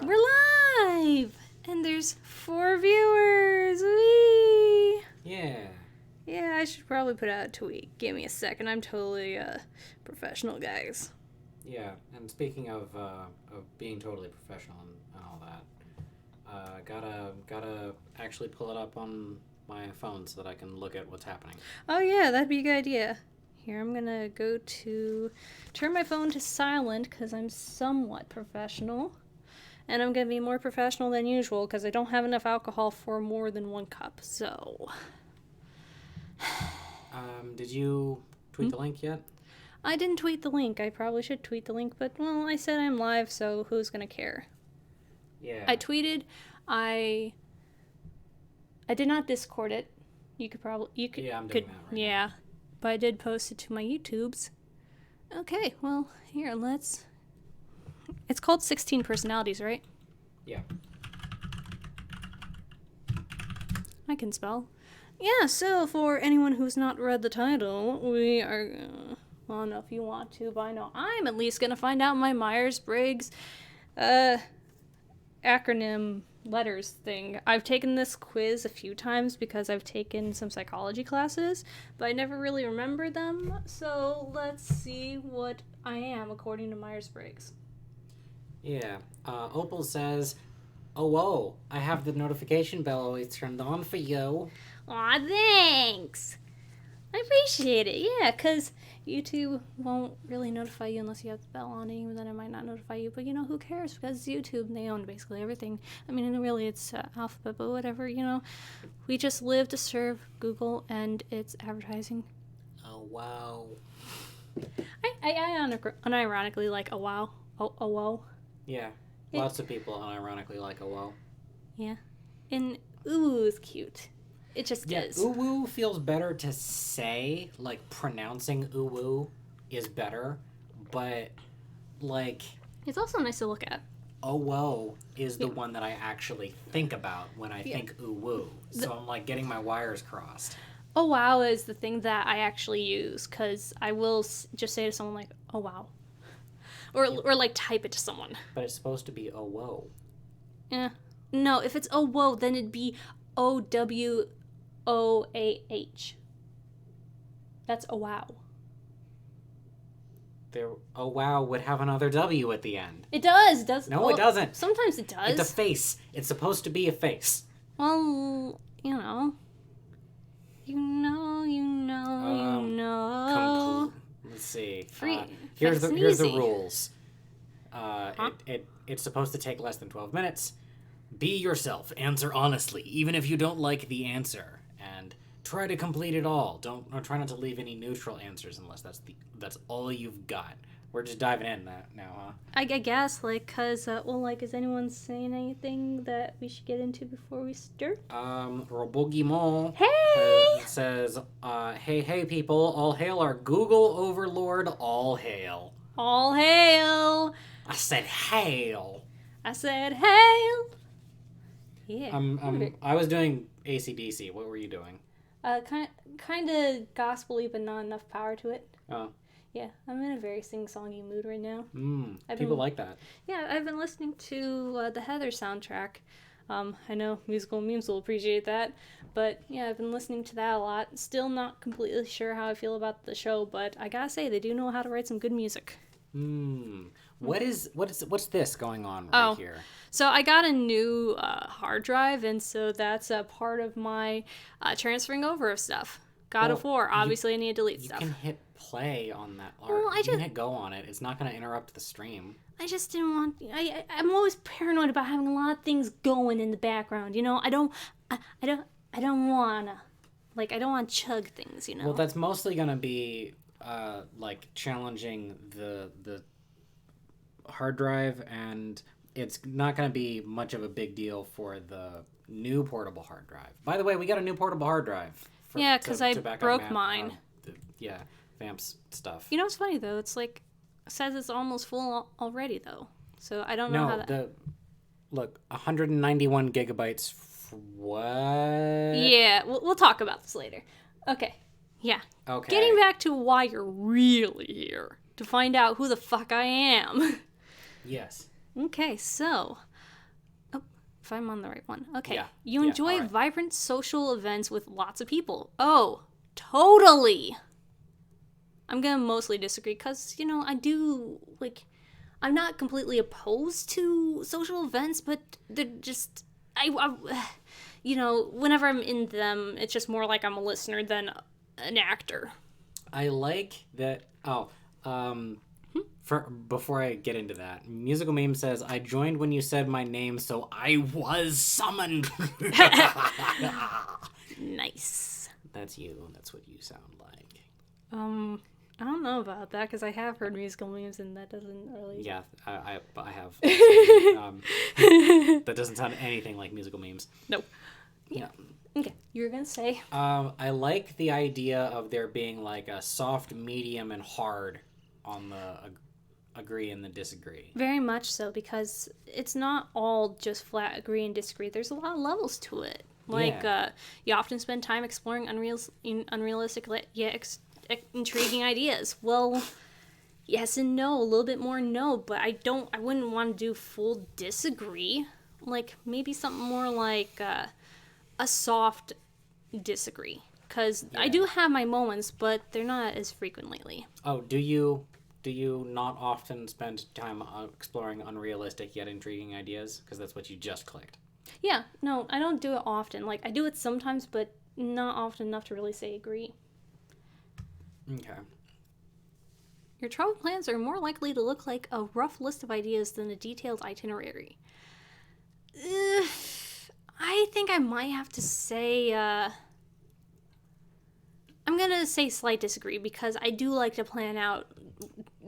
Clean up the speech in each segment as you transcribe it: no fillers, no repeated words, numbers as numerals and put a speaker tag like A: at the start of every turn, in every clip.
A: We're live! And there's 4 viewers! Whee!
B: Yeah.
A: Yeah, I should probably put out a tweet. Give me a second. I'm totally professional, guys.
B: Yeah, and speaking of being totally professional and all that, gotta actually pull it up on my phone so that I can look at what's happening.
A: Oh yeah, that'd be a good idea. Here, I'm gonna turn my phone to silent because I'm somewhat professional. And I'm gonna be more professional than usual because I don't have enough alcohol for more than 1 cup, so...
B: Did you tweet the link yet?
A: I didn't tweet the link. I probably should tweet the link, but, well, I said I'm live, so who's gonna care?
B: Yeah.
A: I tweeted. I did not Discord it. You could...
B: Yeah, I'm doing that right
A: yeah. But I did post it to my YouTubes. Okay, well, here, let's... It's called 16 Personalities, right?
B: Yeah.
A: I can spell. Yeah, so for anyone who's not read the title, we are... well, I don't know if you want to, but I know I'm at least going to find out my Myers-Briggs acronym letters thing. I've taken this quiz a few times because I've taken some psychology classes, but I never really remember them. So let's see what I am according to Myers-Briggs.
B: Yeah. Opal says, "Oh, whoa, I have the notification bell always turned on for you."
A: Aw, thanks! I appreciate it, yeah, because YouTube won't really notify you unless you have the bell on, even then it might not notify you, but, who cares, because it's YouTube, and they own basically everything. I mean, really, it's Alphabet, but whatever, we just live to serve Google and its advertising.
B: Oh, wow.
A: I unironically like a wow. Oh, wow.
B: Yeah, lots of people unironically like a wow.
A: Yeah, and ooh is cute. It just is.
B: Uwu feels better to say, like, pronouncing uwu is better, but, like...
A: It's also nice to look at.
B: Oh, whoa is the one that I actually think about when I think uwu. So I'm, like, getting my wires crossed.
A: Oh, wow is the thing that I actually use, because I will just say to someone, like, oh, wow. Or, like, type it to someone.
B: But it's supposed to be oh, whoa.
A: Yeah. No, if it's oh, whoa, then it'd be OWOAH. That's oh, wow.
B: Oh, wow would have another W at the end.
A: It does.
B: No, it doesn't.
A: Sometimes it does.
B: It's a face. It's supposed to be a face.
A: Well, You know.
B: Let's see.
A: Free.
B: Here's the
A: Sneezy.
B: rules. It's supposed to take less than 12 minutes. Be yourself. Answer honestly, even if you don't like the answer, and try to complete it all. Try not to leave any neutral answers unless that's all you've got. We're just diving in that now, huh?
A: I guess, cause is anyone saying anything that we should get into before we start?
B: Robogimon
A: Hey!
B: Says, hey people, all hail our Google overlord, all hail.
A: All hail!
B: I said hail.
A: I said hail! Yeah.
B: I was doing AC/DC. What were you doing?
A: Kind of gospel-y, but not enough power to it.
B: Oh.
A: Yeah, I'm in a very sing-songy mood right now.
B: People like that.
A: Yeah, I've been listening to the Heather soundtrack. I know musical memes will appreciate that, but yeah, I've been listening to that a lot. Still not completely sure how I feel about the show, but I gotta say, they do know how to write some good music.
B: What's this going on right here?
A: So I got a new hard drive, and so that's a part of my transferring over of stuff. God of War, obviously I need to delete stuff.
B: You can hit play on that art. You can hit go on it. It's not going to interrupt the stream.
A: I just didn't want... I'm always paranoid about having a lot of things going in the background, I don't want to... I don't want to chug things,
B: Well, that's mostly going to be, challenging the hard drive, and it's not going to be much of a big deal for the new portable hard drive. By the way, we got a new portable hard drive.
A: Yeah, because I broke mine.
B: Vamps stuff.
A: What's funny, though? It's it says it's almost full already, though. So I don't know how that...
B: Look, 191 gigabytes. What?
A: Yeah, we'll talk about this later. Okay. Yeah.
B: Okay.
A: Getting back to why you're really here. To find out who the fuck I am.
B: Yes.
A: Okay, so... if I'm on the right one. Okay.
B: Yeah.
A: You
B: Yeah,
A: enjoy
B: all right.
A: vibrant social events with lots of people. Oh, totally. I'm going to mostly disagree because, I do, I'm not completely opposed to social events, but they're just, whenever I'm in them, it's just more like I'm a listener than an actor.
B: I like that. Oh, before I get into that, Musical Meme says, I joined when you said my name, so I was summoned.
A: Nice.
B: That's you. That's what you sound like.
A: I don't know about that because I have heard musical memes and that doesn't really.
B: Yeah, I have. That doesn't sound anything like Musical Memes.
A: Nope.
B: Yeah.
A: Okay, you were gonna say.
B: I like the idea of there being like a soft, medium, and hard on the agree and the disagree.
A: Very much so, because it's not all just flat agree and disagree. There's a lot of levels to it. You often spend time exploring unrealistic yet intriguing ideas. Well, yes and no, a little bit more no, but I wouldn't want to do full disagree. Like, maybe something more like a soft disagree. Because I do have my moments, but they're not as frequent lately.
B: Oh, do you not often spend time exploring unrealistic yet intriguing ideas? Because that's what you just clicked.
A: Yeah, no, I don't do it often. Like, I do it sometimes, but not often enough to really say agree.
B: Okay.
A: Your travel plans are more likely to look like a rough list of ideas than a detailed itinerary. I think I might have to say, I'm gonna say slight disagree, because I do like to plan out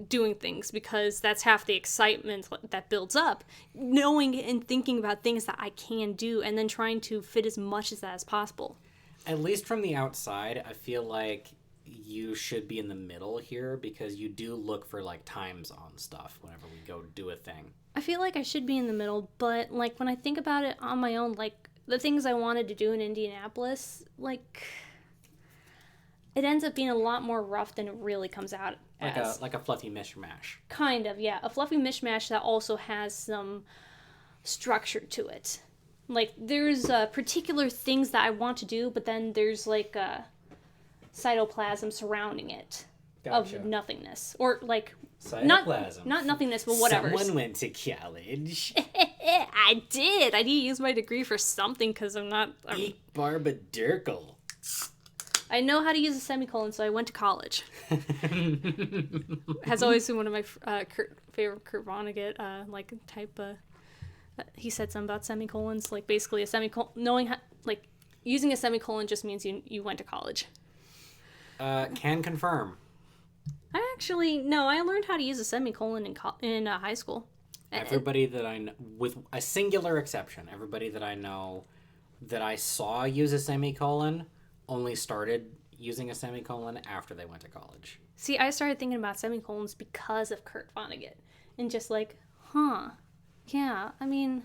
A: doing things, because that's half the excitement that builds up. Knowing and thinking about things that I can do, and then trying to fit as much of that as possible.
B: At least from the outside, I feel like you should be in the middle here, because you do look for like times on stuff whenever we go do a thing.
A: I feel like I should be in the middle, but like when I think about it on my own, like the things I wanted to do in Indianapolis, like it ends up being a lot more rough than it really comes out as.
B: Like a fluffy mishmash.
A: Kind of, yeah. A fluffy mishmash that also has some structure to it. Like, there's particular things that I want to do, but then there's like cytoplasm surrounding it.
B: Gotcha.
A: Of nothingness. Or like
B: Cytoplasm.
A: Not nothingness, but whatever.
B: Someone went to college.
A: I did. I need to use my degree for something because I'm
B: Eat Barbadurkle.
A: I know how to use a semicolon, so I went to college. Has always been one of my favorite Kurt Vonnegut type. He said something about semicolons, like basically a semicolon. Knowing how, like, using a semicolon just means you went to college.
B: Can confirm.
A: I learned how to use a semicolon in high school.
B: Everybody that I know, with a singular exception, everybody that I know that I saw use a semicolon only started using a semicolon after they went to college.
A: See, I started thinking about semicolons because of Kurt Vonnegut. And just like, yeah, I mean,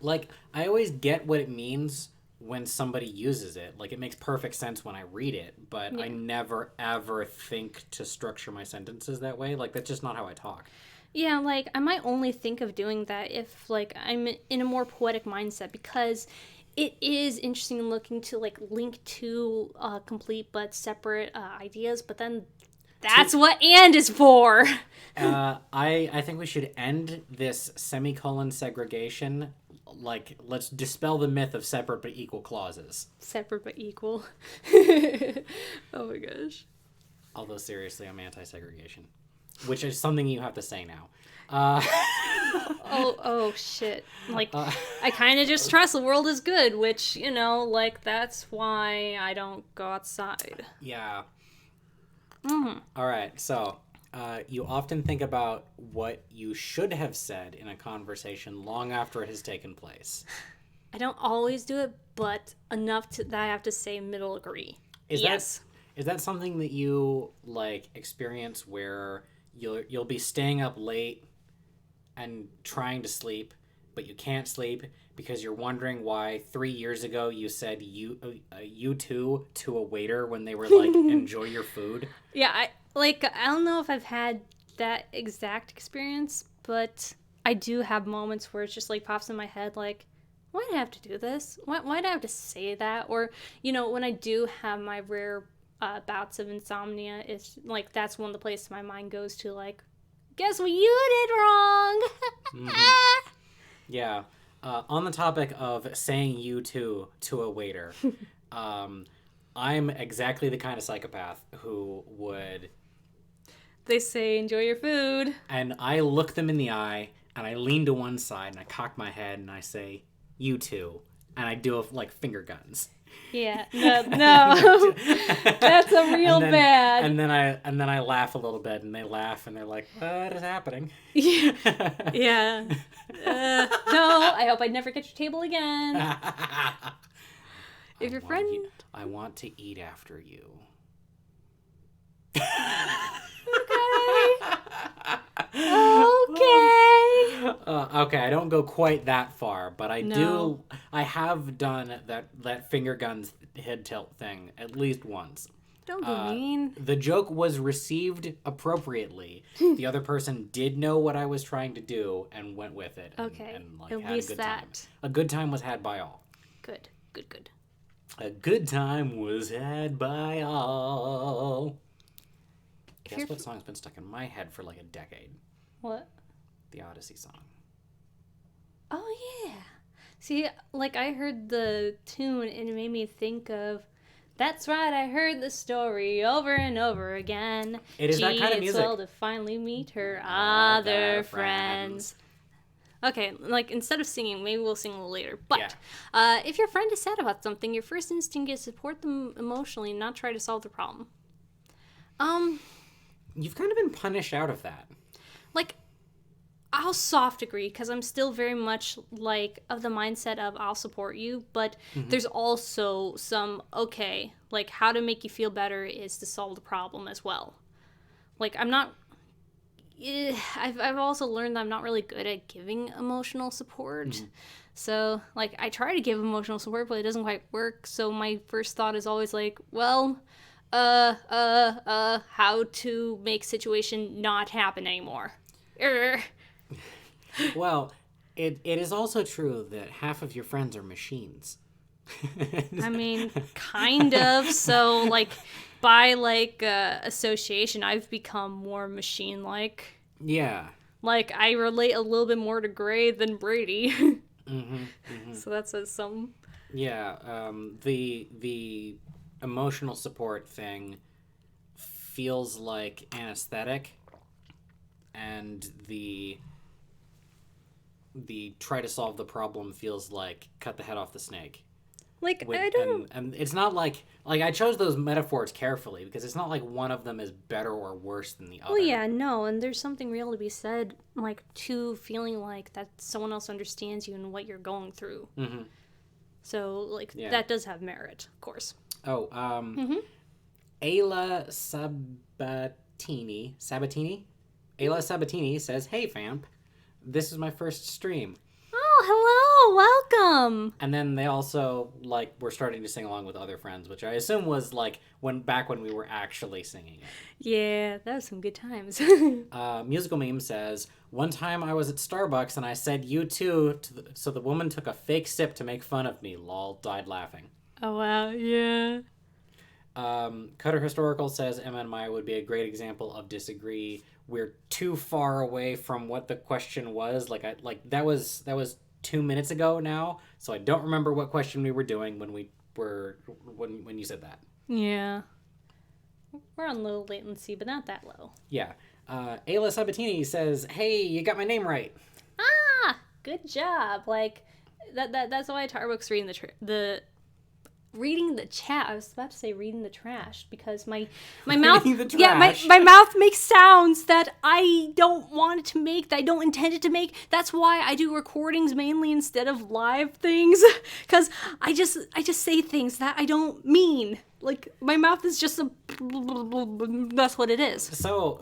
B: Like, I always get what it means when somebody uses it. Like, it makes perfect sense when I read it, but yeah. I never, ever think to structure my sentences that way. Like, that's just not how I talk.
A: Yeah, like, I might only think of doing that if, like, I'm in a more poetic mindset, because it is interesting looking to, like, link two complete but separate ideas, but then that's what "and" is for.
B: I think we should end this semicolon segregation. Like, let's dispel the myth of separate but equal clauses.
A: Separate but equal. Oh my gosh.
B: Although, seriously, I'm anti-segregation. Which is something you have to say now.
A: Oh, shit. Like, I kind of just trust the world is good, which, like, that's why I don't go outside.
B: Yeah.
A: Mm-hmm.
B: All right, so you often think about what you should have said in a conversation long after it has taken place.
A: I don't always do it, but enough that I have to say middle agree. Yes.
B: Is that something that you, like, experience where you'll be staying up late and trying to sleep, but you can't sleep because you're wondering why 3 years ago you said you too to a waiter when they were like, enjoy your food?
A: Yeah, I don't know if I've had that exact experience, but I do have moments where it's just like pops in my head, like, why do I have to do this? Why do I have to say that? Or, when I do have my rare bouts of insomnia, it's like that's one of the places my mind goes to, like, guess what you did wrong?
B: Mm-hmm. Yeah. On the topic of saying you too to a waiter, I'm exactly the kind of psychopath who would...
A: They say, enjoy your food.
B: And I look them in the eye, and I lean to one side, and I cock my head, and I say, you too. And I do, like, finger guns.
A: Yeah, no. That's a real bad.
B: And then I laugh a little bit, and they laugh, and they're like, what is happening?
A: Yeah. No, I hope I never get your table again. If your friend...
B: I want to eat after you. Okay, I don't go quite that far, but I have done that finger guns head tilt thing at least once.
A: Don't be mean.
B: The joke was received appropriately. The other person did know what I was trying to do and went with it. And like,
A: at
B: had
A: least
B: a good
A: that.
B: time. A good time was had by all.
A: Good.
B: A good time was had by all. Guess what song's been stuck in my head for like a decade?
A: What?
B: The Odyssey song.
A: Oh, yeah. See, like, I heard the tune and it made me think of, that's right, I heard the story over and over again.
B: It is that kind of music.
A: It's well to finally meet her other friends. Okay, like, instead of singing, maybe we'll sing a little later. But if your friend is sad about something, your first instinct is support them emotionally and not try to solve the problem.
B: You've kind of been punished out of that.
A: Like, I'll soft agree, because I'm still very much, like, of the mindset of I'll support you, but there's also some, okay, like, how to make you feel better is to solve the problem as well. Like, I've also learned that I'm not really good at giving emotional support. So, like, I try to give emotional support, but it doesn't quite work. So my first thought is always like, well, how to make situation not happen anymore.
B: Well, it is also true that half of your friends are machines.
A: I mean, kind of. So, like, by, like, association, I've become more machine-like.
B: Yeah.
A: Like, I relate a little bit more to Gray than Brady. So that says something.
B: Yeah, the emotional support thing feels like anesthetic, and the try to solve the problem feels like cut the head off the snake.
A: Like, I don't...
B: And it's not like I chose those metaphors carefully, because it's not like one of them is better or worse than the other.
A: Well, yeah, no, and there's something real to be said, like, to feeling like that someone else understands you and what you're going through. So, like, that does have merit, of course.
B: Oh, Ayla Sabatini says, "Hey, Famp, this is my first stream."
A: Oh, hello, welcome.
B: And then they also, like, were starting to sing along with other friends, which I assume was, like, back when we were actually singing it.
A: Yeah, that was some good times.
B: Musical Meme says, "One time I was at Starbucks and I said you too, so the woman took a fake sip to make fun of me. Lol, died laughing."
A: Oh, wow, yeah.
B: Cutter Historical says, "Emma and Maya would be a great example of disagree. We're too far away from what the question was. That was 2 minutes ago now, so I don't remember what question we were doing when you said that."
A: Yeah. We're on low latency, but not that low.
B: Yeah. Ayla Sabatini says, "Hey, you got my name right."
A: Ah, good job. Like, that's why Tarbuck's reading the chat. I was about to say reading the trash, because my mouth, my mouth makes sounds that I don't want it to make, that I don't intend it to make. That's why I do recordings mainly instead of live things, because I just say things that I don't mean. Like, my mouth is just that's what it is.
B: So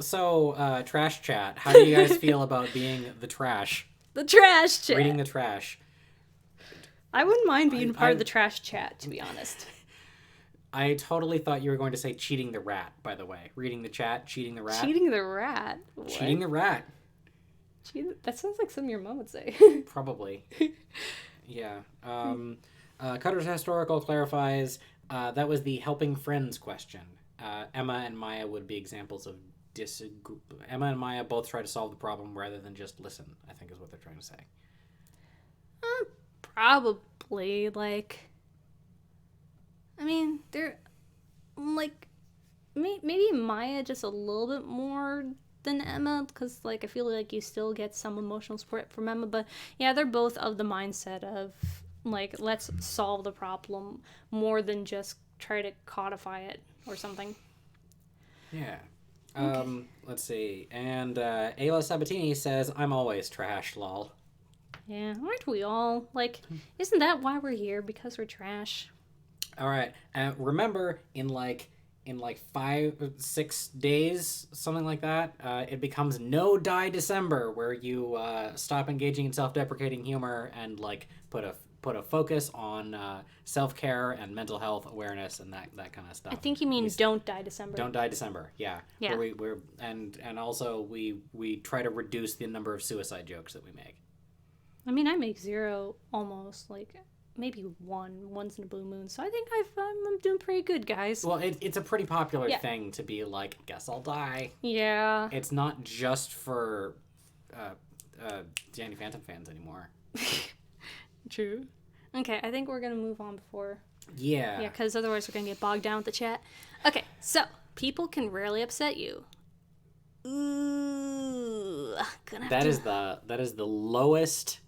B: trash chat. How do you guys feel about being the trash?
A: The trash chat.
B: Reading the trash.
A: I wouldn't mind being part of the trash chat, to be honest.
B: I totally thought you were going to say cheating the rat, by the way. Reading the chat, cheating the rat.
A: Cheating the rat? What?
B: Cheating the rat.
A: Gee, that sounds like something your mom would say.
B: Probably. Yeah. Cutter's Historical clarifies that was the helping friends question. Emma and Maya would be examples of Emma and Maya both try to solve the problem rather than just listen, I think is what they're trying to say.
A: Probably, like... I mean, they're... Like... Maybe Maya just a little bit more than Emma, because, like, I feel like you still get some emotional support from Emma, but, yeah, they're both of the mindset of, like, let's solve the problem more than just try to codify it or something.
B: Yeah. Let's see. And Ayla Sabatini says, I'm always trash, lol.
A: Yeah, aren't we all? Like, isn't that why we're here? Because we're trash.
B: All right. Remember, in 5-6 days, something like that, it becomes No Die December, where you stop engaging in self-deprecating humor and like put a focus on self-care and mental health awareness and that kind of stuff.
A: I think you mean Don't Die December.
B: Don't Die December, yeah.
A: Yeah.
B: Where and also we try to reduce the number of suicide jokes that we make.
A: I mean, I make 0 almost, like, maybe once in a blue moon. So I think I'm doing pretty good, guys.
B: Well, it's a pretty popular thing to be like, guess I'll die.
A: Yeah.
B: It's not just for Danny Phantom fans anymore.
A: True. Okay, I think we're going to move on before...
B: Yeah.
A: Yeah, because otherwise we're going to get bogged down with the chat. Okay, so, people can rarely upset you. Ooh.
B: That is the lowest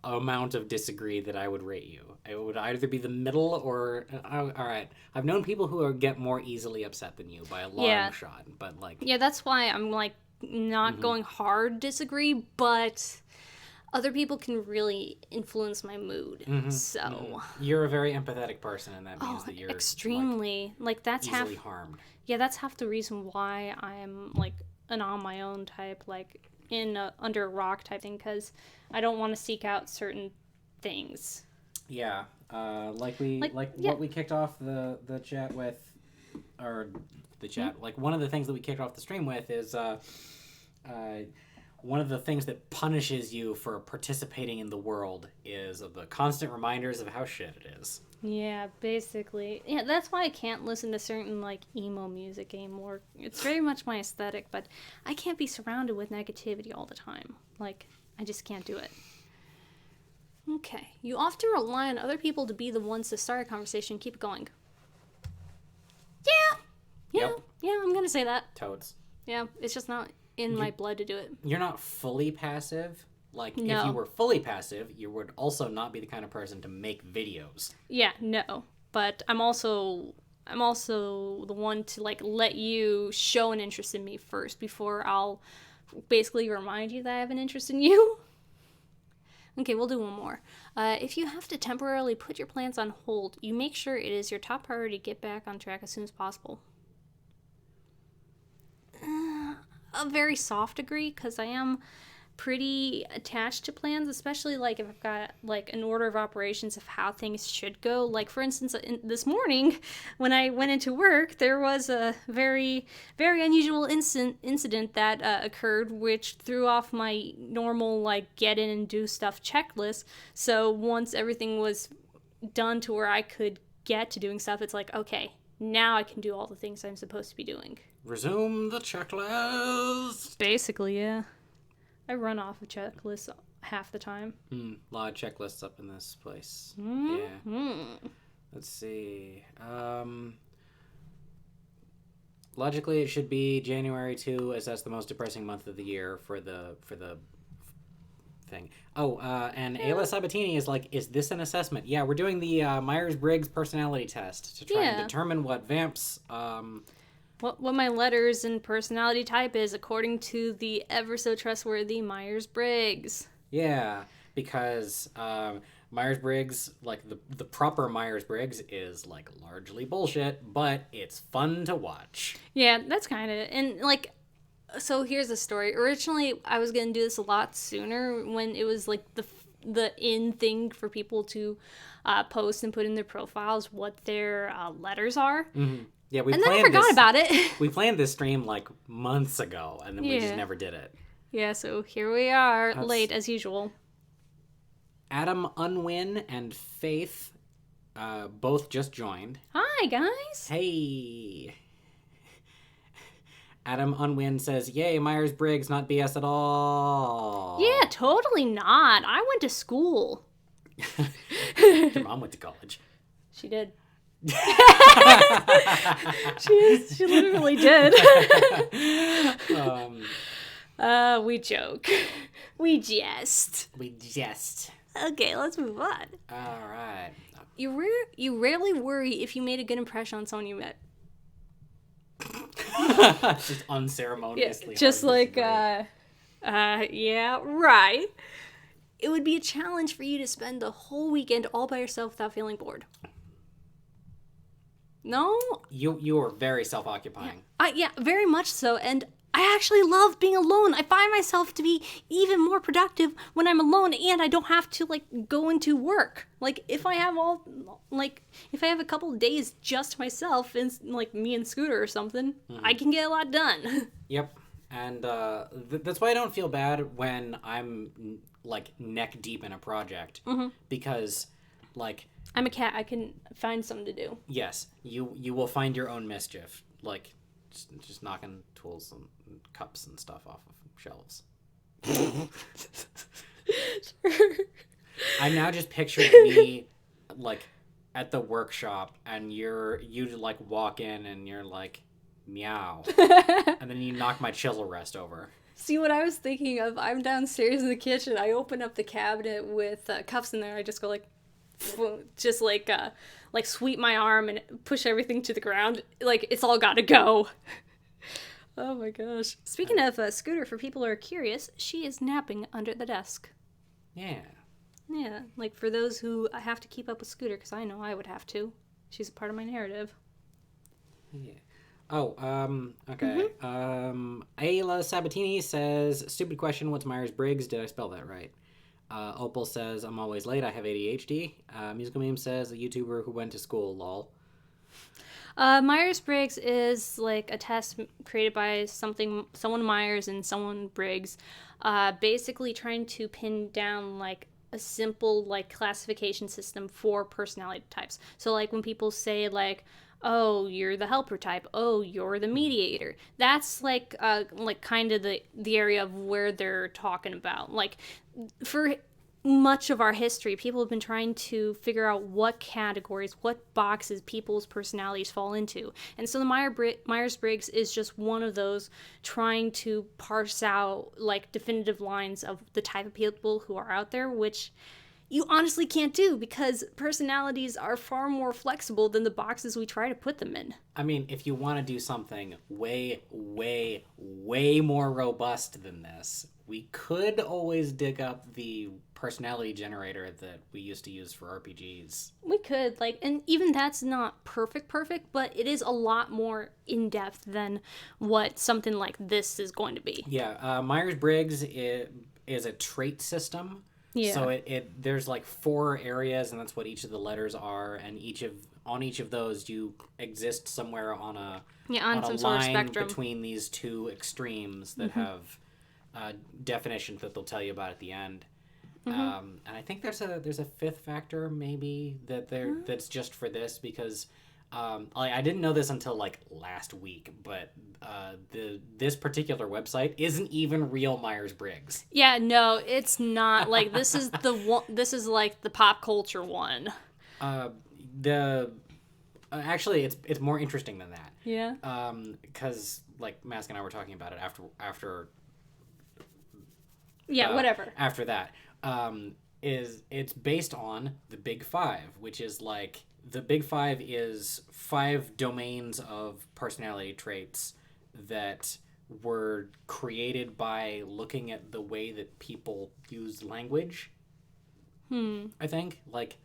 B: amount of disagree that I would rate you. It would either be the middle or... all right. I've known people who get more easily upset than you by a long shot, but like...
A: Yeah, that's why I'm, like, not going hard disagree, but... Other people can really influence my mood, so...
B: You're a very empathetic person, and that means that you're...
A: extremely. Like, that's
B: easily harmed.
A: Yeah, that's half the reason why I'm, like, an on-my-own type, like, under a rock type thing, because I don't want to seek out certain things.
B: Yeah, what we kicked off the chat with, or the chat, like, one of the things that we kicked off the stream with is, one of the things that punishes you for participating in the world is the constant reminders of how shit it is.
A: Yeah, basically. Yeah, that's why I can't listen to certain, like, emo music anymore. It's very much my aesthetic, but I can't be surrounded with negativity all the time. Like, I just can't do it. Okay. You often rely on other people to be the ones to start a conversation and keep it going. Yeah, I'm gonna say that.
B: Toads.
A: Yeah, it's just not in my blood to do it.
B: You're not fully passive. Like,
A: no.
B: If you were fully passive, you would also not be the kind of person to make videos.
A: Yeah, no. But I'm also the one to, like, let you show an interest in me first before I'll basically remind you that I have an interest in you. Okay, we'll do one more. If you have to temporarily put your plans on hold, you make sure it is your top priority to get back on track as soon as possible. A very soft agree, because I am pretty attached to plans, especially, like, if I've got, like, an order of operations of how things should go. Like, for instance, this morning, when I went into work, there was a very, very unusual incident that occurred, which threw off my normal, like, get in and do stuff checklist. So once everything was done to where I could get to doing stuff, it's like, okay, now I can do all the things I'm supposed to be doing.
B: Resume the checklist.
A: Basically, yeah. I run off of checklists half the time.
B: A lot of checklists up in this place.
A: Mm-hmm.
B: Yeah. Let's see. Logically, it should be January 2, as that's the most depressing month of the year for the thing. And Ayla Sabatini is like, is this an assessment? Yeah, we're doing the Myers-Briggs personality test to try and determine what Vamps...
A: What my letters and personality type is according to the ever so trustworthy Myers-Briggs.
B: Yeah, because Myers-Briggs, like the proper Myers-Briggs is like largely bullshit, but it's fun to watch.
A: Yeah, that's kind of, and like, so here's the story. Originally, I was going to do this a lot sooner when it was like the in thing for people to post and put in their profiles what their letters are.
B: Mm-hmm. Yeah,
A: and then I forgot about it.
B: We planned this stream like months ago, and then we just never did it.
A: Yeah, so here we are,
B: That's-
A: late as usual.
B: Adam Unwin and Faith both just joined.
A: Hi, guys.
B: Hey. Adam Unwin says, "Yay, Myers-Briggs, not BS at all."
A: Yeah, totally not. I went to school.
B: Your mom went to college.
A: She did. She literally did. We joke. We jest.
B: We just.
A: Okay, let's move on.
B: All right.
A: You rarely worry if you made a good impression on someone you met.
B: Just unceremoniously.
A: Just
B: hard
A: like,
B: disagree.
A: yeah, right. It would be a challenge for you to spend the whole weekend all by yourself without feeling bored. No?
B: You are very self-occupying.
A: Yeah, very much so. And I actually love being alone. I find myself to be even more productive when I'm alone and I don't have to, like, go into work. Like, if I have a couple of days just myself and, like, me and Scooter or something, I can get a lot done.
B: Yep. And that's why I don't feel bad when I'm, like, neck deep in a project. Because, like...
A: I'm a cat. I can find something to do.
B: Yes, you will find your own mischief. Like, just knocking tools and cups and stuff off of shelves. I'm now just picturing me, like, at the workshop, and you like walk in and you're like, meow, and then you knock my chisel rest over.
A: See what I was thinking of? I'm downstairs in the kitchen. I open up the cabinet with cups in there. I just go like, just like sweep my arm and push everything to the ground. Like, it's all gotta go. Oh my gosh. Speaking of Scooter, for people who are curious, she is napping under the desk.
B: Yeah.
A: Yeah, like for those who have to keep up with Scooter, because I know I would have to. She's a part of my narrative.
B: Yeah. Oh, okay. Ayla Sabatini says, "Stupid question, what's Myers-Briggs? Did I spell that right?" Opal says, "I'm always late, I have ADHD. Musical Meme says, "A YouTuber who went to school, lol."
A: Myers-Briggs is like a test created by someone Myers and someone Briggs, basically trying to pin down like a simple like classification system for personality types. So like when people say like, "Oh, you're the helper type. Oh, you're the mediator." That's like kind of the area of where they're talking about. Like for much of our history, people have been trying to figure out what categories, what boxes people's personalities fall into. And so the Myers-Briggs is just one of those trying to parse out like definitive lines of the type of people who are out there, which you honestly can't do because personalities are far more flexible than the boxes we try to put them in.
B: I mean, if you want to do something way, way, way more robust than this, we could always dig up the personality generator that we used to use for RPGs.
A: We could, like, and even that's not perfect, but it is a lot more in-depth than what something like this is going to be.
B: Yeah, Myers-Briggs is a trait system.
A: Yeah.
B: So there's like 4 areas, and that's what each of the letters are, and on each of those you exist somewhere on a
A: some sort of spectrum
B: between these 2 extremes that have definitions that they'll tell you about at the end. And I think there's a 5th factor maybe that's just for this because I didn't know this until like last week, but this particular website isn't even real Myers-Briggs.
A: Yeah, no, it's not. Like this is the one. This is like the pop culture one.
B: Actually, it's more interesting than that.
A: Yeah.
B: Because like Mask and I were talking about it after.
A: Yeah, whatever.
B: After that, it's based on the Big Five, which is like the Big Five is 5 domains of personality traits that were created by looking at the way that people use language. I think like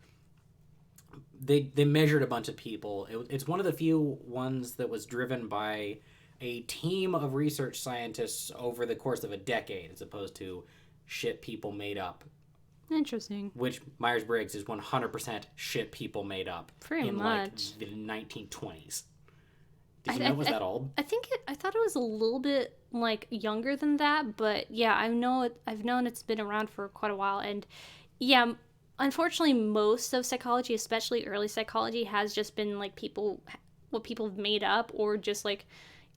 B: they measured a bunch of people. It's one of the few ones that was driven by a team of research scientists over the course of a decade, as opposed to shit people made up.
A: Interesting.
B: Which Myers-Briggs is 100% shit people made up
A: Pretty
B: in
A: much.
B: like the 1920s. Did you know it was that old?
A: I thought it was a little bit like younger than that, but yeah, I've known it's been around for quite a while, and yeah, unfortunately, most of psychology, especially early psychology, has just been like what people have made up or just like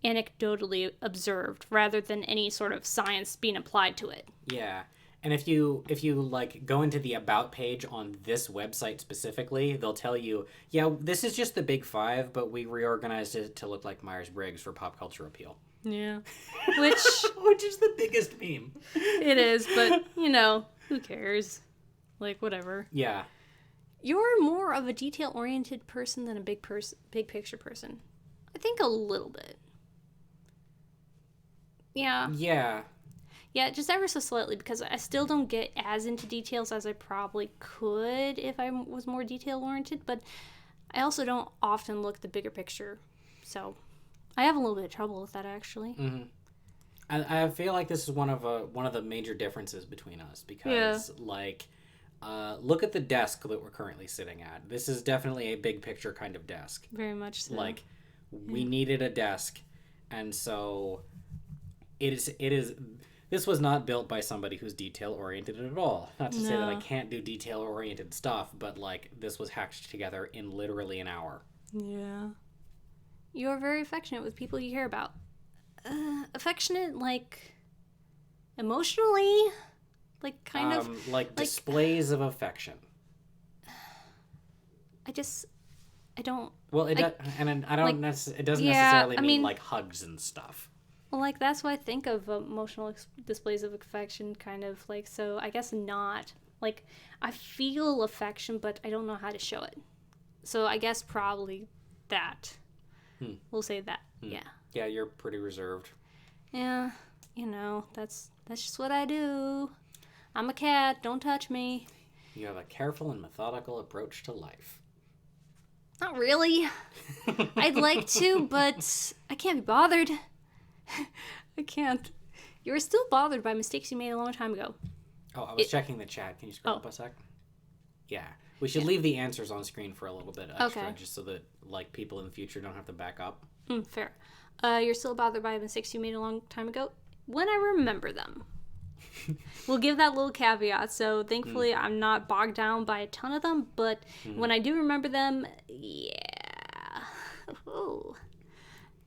A: anecdotally observed, rather than any sort of science being applied to it.
B: Yeah. And if you like go into the about page on this website specifically, they'll tell you, yeah, this is just the big five, but we reorganized it to look like Myers-Briggs for pop culture appeal.
A: Yeah, which
B: which is the biggest meme.
A: it is, but you know, who cares? Like whatever.
B: Yeah.
A: You're more of a detail-oriented person than a big picture person. I think a little bit. Yeah.
B: Yeah.
A: Yeah, just ever so slightly, because I still don't get as into details as I probably could if I was more detail-oriented, but I also don't often look at the bigger picture. So I have a little bit of trouble with that, actually.
B: Mm-hmm. I feel like this is one of the major differences between us, because look at the desk that we're currently sitting at. This is definitely a big picture kind of desk.
A: Very much so.
B: Like, we needed a desk, and so it is. This was not built by somebody who's detail oriented at all. Not to say that I can't do detail oriented stuff, but like this was hacked together in literally an hour.
A: Yeah. You're very affectionate with people you care about. Affectionate, like, emotionally? Like, kind of...
B: Like displays of affection.
A: I don't...
B: Well, it
A: like,
B: it doesn't necessarily mean like hugs and stuff.
A: Well, like, that's what I think of emotional displays of affection, kind of, like, so I guess not. Like, I feel affection, but I don't know how to show it. So I guess probably that. We'll say that, yeah.
B: Yeah, you're pretty reserved.
A: Yeah, you know, that's just what I do. I'm a cat, don't touch me.
B: You have a careful and methodical approach to life.
A: Not really. I'd like to, but I can't be bothered. I can't. You were still bothered by mistakes you made a long time ago.
B: Oh, I was checking the chat. Can you scroll up a sec? Yeah. We should leave the answers on screen for a little bit extra, just so that like people in the future don't have to back up.
A: Fair. You're still bothered by mistakes you made a long time ago? When I remember them. We'll give that little caveat. So thankfully I'm not bogged down by a ton of them, but when I do remember them, yeah. Oh.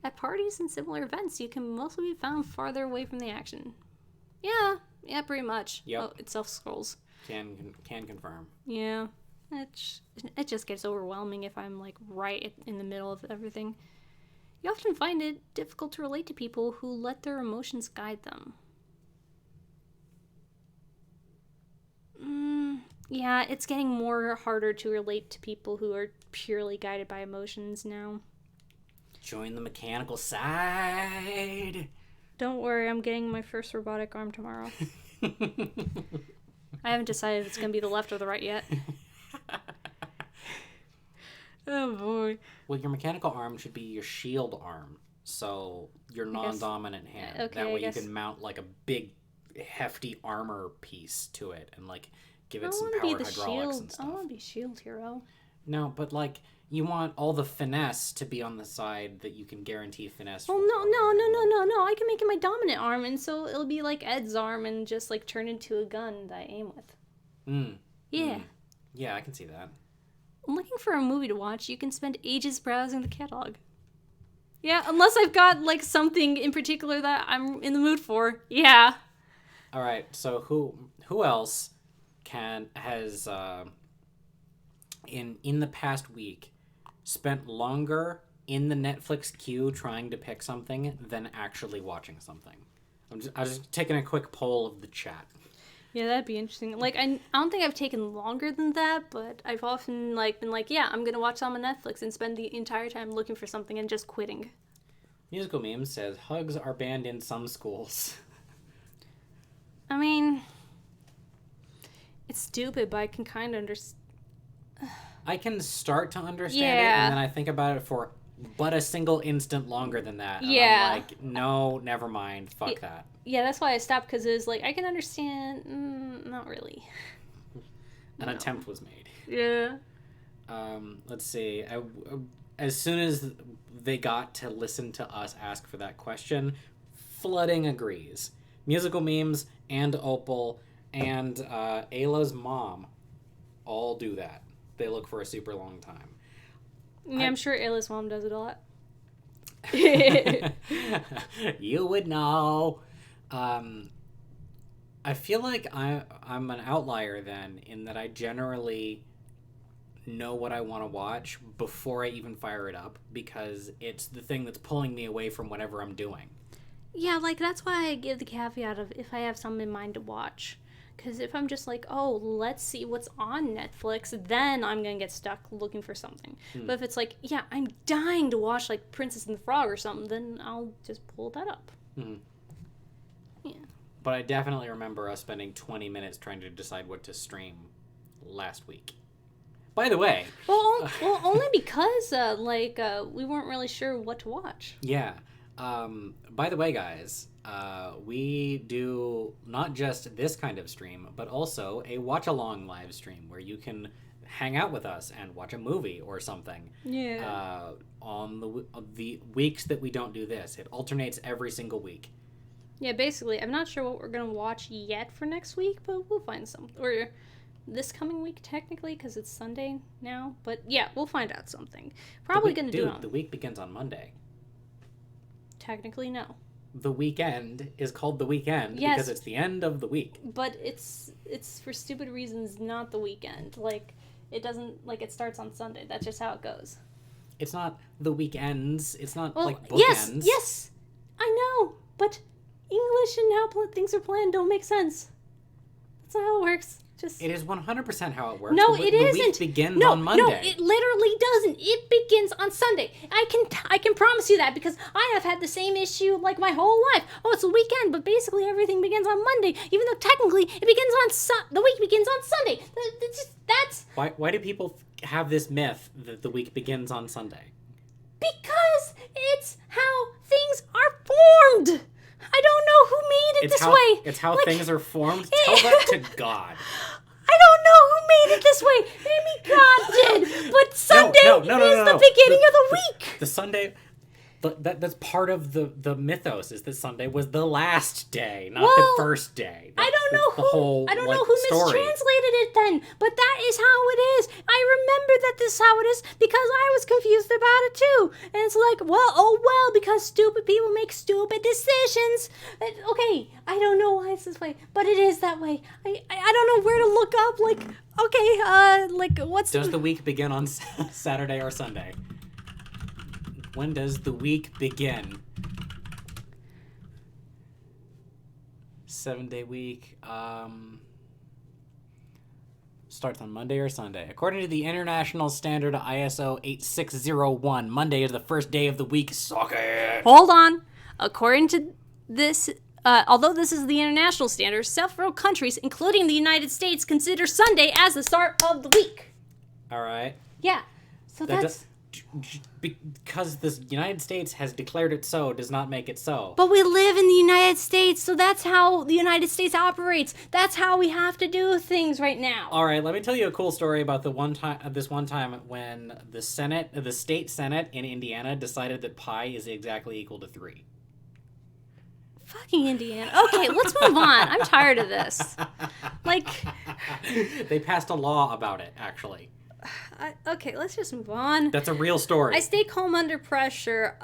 A: At parties and similar events, you can mostly be found farther away from the action. Yeah, pretty much.
B: Yep.
A: Oh, it self-scrolls.
B: Can confirm.
A: Yeah. It just gets overwhelming if I'm, like, right in the middle of everything. You often find it difficult to relate to people who let their emotions guide them. Yeah, it's getting harder to relate to people who are purely guided by emotions now.
B: Join the mechanical side.
A: Don't worry, I'm getting my first robotic arm tomorrow. I haven't decided if it's going to be the left or the right yet. Oh boy.
B: Well, your mechanical arm should be your shield arm. So your non-dominant hand.
A: Okay,
B: that way you can mount like a big, hefty armor piece to it and like give it some powered hydraulics and stuff.
A: I want to be shield hero.
B: No, but like you want all the finesse to be on the side that you can guarantee finesse.
A: Oh, no. I can make it my dominant arm, and so it'll be like Ed's arm and just like turn into a gun that I aim with. Yeah.
B: Yeah, I can see that.
A: I'm looking for a movie to watch. You can spend ages browsing the catalog. Yeah, unless I've got like something in particular that I'm in the mood for. Yeah.
B: All right. So who else has in the past week spent longer in the Netflix queue trying to pick something than actually watching something? I'm just taking a quick poll of the chat.
A: Yeah, that'd be interesting. Like, I don't think I've taken longer than that, but I've often like been like, yeah, I'm gonna watch some on Netflix and spend the entire time looking for something and just quitting.
B: Musical Meme says hugs are banned in some schools.
A: I mean, it's stupid, but I can kind of understand.
B: I can start to understand it, and then I think about it for but a single instant longer than that. And I'm like, no, never mind. Fuck that.
A: Yeah, that's why I stopped, because it was like, I can understand. Not really.
B: An attempt was made.
A: Yeah.
B: Let's see. as soon as they got to listen to us ask for that question, flooding agrees. Musical memes and Opal and Ayla's mom all do that. They look for a super long time.
A: Yeah, I'm sure Ayla's mom does it a lot.
B: You would know. I feel like I'm an outlier then, in that I generally know what I want to watch before I even fire it up, because it's the thing that's pulling me away from whatever I'm doing.
A: Yeah, like, that's why I give the caveat of if I have something in mind to watch. Because if I'm just like, oh, let's see what's on Netflix, then I'm going to get stuck looking for something. But if it's like, yeah, I'm dying to watch, like, Princess and the Frog or something, then I'll just pull that up.
B: Mm-hmm.
A: Yeah.
B: But I definitely remember us spending 20 minutes trying to decide what to stream last week. By the way...
A: Well, only because, we weren't really sure what to watch.
B: Yeah. By the way, guys, we do not just this kind of stream, but also a watch-along live stream where you can hang out with us and watch a movie or something.
A: Yeah.
B: On the weeks that we don't do this. It alternates every single week.
A: Yeah, basically, I'm not sure what we're going to watch yet for next week, but we'll find something. Or this coming week, technically, because it's Sunday now. But yeah, we'll find out something. Probably going to do it.
B: The week begins on Monday.
A: Technically, no.
B: The weekend is called the weekend because it's the end of the week.
A: But it's for stupid reasons not the weekend. Like, it doesn't, like, it starts on Sunday. That's just how it goes.
B: It's not the weekends. It's not, like,
A: Yes,
B: bookends.
A: yes, I know. But English and how things are planned don't make sense. That's not how it works.
B: It is 100% how it works.
A: No, it isn't.
B: The week begins on Monday.
A: No, it literally doesn't. It begins on Sunday. I can promise you that, because I have had the same issue like my whole life. Oh, it's a weekend, but basically everything begins on Monday, even though technically it begins on the week begins on Sunday. That's
B: Why do people have this myth that the week begins on Sunday?
A: because it's how things are formed. I don't know who made it this way.
B: It's how things are formed. Tell that to God.
A: I don't know who made it this way. Maybe God did. But Sunday is the beginning of the week.
B: The Sunday... That's part of the mythos, is that Sunday was the last day, not the first day.
A: I don't know who
B: story.
A: mistranslated it then, but that is how it is. I remember that this is how it is because I was confused about it too. And it's like, because stupid people make stupid decisions. Okay, I don't know why it's this way, but it is that way. I don't know where to look up, what's...
B: Does the week begin on Saturday or Sunday? When does the week begin? 7-day week. Starts on Monday or Sunday. According to the International Standard ISO 8601, Monday is the first day of the week. Suck it!
A: Hold on. According to this, although this is the international standard, several countries, including the United States, consider Sunday as the start of the week.
B: All right.
A: Yeah. So that's...
B: Because the United States has declared it so does not make it so.
A: But we live in the United States, so that's how the United States operates. That's how we have to do things right now.
B: All right, let me tell you a cool story about this one time when the state Senate in Indiana decided that pi is exactly equal to 3.
A: Fucking Indiana. Okay, let's move on. I'm tired of this.
B: They passed a law about it, actually.
A: Okay, let's just move on.
B: That's a real story.
A: I stay calm under pressure.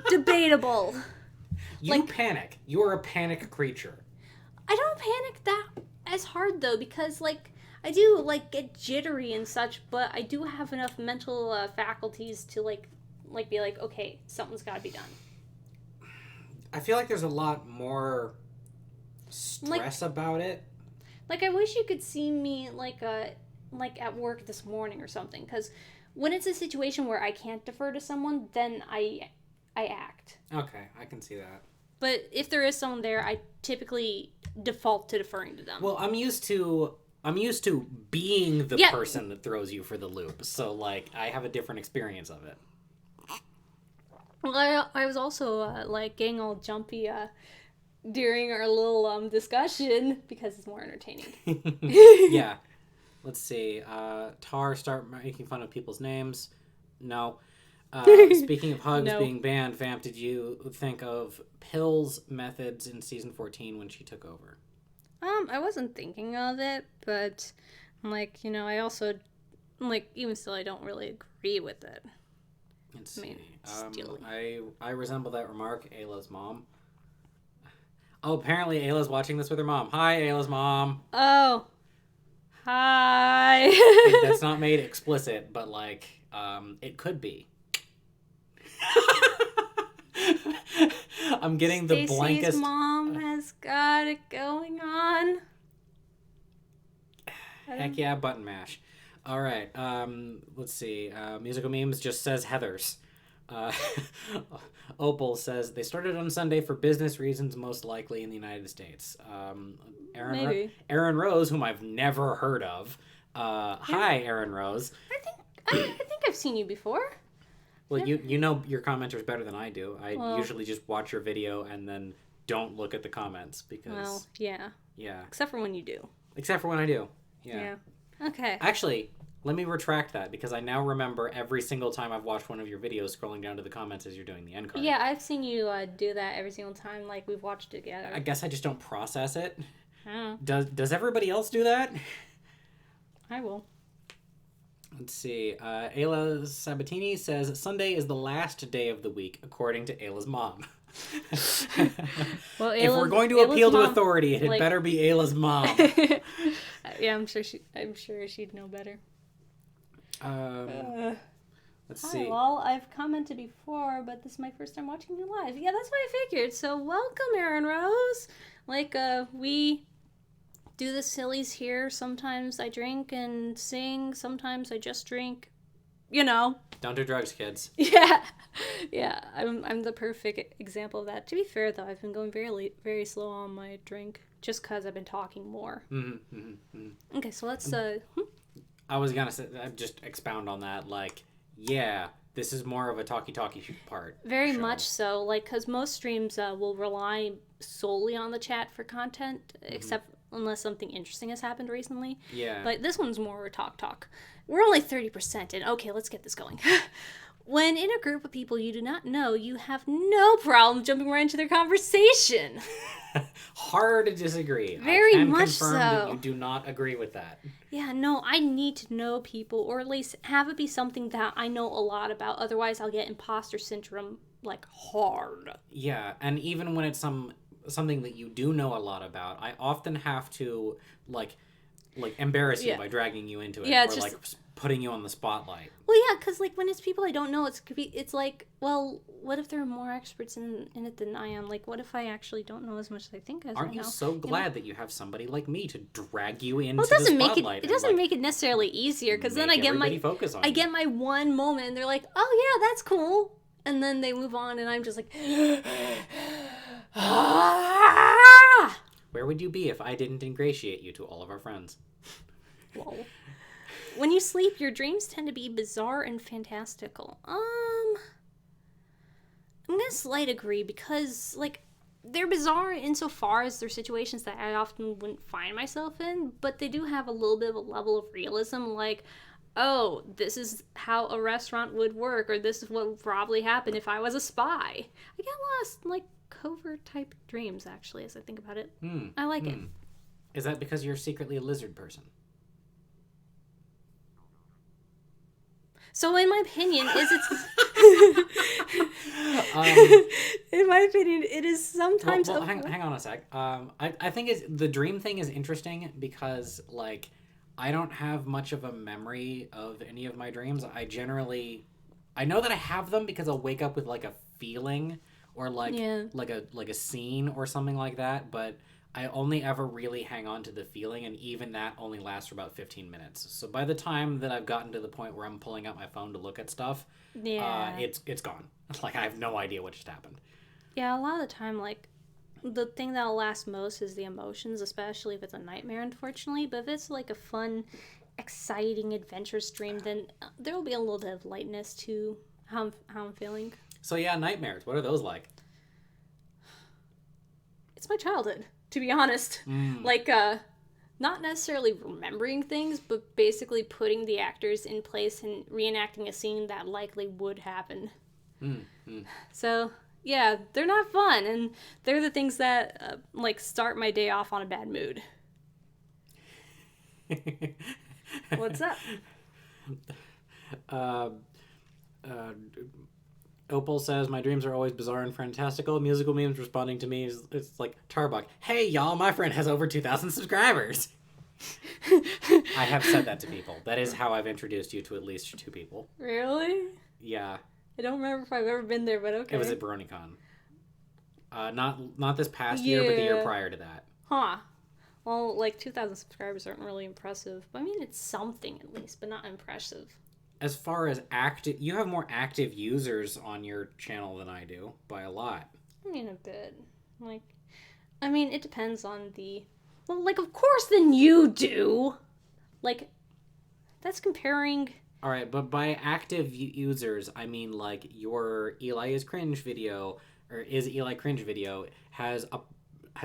A: Debatable.
B: You panic. You are a panic creature.
A: I don't panic that as hard, though, because, I do, get jittery and such, but I do have enough mental faculties to, be like, okay, something's got to be done.
B: I feel like there's a lot more stress about it.
A: I wish you could see me, at work this morning or something. Because when it's a situation where I can't defer to someone, then I act.
B: Okay, I can see that.
A: But if there is someone there, I typically default to deferring to them.
B: Well, I'm used to being the person that throws you for the loop. So, I have a different experience of it.
A: Well, I was also, getting all jumpy, during our little discussion because it's more entertaining.
B: Yeah. Let's see. Tar, start making fun of people's names. No. Speaking of hugs
A: No.
B: being banned, Vamp, did you think of Pill's methods in season 14 when she took over?
A: I wasn't thinking of it, but like, I also like even still I don't really agree with it.
B: Let's
A: I
B: see.
A: mean, still.
B: I resemble that remark, Ayla's mom. Oh, apparently Ayla's watching this with her mom. Hi, Ayla's mom.
A: Oh. Hi.
B: That's not made explicit, but like, it could be. I'm getting the
A: Stacey's
B: blankest.
A: mom has got it going on.
B: Heck yeah, button mash. All right. Let's see. Musical memes just says Heathers. Uh, Opal says they started on Sunday for business reasons, most likely in the United States.
A: Maybe.
B: Aaron Rose, whom I've never heard of. Hi, Aaron Rose.
A: I think I've seen you before.
B: Well, you know your commenters better than I do. I
A: Well,
B: usually just watch your video and then don't look at the comments because
A: well, yeah.
B: yeah.
A: Except for when you do.
B: Except for when I do. Yeah.
A: Okay.
B: Actually, let me retract that because I now remember every single time I've watched one of your videos scrolling down to the comments as you're doing the end card.
A: Yeah, I've seen you do that every single time. Like we've watched it together.
B: I guess I just don't process it.
A: Oh,
B: Does everybody else do that?
A: I will.
B: Let's see. Ayla Sabatini says Sunday is the last day of the week, according to Ayla's mom.
A: Well,
B: if we're going to appeal to authority, it had
A: like-
B: better be Ayla's mom.
A: Yeah, I'm sure she'd know better.
B: Let's
A: Hi,
B: see.
A: well, I've commented before, but this is my first time watching you live. Yeah, that's what I figured. So welcome, Aaron Rose. Like, we do the sillies here. Sometimes I drink and sing. Sometimes I just drink.
B: Don't do drugs, kids.
A: Yeah, yeah. I'm the perfect example of that. To be fair, though, I've been going very slow on my drink just because I've been talking more. Okay, so let's
B: I was gonna say, just expound on that. Like, yeah, this is more of a talkie part.
A: Very
B: show.
A: much so, like, because most streams will rely solely on the chat for content, except unless something interesting has happened recently.
B: Yeah.
A: But this one's more talk. We're only 30% in. Okay, let's get this going. When in a group of people you do not know, you have no problem jumping right into their conversation.
B: Hard to disagree.
A: Very
B: I can
A: much
B: confirm that
A: so.
B: you do not agree with that.
A: Yeah, no, I need to know people, or at least have it be something that I know a lot about. Otherwise, I'll get imposter syndrome, like, hard.
B: Yeah, and even when it's something that you do know a lot about, I often have to like embarrass you by dragging you into it,
A: Yeah,
B: or
A: it's
B: like putting you on the spotlight.
A: Well, yeah, because, like, when it's people I don't know, it's like, well, what if there are more experts in it than I am? Like, what if I actually don't know as much as I think as
B: Aren't
A: I
B: you
A: know?
B: so glad that you have somebody like me to drag you into
A: Well, it
B: the
A: doesn't make
B: spotlight?
A: it doesn't make it necessarily easier, because then I get my one moment, and they're like, oh, yeah, that's cool. And then they move on, and I'm just like,
B: Where would you be if I didn't ingratiate you to all of our friends?
A: whoa. When you sleep, your dreams tend to be bizarre and fantastical. I'm gonna slight agree because, like, they're bizarre insofar as they're situations that I often wouldn't find myself in, but they do have a little bit of a level of realism, like, oh, this is how a restaurant would work, or this is what would probably happen if I was a spy. I get lost in, like, covert type dreams, actually, as I think about it. I like it.
B: Is that because you're secretly a lizard person?
A: So, in my opinion, in my opinion, it is sometimes.
B: Well, hang on a sec. I think the dream thing is interesting because, like, I don't have much of a memory of any of my dreams. I know that I have them because I'll wake up with like a feeling or like a scene or something like that, but I only ever really hang on to the feeling, and even that only lasts for about 15 minutes. So by the time that I've gotten to the point where I'm pulling out my phone to look at stuff, it's gone. Like, I have no idea what just happened.
A: Yeah, a lot of the time, like, the thing that'll last most is the emotions, especially if it's a nightmare, unfortunately. But if it's like a fun, exciting adventure stream, then there will be a little bit of lightness to how I'm feeling.
B: So yeah, nightmares. What are those like?
A: It's my childhood, to be honest. Like, not necessarily remembering things, but basically putting the actors in place and reenacting a scene that likely would happen. So, yeah, they're not fun, and they're the things that, start my day off on a bad mood. What's up?
B: Opal says, my dreams are always bizarre and fantastical. Musical memes responding to me is it's like Tarbuck. Hey, y'all, my friend has over 2,000 subscribers. I have said that to people. That is how I've introduced you to at least 2 people.
A: Really?
B: Yeah.
A: I don't remember if I've ever been there, but okay.
B: It was at BronyCon. Not this past year, but the year prior to that.
A: Huh. Well, 2,000 subscribers aren't really impressive. I mean, it's something at least, but not impressive.
B: As far as you have more active users on your channel than I do, by a lot.
A: I mean, a bit. It depends on the... Well, of course than you do! That's comparing...
B: Alright, but by active users, I mean, your Eli is Cringe video, or is Eli Cringe video, has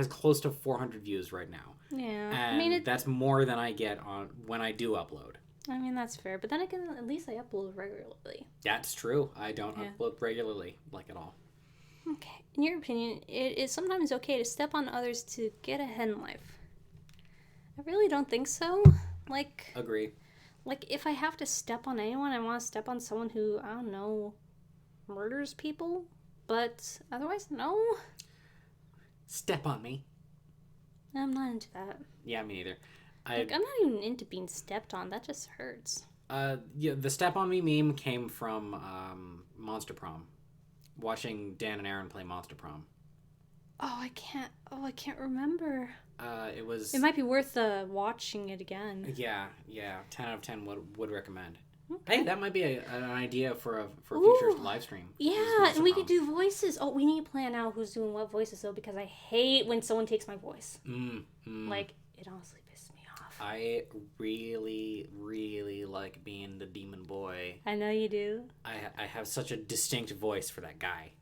B: close to 400 views right now.
A: Yeah.
B: And that's more than I get on when I do upload.
A: I mean, that's fair. But then again, at least I upload regularly.
B: That's true. I don't upload regularly, at all.
A: Okay. In your opinion, it is sometimes okay to step on others to get ahead in life. I really don't think so.
B: Agree.
A: If I have to step on anyone, I want to step on someone who, I don't know, murders people. But otherwise, no.
B: Step on me.
A: I'm not into that.
B: Yeah, me neither.
A: I'm not even into being stepped on. That just hurts.
B: Yeah, the Step on Me meme came from Monster Prom. Watching Dan and Aaron play Monster Prom.
A: I can't remember.
B: It
A: might be worth watching it again.
B: Yeah. 10 out of 10 would recommend.
A: Okay.
B: Hey, that might be an idea for a future live stream.
A: Yeah, and we could do voices. Oh, we need to plan out who's doing what voices, though, because I hate when someone takes my voice. It honestly pisses me off.
B: I really, really like being the demon boy.
A: I know you do.
B: I have such a distinct voice for that guy.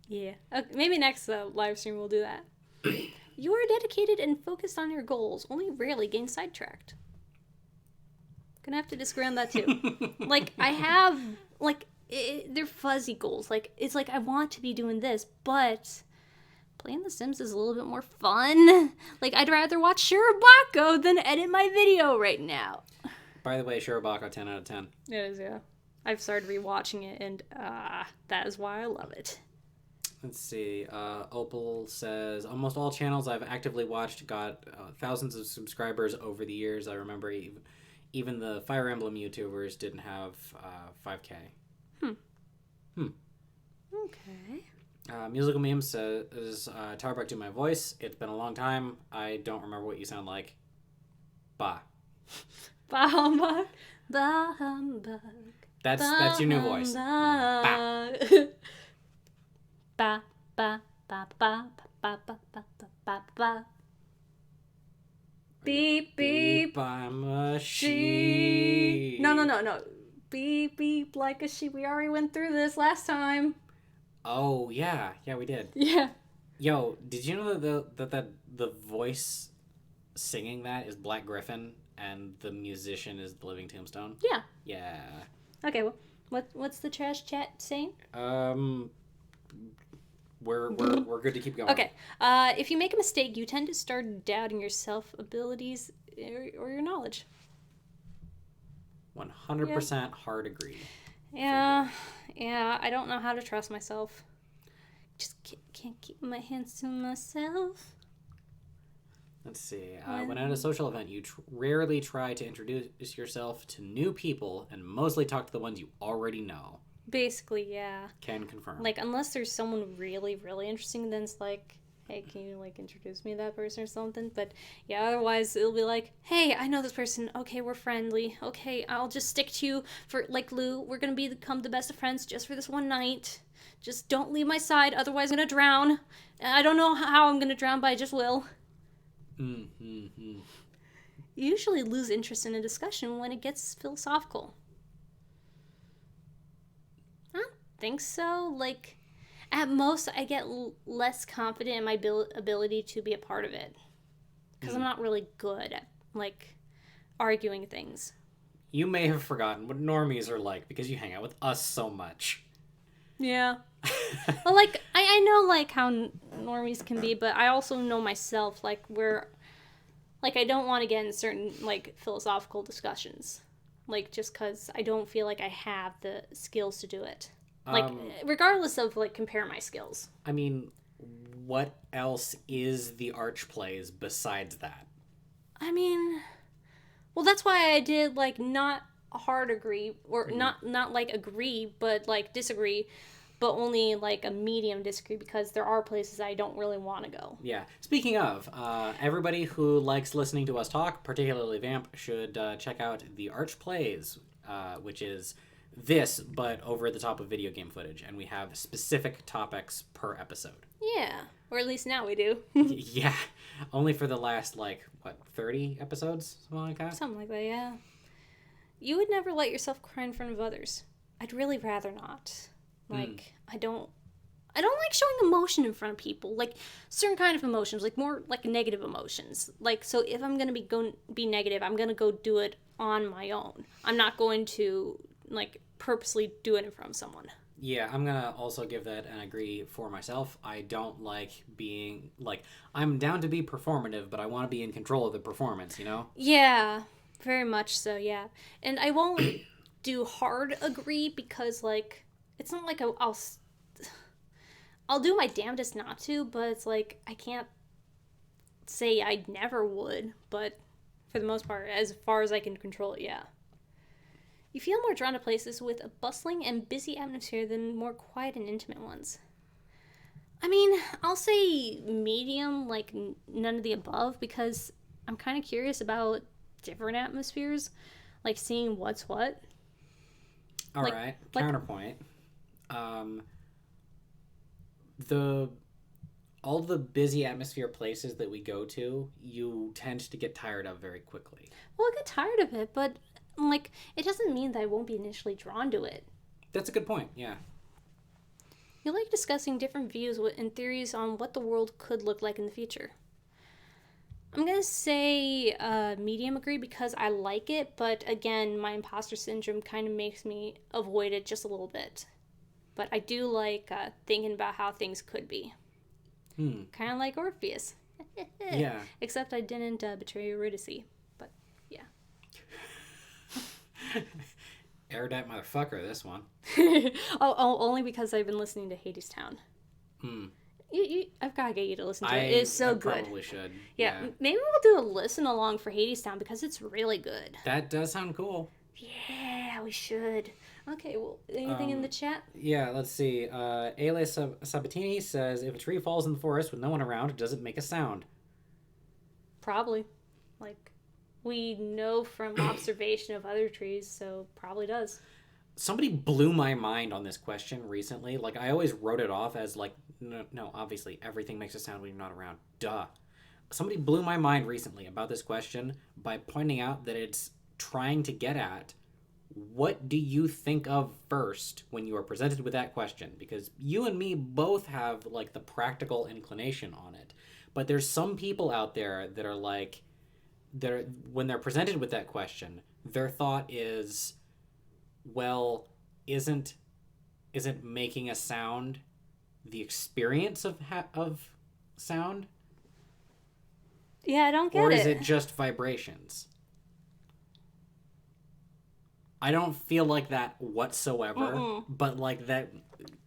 A: Yeah. Okay, maybe next live stream we'll do that. You are dedicated and focused on your goals, only rarely gain sidetracked. Gonna have to disagree on that too. I have they're fuzzy goals. It's I want to be doing this, but playing The Sims is a little bit more fun. I'd rather watch Shirobako than edit my video right now.
B: By the way, Shirobako 10 out of 10.
A: It is, yeah. I've started rewatching it, and that is why I love it.
B: Let's see. Opal says, almost all channels I've actively watched got thousands of subscribers over the years. I remember even the Fire Emblem YouTubers didn't have 5K.
A: Okay.
B: Musical Meme says, Tarbuck do my voice. It's been a long time. I don't remember what you sound like. Bah.
A: Bah humbug. Bah humbug.
B: That's your new voice.
A: Bah. Ba ba ba ba ba ba ba ba ba. Beep beep.
B: I'm a sheep.
A: No. Beep beep like a sheep. We already went through this last time.
B: Oh yeah, we did.
A: Yeah.
B: Yo, did you know that the voice singing that is Black Griffin and the musician is the Living Tombstone?
A: Yeah.
B: Yeah.
A: Okay. Well, what's the trash chat saying?
B: We're good to keep going.
A: Okay. If you make a mistake, you tend to start doubting your abilities or your knowledge.
B: 100% hard agree.
A: Yeah. I don't know how to trust myself. Just can't keep my hands to myself.
B: Let's see. When at a social event, you rarely try to introduce yourself to new people and mostly talk to the ones you already know.
A: Basically, yeah.
B: Can confirm.
A: Unless there's someone really, really interesting, then it's hey, can you, introduce me to that person or something? But, yeah, otherwise, it'll be hey, I know this person. Okay, we're friendly. Okay, I'll just stick to you for, Lou, we're gonna become the best of friends just for this one night. Just don't leave my side, otherwise I'm gonna drown. I don't know how I'm gonna drown, but I just will. You usually lose interest in a discussion when it gets philosophical. I don't think so. At most, I get less confident in my ability to be a part of it. Because I'm not really good at like, arguing things.
B: You may have forgotten what normies are like because you hang out with us so much.
A: Yeah. Well, like, I know, like, how normies can be, but I also know myself, like, where, like, I don't want to get in certain, like, philosophical discussions. Like, just because I don't feel like I have the skills to do it. Like, regardless of, like, compare my skills.
B: I mean, what else is the Arch Plays besides that?
A: I mean, well, that's why I did, like, not hard agree, or not like, agree, but, like, disagree, but only, like, a medium disagree, because there are places I don't really want to go.
B: Yeah. Speaking of, everybody who likes listening to us talk, particularly Vamp, should check out the Arch Plays, which is this, but over the top of video game footage, and we have specific topics per episode.
A: Yeah, or at least now we do.
B: Yeah, only for the last, like, what, 30 episodes? Something like that?
A: Something like that, yeah. You would never let yourself cry in front of others. I'd really rather not. Like, I don't like showing emotion in front of people. Like, certain kind of emotions, like, more, like, negative emotions. Like, so if I'm gonna be negative, I'm gonna go do it on my own. I'm not going to, like, purposely do it in front of someone.
B: Yeah, I'm gonna also give that an agree for myself. I don't like being, like, I'm down to be performative, but I want to be in control of the performance, you know?
A: Yeah, very much so, yeah. And I won't do hard agree because, like, it's not like I'll do my damnedest not to, but it's like, I can't say I never would, but for the most part, as far as I can control it, yeah. You feel more drawn to places with a bustling and busy atmosphere than more quiet and intimate ones. I mean, I'll say medium, like none of the above, because I'm kind of curious about different atmospheres, like seeing what's what.
B: All right, counterpoint. All the busy atmosphere places that we go to, you tend to get tired of very quickly.
A: Well, I get tired of it, but, like, it doesn't mean that I won't be initially drawn to it.
B: That's a good point, yeah.
A: You like discussing different views and theories on what the world could look like in the future. I'm going to say medium agree because I like it, but again, my imposter syndrome kind of makes me avoid it just a little bit. But I do like thinking about how things could be. Kind of like Orpheus.
B: Yeah.
A: Except I didn't betray Eurydice. But, yeah.
B: Erudite motherfucker, this one.
A: oh, only because I've been listening to Hades Town. I've got to get you to listen to it. It is so good.
B: Probably should.
A: Yeah, maybe we'll do a listen along for Hades Town because it's really good.
B: That does sound cool.
A: Yeah, we should. Okay, well, anything in the chat?
B: Yeah, let's see. Ale Sabatini says, if a tree falls in the forest with no one around, does it make a sound?
A: Probably. Like, we know from observation of other trees, so probably does.
B: Somebody blew my mind on this question recently. Like, I always wrote it off as, like, no, obviously, everything makes a sound when you're not around. Duh. Somebody blew my mind recently about this question by pointing out that it's trying to get at, what do you think of first when you are presented with that question? Because you and me both have, like, the practical inclination on it. But there's some people out there that are like, when they're presented with that question, their thought is, well, isn't making a sound the experience of sound?
A: Yeah, I don't get it.
B: Or is it just vibrations? I don't feel like that whatsoever, but like that,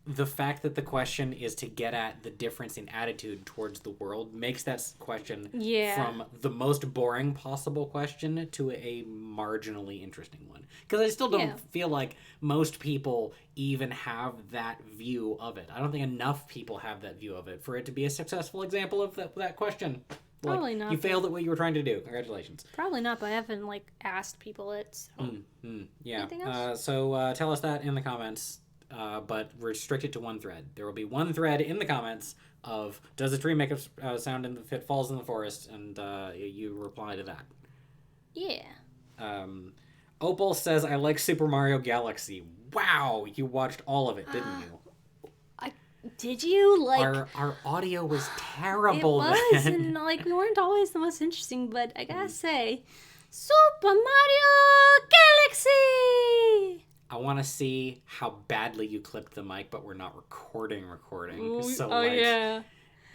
B: the fact that the question is to get at the difference in attitude towards the world makes that question from the most boring possible question to a marginally interesting one. Because I still don't feel like most people even have that view of it. I don't think enough people have that view of it for it to be a successful example of that question.
A: Probably not.
B: You failed at what you were trying to do. Congratulations.
A: Probably not, but I haven't, like, asked people it. So.
B: Yeah.
A: Anything else?
B: So tell us that in the comments, but restrict it to one thread. There will be one thread in the comments of, does a tree make a sound if it falls in the forest? And you reply to that.
A: Yeah.
B: Opal says, I like Super Mario Galaxy. Wow, you watched all of it, didn't you?
A: Did you? Like,
B: Our audio was
A: it
B: terrible
A: was,
B: then.
A: and like we weren't always the most interesting, but I gotta say, Super Mario Galaxy!
B: I want to see how badly you clipped the mic, but we're not recording.
A: Ooh,
B: So
A: oh
B: like,
A: yeah.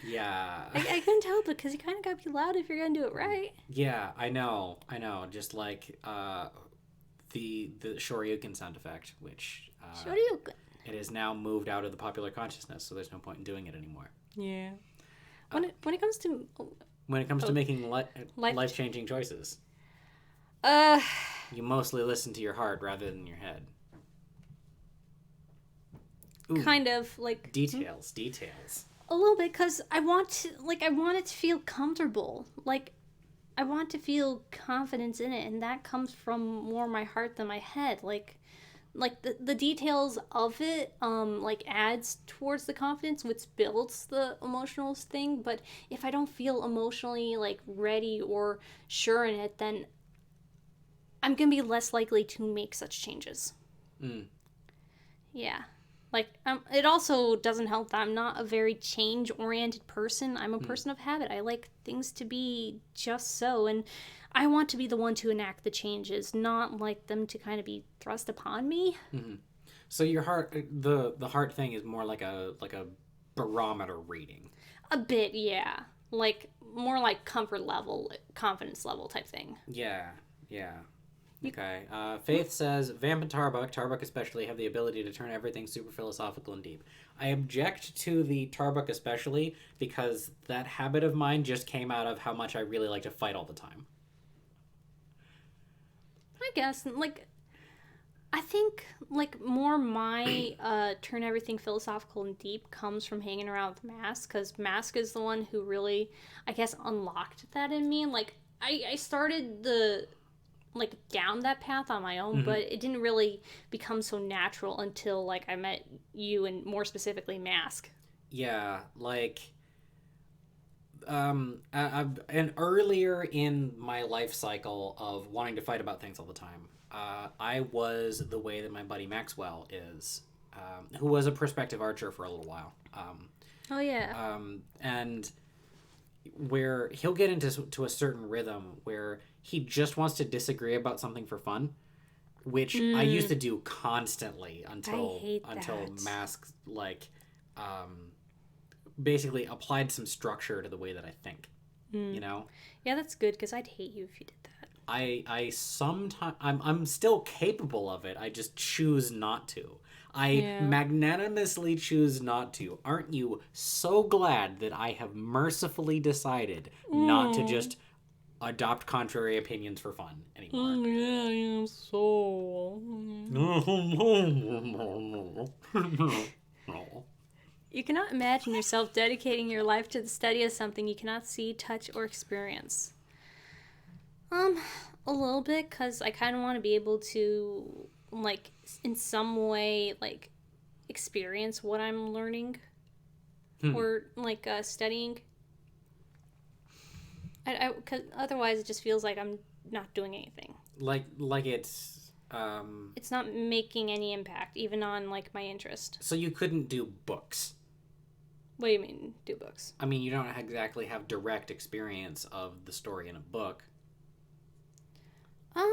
B: yeah,
A: I couldn't help it because you kind of gotta be loud if you're gonna do it right.
B: yeah. I know. Just like the Shoryuken sound effect, which
A: Shoryuken.
B: it is now moved out of the popular consciousness, so there's no point in doing it anymore.
A: Yeah. When it comes to
B: When it comes to making
A: life
B: life changing choices,
A: uh
B: you mostly listen to your heart rather than your head. Ooh,
A: kind of like
B: details.
A: a little bit because I want it to feel comfortable. Like I want to feel confidence in it, and that comes from more my heart than my head. Like the details of it like adds towards the confidence, which builds the emotional thing. But if I don't feel emotionally like ready or sure in it, then I'm gonna be less likely to make such changes.
B: Mm.
A: Yeah. Like, it also doesn't help that I'm not a very change oriented person. I'm a person of habit. I like things to be just so, and I want to be the one to enact the changes, not like them to kind of be thrust upon me.
B: Mm-hmm. So your heart, the heart thing is more like a barometer reading.
A: A bit, yeah. Like, more like comfort level, confidence level type thing.
B: Yeah, yeah. Okay. Faith says Vamp and Tarbuck especially, have the ability to turn everything super philosophical and deep. I object to the Tarbuck especially because that habit of mine just came out of how much I really like to fight all the time.
A: I guess, like, I think like more my turn everything philosophical and deep comes from hanging around with Mask, because Mask is the one who really, I guess, unlocked that in me. Like I started the like down that path on my own, but it didn't really become so natural until like I met you, and more specifically Mask.
B: Yeah, like and earlier in my life cycle of wanting to fight about things all the time, I was the way that my buddy Maxwell is, who was a prospective archer for a little while.
A: Oh yeah.
B: And where he'll get into to a certain rhythm where he just wants to disagree about something for fun, which I used to do constantly until
A: I hate
B: until
A: that.
B: Mask like basically applied some structure to the way that I think. You know,
A: Yeah, that's good because I'd hate you if you did that.
B: I sometimes I'm still capable of it. I just choose not to. I
A: Yeah.
B: magnanimously choose not to. Aren't you so glad that I have mercifully decided not to just adopt contrary opinions for fun anymore?
A: Yeah, I'm so. You cannot imagine yourself dedicating your life to the study of something you cannot see, touch, or experience. A little bit, because I kind of want to be able to, like, in some way, like, experience what I'm learning or, like, studying. Cause otherwise, it just feels like I'm not doing anything.
B: like it's
A: It's not making any impact, even on, like, my interest.
B: so you couldn't do books.
A: What do you mean, do books?
B: I mean, you don't exactly have direct experience of the story in a book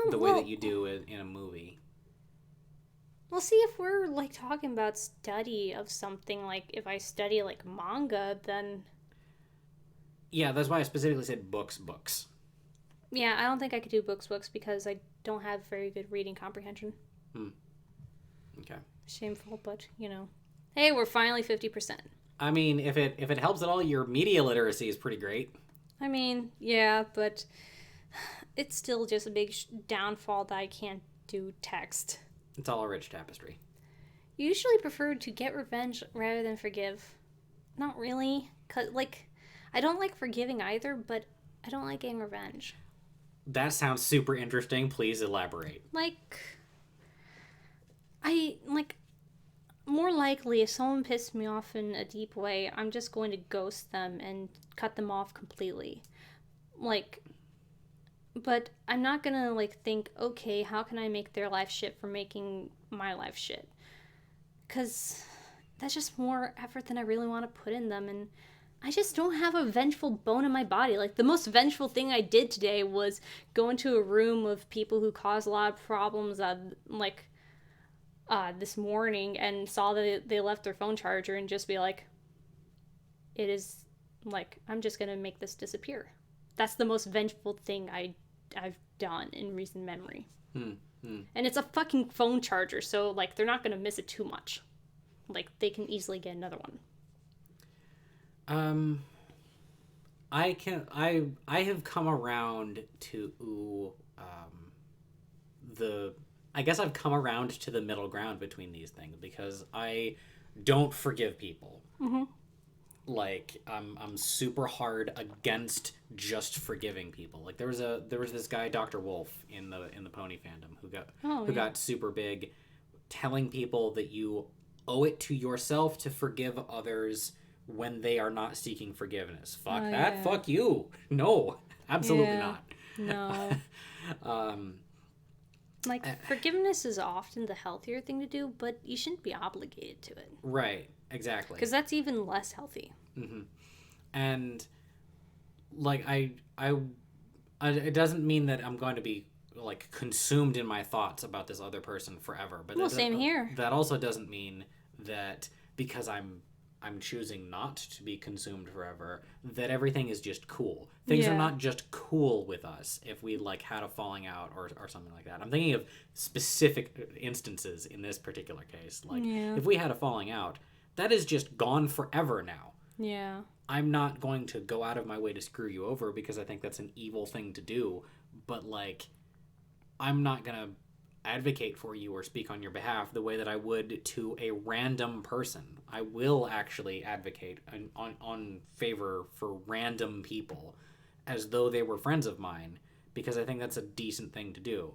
B: the way that you do in a movie.
A: Well, see, if we're like talking about study of something, like if I study like manga, then
B: Yeah, that's why I specifically said books.
A: yeah, I don't think I could do books because I don't have very good reading comprehension.
B: Okay.
A: Shameful, but you know, hey, we're finally 50%.
B: I mean, if it helps at all, your media literacy is pretty great.
A: I mean, yeah, but it's still just a big downfall that I can't do text.
B: It's all a rich tapestry.
A: You usually prefer to get revenge rather than forgive. Not really, cause like I don't like forgiving either, but I don't like getting revenge.
B: That sounds super interesting. Please elaborate.
A: Like I like more likely if someone pissed me off in a deep way, I'm just going to ghost them and cut them off completely. Like but I'm not gonna like think, okay, how can I make their life shit for making my life shit? Cause that's just more effort than I really want to put in them. And I just don't have a vengeful bone in my body. Like, the most vengeful thing I did today was go into a room of people who cause a lot of problems, this morning, and saw that they left their phone charger, and just be like, it is, like, I'm just gonna make this disappear. That's the most vengeful thing I've done in recent memory. And it's a fucking phone charger, so, like, they're not gonna miss it too much. Like, they can easily get another one.
B: I have come around to I guess I've come around to the middle ground between these things, because I don't forgive people. Like, I'm super hard against just forgiving people. Like, there was this guy, Dr. Wolf, in the pony fandom, who got super big, telling people that you owe it to yourself to forgive others when they are not seeking forgiveness. Fuck that. Yeah. Fuck you. No, absolutely not.
A: No. Forgiveness is often the healthier thing to do, but you shouldn't be obligated to it.
B: Right. Exactly.
A: Because that's even less healthy.
B: And, like, I it doesn't mean that I'm going to be, like, consumed in my thoughts about this other person forever. But
A: same here.
B: That also doesn't mean that because I'm choosing not to be consumed forever, that everything is just cool. Things are not just cool with us if we, like, had a falling out or something like that. I'm thinking of specific instances in this particular case. Like, if we had a falling out, that is just gone forever now.
A: Yeah.
B: I'm not going to go out of my way to screw you over, because I think that's an evil thing to do. But, like, I'm not going to advocate for you or speak on your behalf the way that I would to a random person. I will actually advocate on favor for random people as though they were friends of mine, because I think that's a decent thing to do.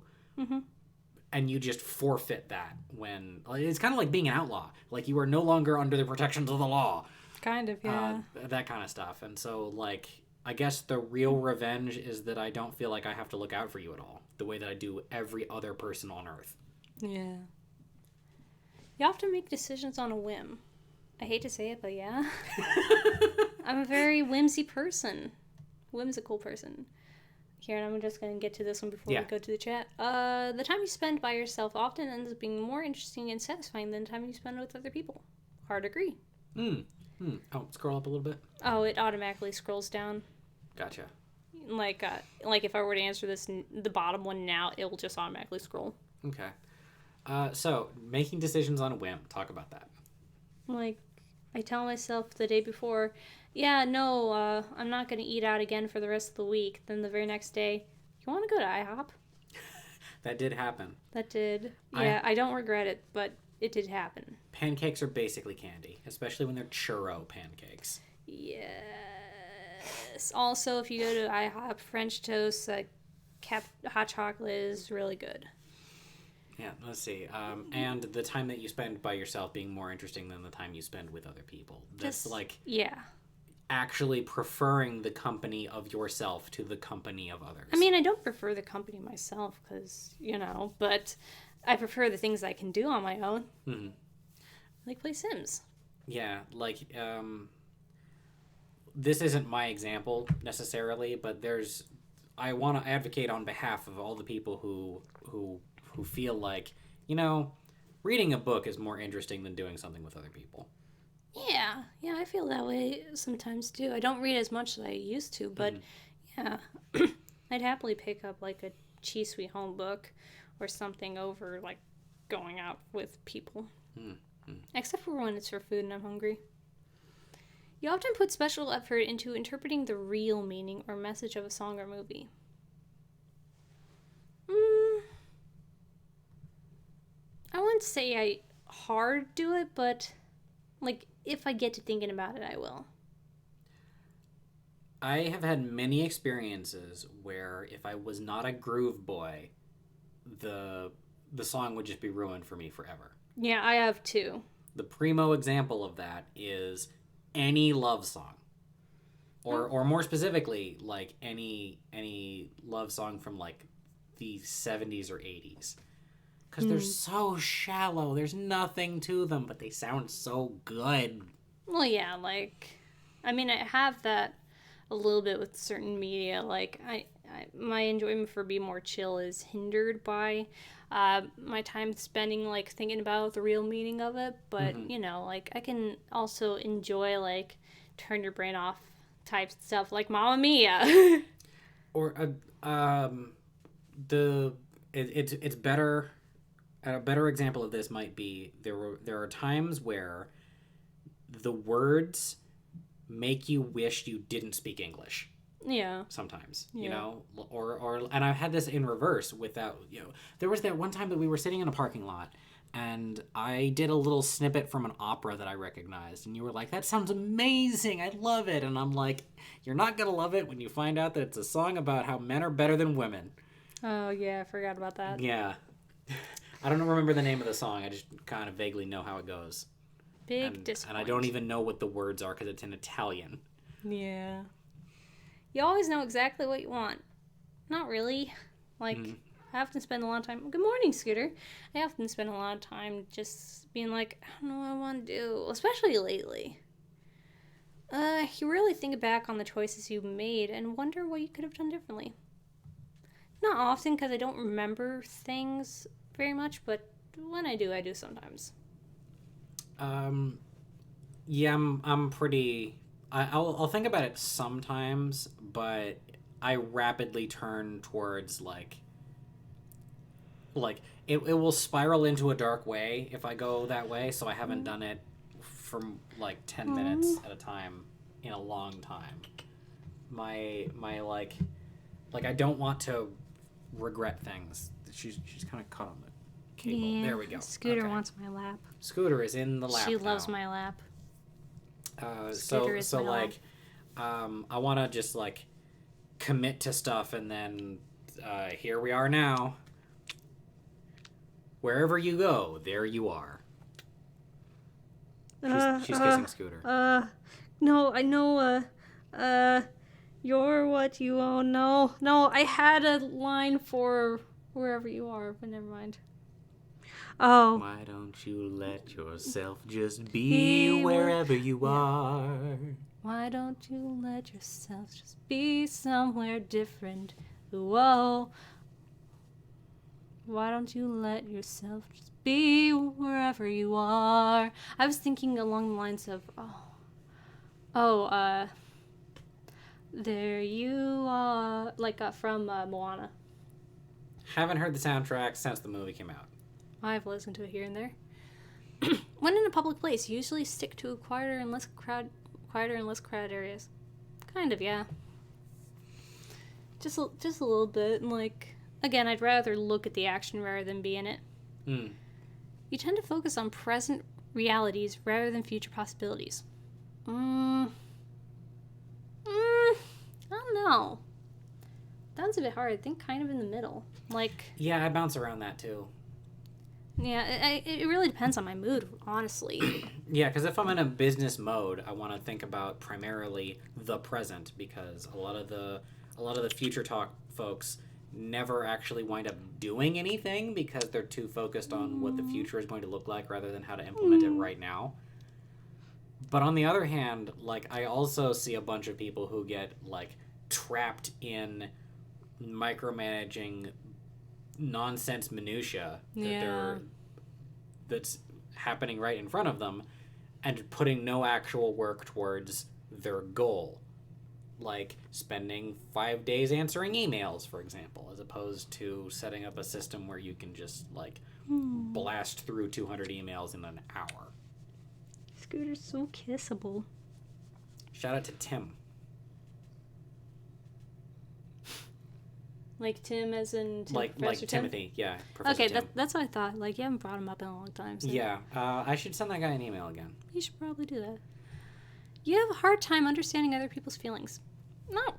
B: And you just forfeit that when... It's kind of like being an outlaw. Like, you are no longer under the protections of the law.
A: Kind of, yeah.
B: That kind of stuff. And so, like, I guess the real revenge is that I don't feel like I have to look out for you at all, the way that I do every other person on Earth.
A: Yeah. You often make decisions on a whim. I hate to say it, but yeah. I'm a very whimsy person. Whimsical person. Here, and I'm just going to get to this one before we go to the chat. The time you spend by yourself often ends up being more interesting and satisfying than the time you spend with other people. Hard to agree.
B: Oh, scroll up a little bit.
A: Oh, it automatically scrolls down.
B: Gotcha.
A: Like if I were to answer this, the bottom one now, it will just automatically scroll.
B: Okay. So, making decisions on a whim. Talk about that.
A: Like, I tell myself the day before, I'm not going to eat out again for the rest of the week. Then the very next day, you want to go to IHOP?
B: That did happen.
A: That did. Yeah, I don't regret it, but it did happen.
B: Pancakes are basically candy, especially when they're churro pancakes.
A: Yes. Also, if you go to IHOP, French toast, hot chocolate is really good.
B: Yeah, let's see. And the time that you spend by yourself being more interesting than the time you spend with other people. That's actually preferring the company of yourself to the company of others.
A: I mean, I don't prefer the company myself because, but I prefer the things I can do on my own. Like play Sims.
B: Yeah, like, this isn't my example necessarily, but I want to advocate on behalf of all the people who feel like, reading a book is more interesting than doing something with other people.
A: Yeah, I feel that way sometimes too. I don't read as much as I used to, but yeah, I'd happily pick up like a Cheese Sweet Home book or something over like going out with people. Except for when it's for food and I'm hungry. You often put special effort into interpreting the real meaning or message of a song or movie. I wouldn't say I hard do it, but like if I get to thinking about it, I will.
B: I have had many experiences where if I was not a groove boy, the song would just be ruined for me forever.
A: Yeah, I have too.
B: The primo example of that is any love song. Or more specifically, like any love song from like the 70s or 80s. because they're so shallow. There's nothing to them, but they sound so good.
A: Well, yeah, like, I mean, I have that a little bit with certain media. Like, my enjoyment for Be More Chill is hindered by my time spending, like, thinking about the real meaning of it. But, you know, like, I can also enjoy, like, turn your brain off type stuff, like Mamma Mia.
B: Or it's better. A better example of this might be there are times where the words make you wish you didn't speak English.
A: Yeah.
B: Sometimes,
A: Yeah.
B: you know, or and I've had this in reverse without, you know, there was that one time that we were sitting in a parking lot and I did a little snippet from an opera that I recognized and you were like, that sounds amazing. I love it. And I'm like, you're not going to love it when you find out that it's a song about how men are better than women.
A: Oh, yeah, I forgot about that.
B: Yeah. I don't remember the name of the song. I just kind of vaguely know how it goes.
A: Big disappointment.
B: And I don't even know what the words are because it's in Italian.
A: Yeah. You always know exactly what you want. Not really. Like, I often spend a lot of time... Good morning, Scooter. I often spend a lot of time just being like, I don't know what I want to do. Especially lately. You really think back on the choices you made and wonder what you could have done differently. Not often, because I don't remember things very much, but when I do sometimes.
B: Yeah, I'm pretty... I'll think about it sometimes, but I rapidly turn towards, like it will spiral into a dark way if I go that way, so I haven't done it for, like, 10 minutes at a time in a long time. My like, I don't want to regret things. She's kind of caught on the cable.
A: Yeah,
B: there we go.
A: Scooter wants my lap.
B: Scooter is in the lap
A: She loves
B: now.
A: my lap.
B: So like, I want to just, like, commit to stuff, and then here we are now. Wherever you go, there you are. She's kissing Scooter.
A: No, I know, you're what you own. No, I had a line for wherever you are, but never mind. Oh.
B: Why don't you let yourself just be wherever you are?
A: Why don't you let yourself just be somewhere different? Whoa. Why don't you let yourself just be wherever you are? I was thinking along the lines of, there you are, like from Moana.
B: Haven't heard the soundtrack since the movie came out.
A: I've listened to it here and there. When in a public place, usually stick to quieter and less crowded areas. Kind of, yeah. Just a little bit, and like, again, I'd rather look at the action rather than be in it. You tend to focus on present realities rather than future possibilities. I don't know. That's a bit hard. I think kind of in the middle. Like,
B: yeah, I bounce around that too.
A: Yeah, it really depends on my mood, honestly.
B: Yeah, because if I'm in a business mode, I want to think about primarily the present, because a lot of the future talk folks never actually wind up doing anything because they're too focused on what the future is going to look like rather than how to implement it right now. But on the other hand, like, I also see a bunch of people who get, like, trapped in micromanaging nonsense minutia that's happening right in front of them and putting no actual work towards their goal, like spending 5 days answering emails, for example, as opposed to setting up a system where you can just, like, blast through 200 emails in an hour.
A: Scooter's so kissable.
B: Shout out to Tim.
A: Like Tim as in
B: like
A: Professor
B: Timothy, yeah. Professor
A: okay,
B: Tim.
A: that's what I thought. Like, you haven't brought him up in a long time. So
B: Yeah, I should send that guy an email again.
A: You should probably do that. You have a hard time understanding other people's feelings. Not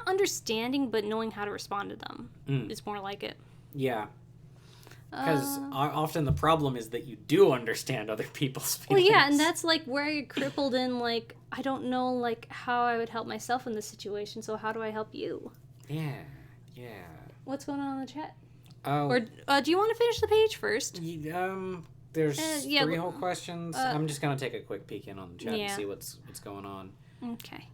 A: understanding, but knowing how to respond to them is more like it.
B: Yeah. Because often the problem is that you do understand other people's feelings.
A: Well, yeah, and that's, like, where I get crippled in, like, I don't know, like, how I would help myself in this situation, so how do I help you?
B: Yeah.
A: What's going on in the chat?
B: Oh,
A: Or do you want to finish the page first?
B: there's
A: yeah,
B: 3 whole questions. I'm just gonna take a quick peek in on the chat and
A: yeah.
B: see what's going on.
A: Okay.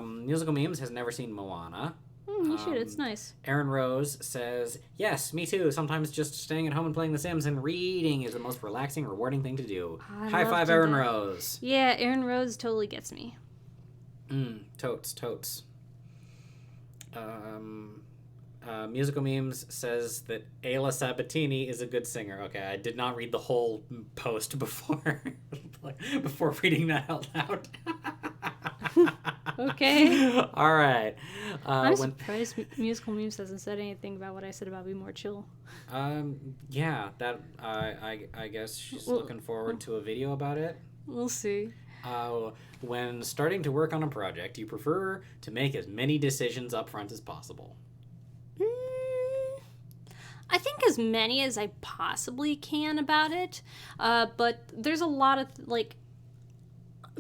B: Musical Memes has never seen Moana.
A: You should. It's nice.
B: Aaron Rose says, yes, me too. Sometimes just staying at home and playing The Sims and reading is the most relaxing, rewarding thing to do. High five, Aaron Rose.
A: Yeah, Aaron Rose totally gets me.
B: Totes. Musical Memes says that Ayla Sabatini is a good singer. Okay, I did not read the whole post before before reading that out loud.
A: Okay.
B: All right.
A: I'm surprised Musical Memes hasn't said anything about what I said about being more chill.
B: Yeah, that I guess she's looking forward to a video about it.
A: We'll see.
B: When starting to work on a project, you prefer to make as many decisions up front as possible.
A: I think as many as I possibly can about it, but there's a lot of, like,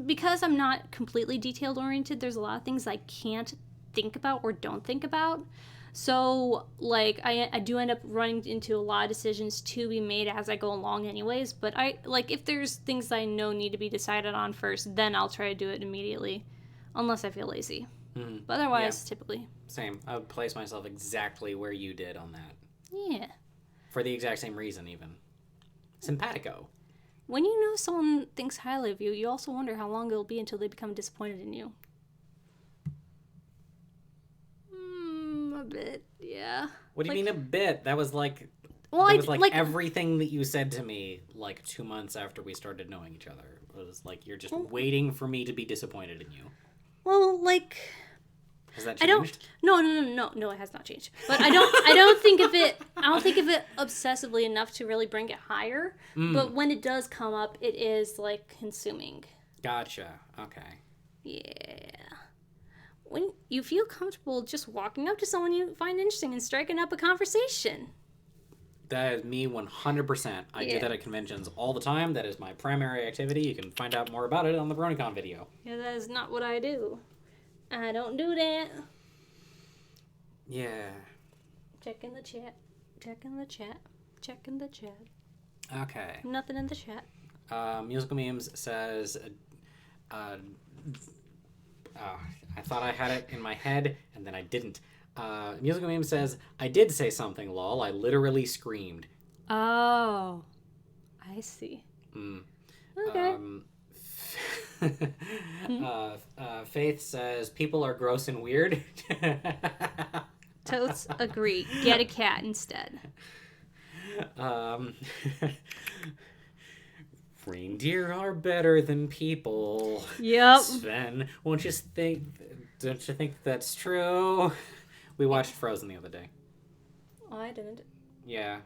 A: because I'm not completely detailed oriented, there's a lot of things I can't think about or don't think about. So, like, I do end up running into a lot of decisions to be made as I go along anyways, but if there's things I know need to be decided on first, then I'll try to do it immediately, unless I feel lazy. But otherwise, typically.
B: Same. I would place myself exactly where you did on that.
A: Yeah.
B: For the exact same reason, even. Simpatico.
A: When you know someone thinks highly of you, you also wonder how long it'll be until they become disappointed in you. A bit, yeah.
B: What do you mean a bit? That was like...
A: Well,
B: that was like everything that you said to me like 2 months after we started knowing each other. It was like you're just waiting for me to be disappointed in you.
A: Well, like...
B: Has that changed?
A: No, it has not changed. But I don't think of it obsessively enough to really bring it higher. But when it does come up, it is like consuming.
B: Gotcha. Okay.
A: Yeah. When you feel comfortable just walking up to someone you find interesting and striking up a conversation.
B: That is me 100%. I do that at conventions all the time. That is my primary activity. You can find out more about it on the BronyCon video.
A: Yeah, that is not what I do. I don't do that.
B: Yeah.
A: Checking the chat.
B: Okay.
A: Nothing in the chat.
B: Musical Memes says, I thought I had it in my head, and then I didn't. Musical Meme says, I did say something, lol. I literally screamed.
A: Oh. I see. Okay.
B: Faith says, people are gross and weird.
A: Totes agree. Get a cat instead.
B: Reindeer are better than people.
A: Yep.
B: Sven, don't you think that's true? We watched Frozen the other day.
A: Oh, I didn't.
B: Yeah.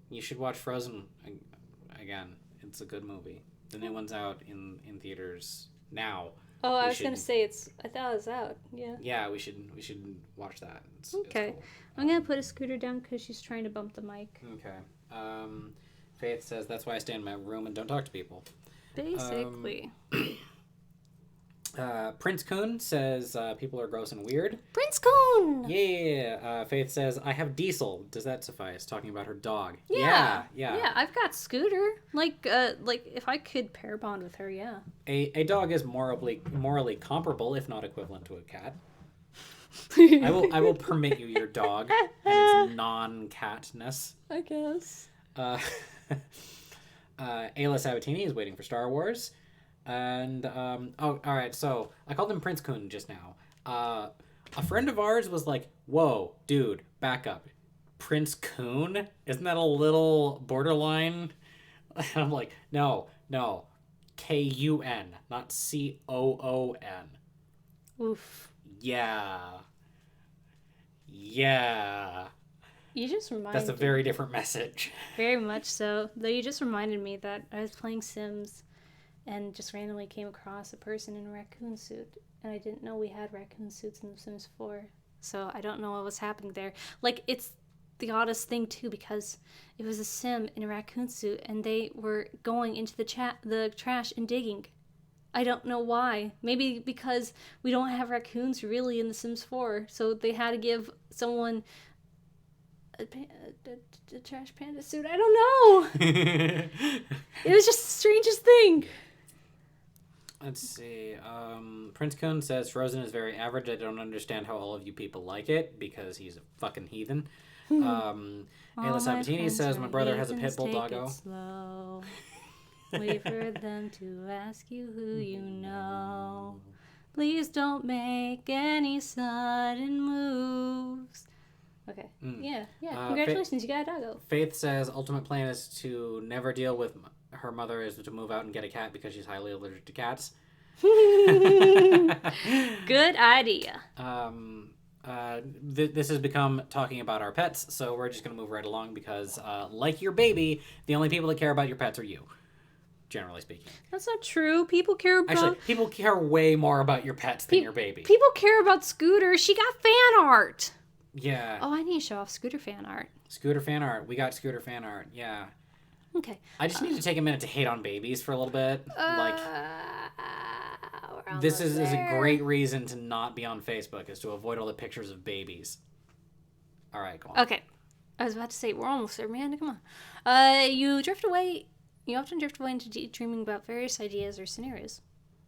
B: You should watch Frozen again. It's a good movie. The new one's out in theaters now.
A: Oh, I was gonna say I thought it was out. Yeah.
B: Yeah, we should watch that.
A: Okay.
B: It's cool.
A: I'm gonna put a scooter down because she's trying to bump the mic.
B: Okay. Faith says that's why I stay in my room and don't talk to people.
A: Basically.
B: Prince Coon says people are gross and weird.
A: Prince Coon!
B: Yeah. Faith says I have Diesel. Does that suffice? Talking about her dog.
A: Yeah, I've got Scooter. Like if I could pair bond with her, yeah.
B: A dog is morally comparable, if not equivalent to a cat. I will permit you your dog and its non-catness.
A: I guess.
B: Ayla Sabatini is waiting for Star Wars. And, all right, so I called him Prince Coon just now. A friend of ours was like, whoa, dude, back up. Prince Coon? Isn't that a little borderline? And I'm like, no, K-U-N, not C-O-O-N.
A: Oof.
B: Yeah.
A: You just reminded me.
B: That's a very different message.
A: Very much so. Though you just reminded me that I was playing Sims and just randomly came across a person in a raccoon suit. And I didn't know we had raccoon suits in The Sims 4. So I don't know what was happening there. Like, it's the oddest thing, too, because it was a Sim in a raccoon suit, and they were going into the trash and digging. I don't know why. Maybe because we don't have raccoons really in The Sims 4, so they had to give someone a trash panda suit. I don't know. It was just the strangest thing.
B: Let's see. Prince Coon says Frozen is very average. I don't understand how all of you people like it because he's a fucking heathen. Ayla Sabatini says my brother has a pit bull doggo.
A: Slow. Wait for them to ask you who you know. Please don't make any sudden moves. Okay. Yeah. Congratulations, you got a doggo.
B: Faith says ultimate plan is to never deal with her mother is to move out and get a cat because she's highly allergic to cats.
A: Good idea.
B: This has become talking about our pets, so we're just going to move right along because, like your baby, the only people that care about your pets are you, generally speaking.
A: That's not true. People care about...
B: Actually, people care way more about your pets than your baby.
A: People care about Scooter. She got fan art.
B: Yeah.
A: Oh, I need to show off Scooter fan art.
B: Scooter fan art. We got Scooter fan art. Yeah.
A: Okay.
B: I just need to take a minute to hate on babies for a little bit. This is a great reason to not be on Facebook, is to avoid all the pictures of babies. All right, go on.
A: Okay. I was about to say, we're almost there, man. Come on. You often drift away into dreaming about various ideas or scenarios.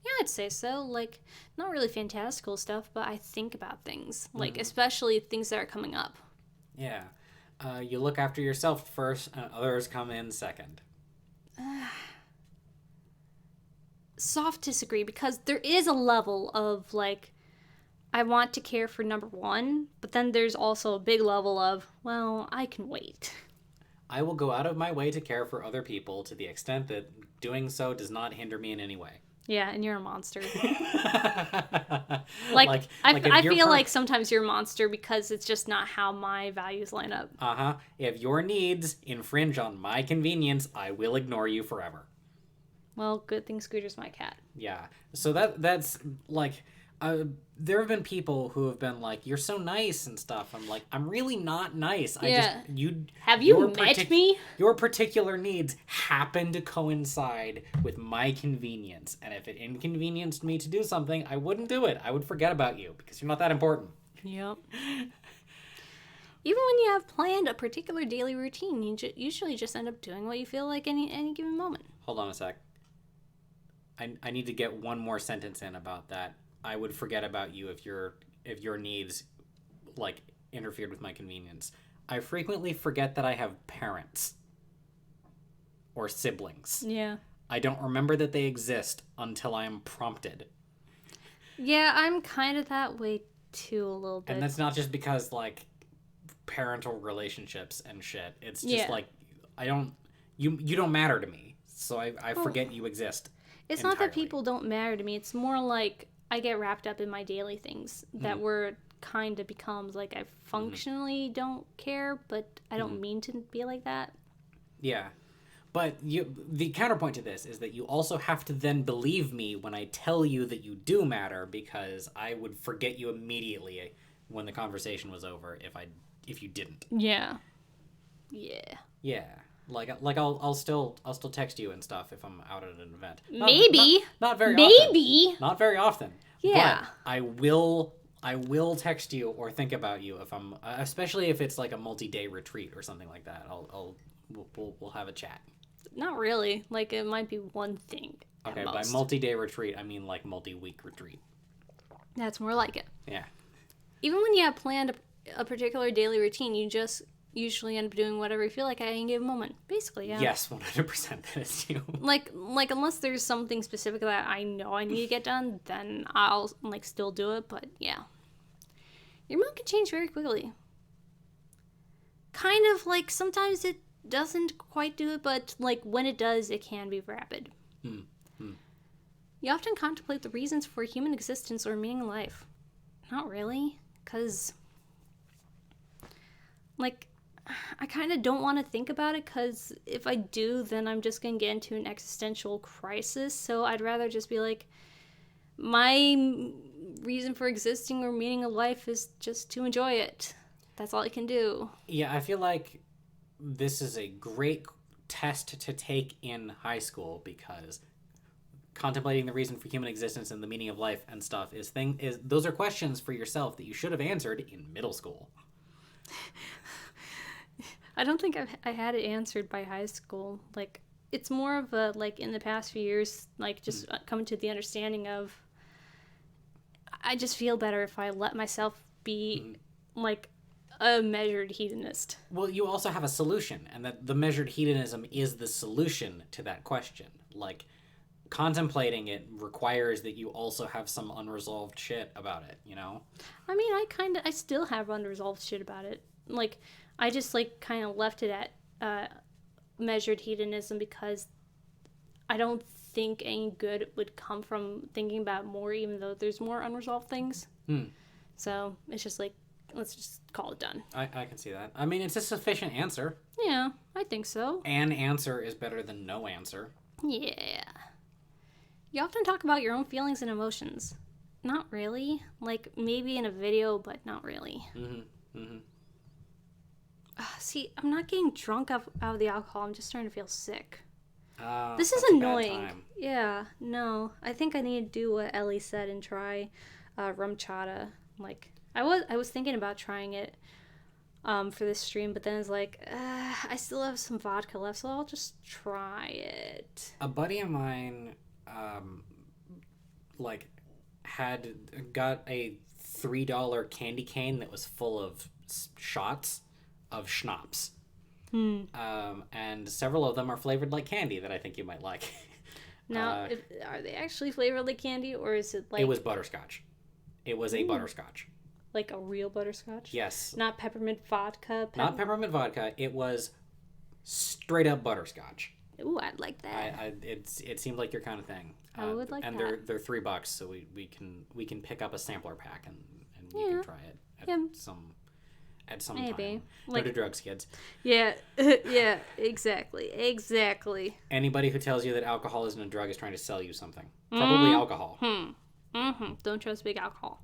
A: Yeah, I'd say so. Like, not really fantastical stuff, but I think about things. Like, especially things that are coming up.
B: Yeah. You look after yourself first, and others come in second.
A: Soft disagree, because there is a level of, like, I want to care for number one, but then there's also a big level of, well, I can wait.
B: I will go out of my way to care for other people to the extent that doing so does not hinder me in any way.
A: Yeah, and you're a monster. I feel like sometimes you're a monster because it's just not how my values line up.
B: If your needs infringe on my convenience, I will ignore you forever.
A: Well, good thing Scooter's my cat.
B: Yeah. So that's like, there have been people who have been like, "You're so nice" and stuff. I'm like, I'm really not nice.
A: Yeah. Have
B: you
A: met me?
B: Your particular needs happen to coincide with my convenience, and if it inconvenienced me to do something, I wouldn't do it. I would forget about you because you're not that important.
A: Yep. Even when you have planned a particular daily routine, you usually just end up doing what you feel like any given moment.
B: Hold on a sec. I need to get one more sentence in about that. I would forget about you if your needs, like, interfered with my convenience. I frequently forget that I have parents or siblings.
A: Yeah.
B: I don't remember that they exist until I am prompted. Yeah,
A: I'm kind of that way too, a little bit.
B: And that's not just because, like, parental relationships and shit. It's just like, you don't matter to me, so I forget you exist.
A: It's
B: entirely.
A: Not that people don't matter to me. It's more like I get wrapped up in my daily things that were kind of becomes like I functionally don't care, but I don't mean to be like that.
B: Yeah. But the counterpoint to this is that you also have to then believe me when I tell you that you do matter, because I would forget you immediately when the conversation was over if you didn't.
A: Yeah. Yeah.
B: Yeah. Like I'll still text you and stuff if I'm out at an event.
A: Maybe.
B: Not very
A: Maybe.
B: often. Not very often.
A: Yeah.
B: But I will text you or think about you if I'm, especially if it's like a multi-day retreat or something like that. We'll have a chat.
A: Not really. Like, it might be one thing.
B: Okay, by multi-day retreat, I mean like multi-week retreat.
A: That's more like it.
B: Yeah.
A: Even when you have planned a particular daily routine, you just usually end up doing whatever you feel like at any given moment. Basically, yeah.
B: Yes, 100% that is you.
A: Like unless there's something specific that I know I need to get done, then I'll like still do it. But yeah, your mood can change very quickly. Kind of like sometimes it doesn't quite do it, but like when it does, it can be rapid. You often contemplate the reasons for human existence or meaning in life. Not really, because like I kind of don't want to think about it, because if I do, then I'm just going to get into an existential crisis. So I'd rather just be like, my reason for existing or meaning of life is just to enjoy it. That's all I can do.
B: Yeah, I feel like this is a great test to take in high school, because contemplating the reason for human existence and the meaning of life and stuff those are questions for yourself that you should have answered in middle school.
A: I don't think I had it answered by high school. Like, it's more of a, like, in the past few years, like, just coming to the understanding of, I just feel better if I let myself be, like, a measured hedonist.
B: Well, you also have a solution, and that the measured hedonism is the solution to that question. Like, contemplating it requires that you also have some unresolved shit about it, you know?
A: I mean, I still have unresolved shit about it. Like, I just, like, kind of left it at measured hedonism because I don't think any good would come from thinking about more, even though there's more unresolved things. So it's just like, let's just call it done.
B: I can see that. I mean, it's a sufficient answer.
A: Yeah, I think so.
B: An answer is better than no answer.
A: Yeah. You often talk about your own feelings and emotions. Not really. Like, maybe in a video, but not really. See, I'm not getting drunk out of the alcohol. I'm just starting to feel sick. This is annoying. Yeah, no. I think I need to do what Ellie said and try rum chata. Like, I was thinking about trying it for this stream, but then it's like, I still have some vodka left, so I'll just try it.
B: A buddy of mine, got a $3 candy cane that was full of shots of schnapps. And several of them are flavored like candy that I think you might like.
A: Now, are they actually flavored like candy, or is it like...
B: It was butterscotch. It was a butterscotch.
A: Like a real butterscotch?
B: Yes.
A: Not peppermint vodka?
B: Not peppermint vodka. It was straight up butterscotch.
A: Ooh, I'd like that.
B: It seemed like your kind of thing.
A: I would like
B: and
A: that.
B: And they're $3, so we can pick up a sampler pack and you can try it at some
A: Maybe.
B: time.
A: Like,
B: go to drugs, kids.
A: Yeah, yeah, exactly.
B: Anybody who tells you that alcohol isn't a drug is trying to sell you something. Probably alcohol.
A: Don't trust big alcohol.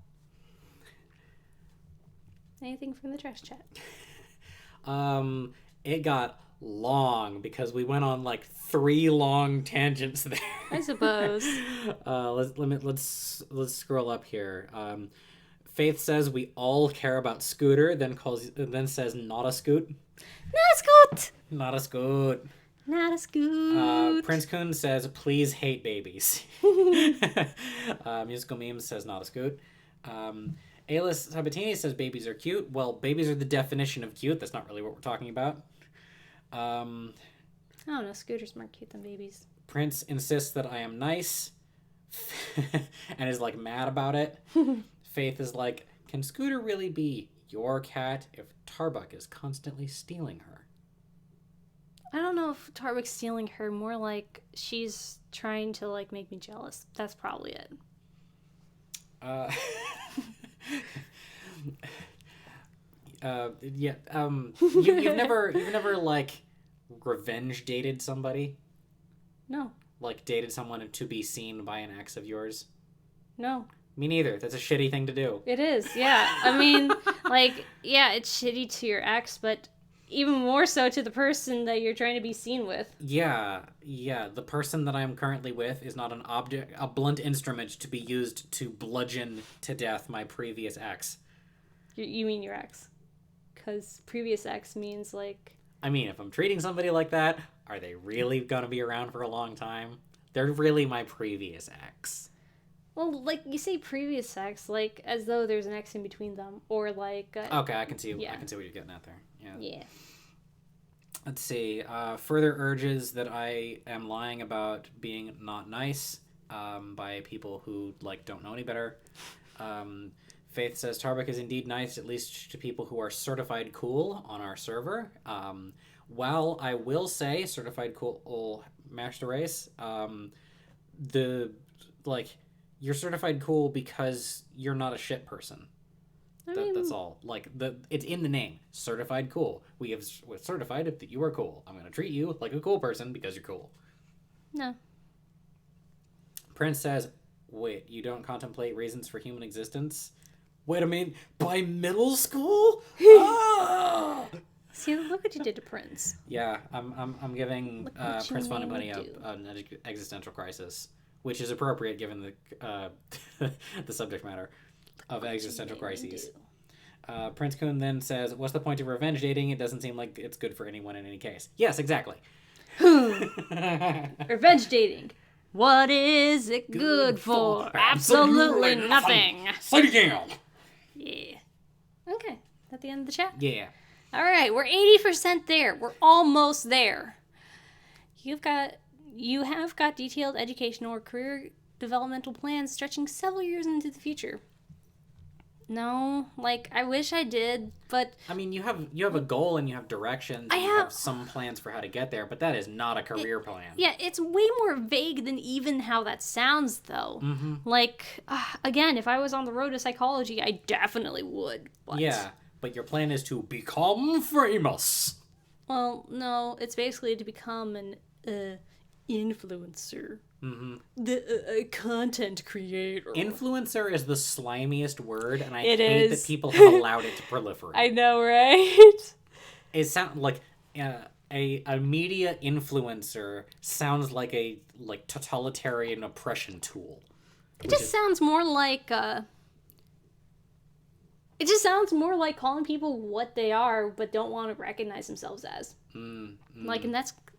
A: Anything from the trash chat?
B: It got long because we went on like 3 long tangents there.
A: I suppose.
B: Let's scroll up here. Faith says we all care about Scooter, then says not a scoot.
A: Not a scoot.
B: Prince Kun says please hate babies. Musical Memes says not a scoot. Ayla Sabatini says babies are cute. Well, babies are the definition of cute. That's not really what we're talking about.
A: I don't know. Scooter's more cute than babies.
B: Prince insists that I am nice and is like mad about it. Faith is like, can Scooter really be your cat if Tarbuck is constantly stealing her?
A: I don't know if Tarbuck's stealing her. More like she's trying to like make me jealous. That's probably it.
B: You've never like revenge dated somebody?
A: No.
B: Like dated someone to be seen by an ex of yours?
A: No.
B: Me neither. That's a shitty thing to do.
A: It is, yeah. I mean, like, yeah, it's shitty to your ex, but even more so to the person that you're trying to be seen with.
B: Yeah. The person that I'm currently with is not a blunt instrument to be used to bludgeon to death my previous ex.
A: You mean your ex? Because previous ex means, like...
B: I mean, if I'm treating somebody like that, are they really gonna be around for a long time? They're really my previous ex.
A: Well, like, you say previous ex, like, as though there's an ex in between them. Or, like...
B: okay, I can see what you're getting at there.
A: Yeah.
B: Let's see. Further urges that I am lying about being not nice by people who, like, don't know any better. Faith says Tarbuck is indeed nice, at least to people who are certified cool on our server. While I will say certified cool Master Race, you're certified cool because you're not a shit person. That's all. Like, it's in the name. Certified cool. We're certified that you are cool. I'm going to treat you like a cool person because you're cool.
A: No.
B: Prince says, wait, you don't contemplate reasons for human existence? Wait a minute, by middle school? Ah!
A: See, look what you did to Prince.
B: Yeah, I'm giving Prince Von Bunny an existential crisis, which is appropriate given the the subject matter of existential crises. Prince Coon then says, "What's the point of revenge dating? It doesn't seem like it's good for anyone in any case." Yes, exactly.
A: Revenge dating. What is it good for? Absolutely nothing.
B: Say it again.
A: Yeah. Okay. At the end of the chat?
B: Yeah.
A: All right. We're 80% there. We're almost there. You have got detailed educational or career developmental plans stretching several years into the future. No, like I wish I did, but
B: I mean, you have a goal and you have directions. And you have some plans for how to get there, but that is not a career plan.
A: yeah, it's way more vague than even how that sounds, though.
B: Mm-hmm.
A: Like, again, if I was on the road to psychology, I definitely would. But...
B: Yeah, but your plan is to become famous.
A: Well, no, it's basically to become an influencer.
B: Mm-hmm.
A: The content creator.
B: Influencer is the slimiest word, and I
A: It
B: hate
A: is.
B: that people have allowed it to proliferate.
A: I know, right?
B: It sounds like a media influencer sounds like a totalitarian oppression tool.
A: It just sounds more like it just sounds more like calling people what they are, but don't want to recognize themselves as. Like, and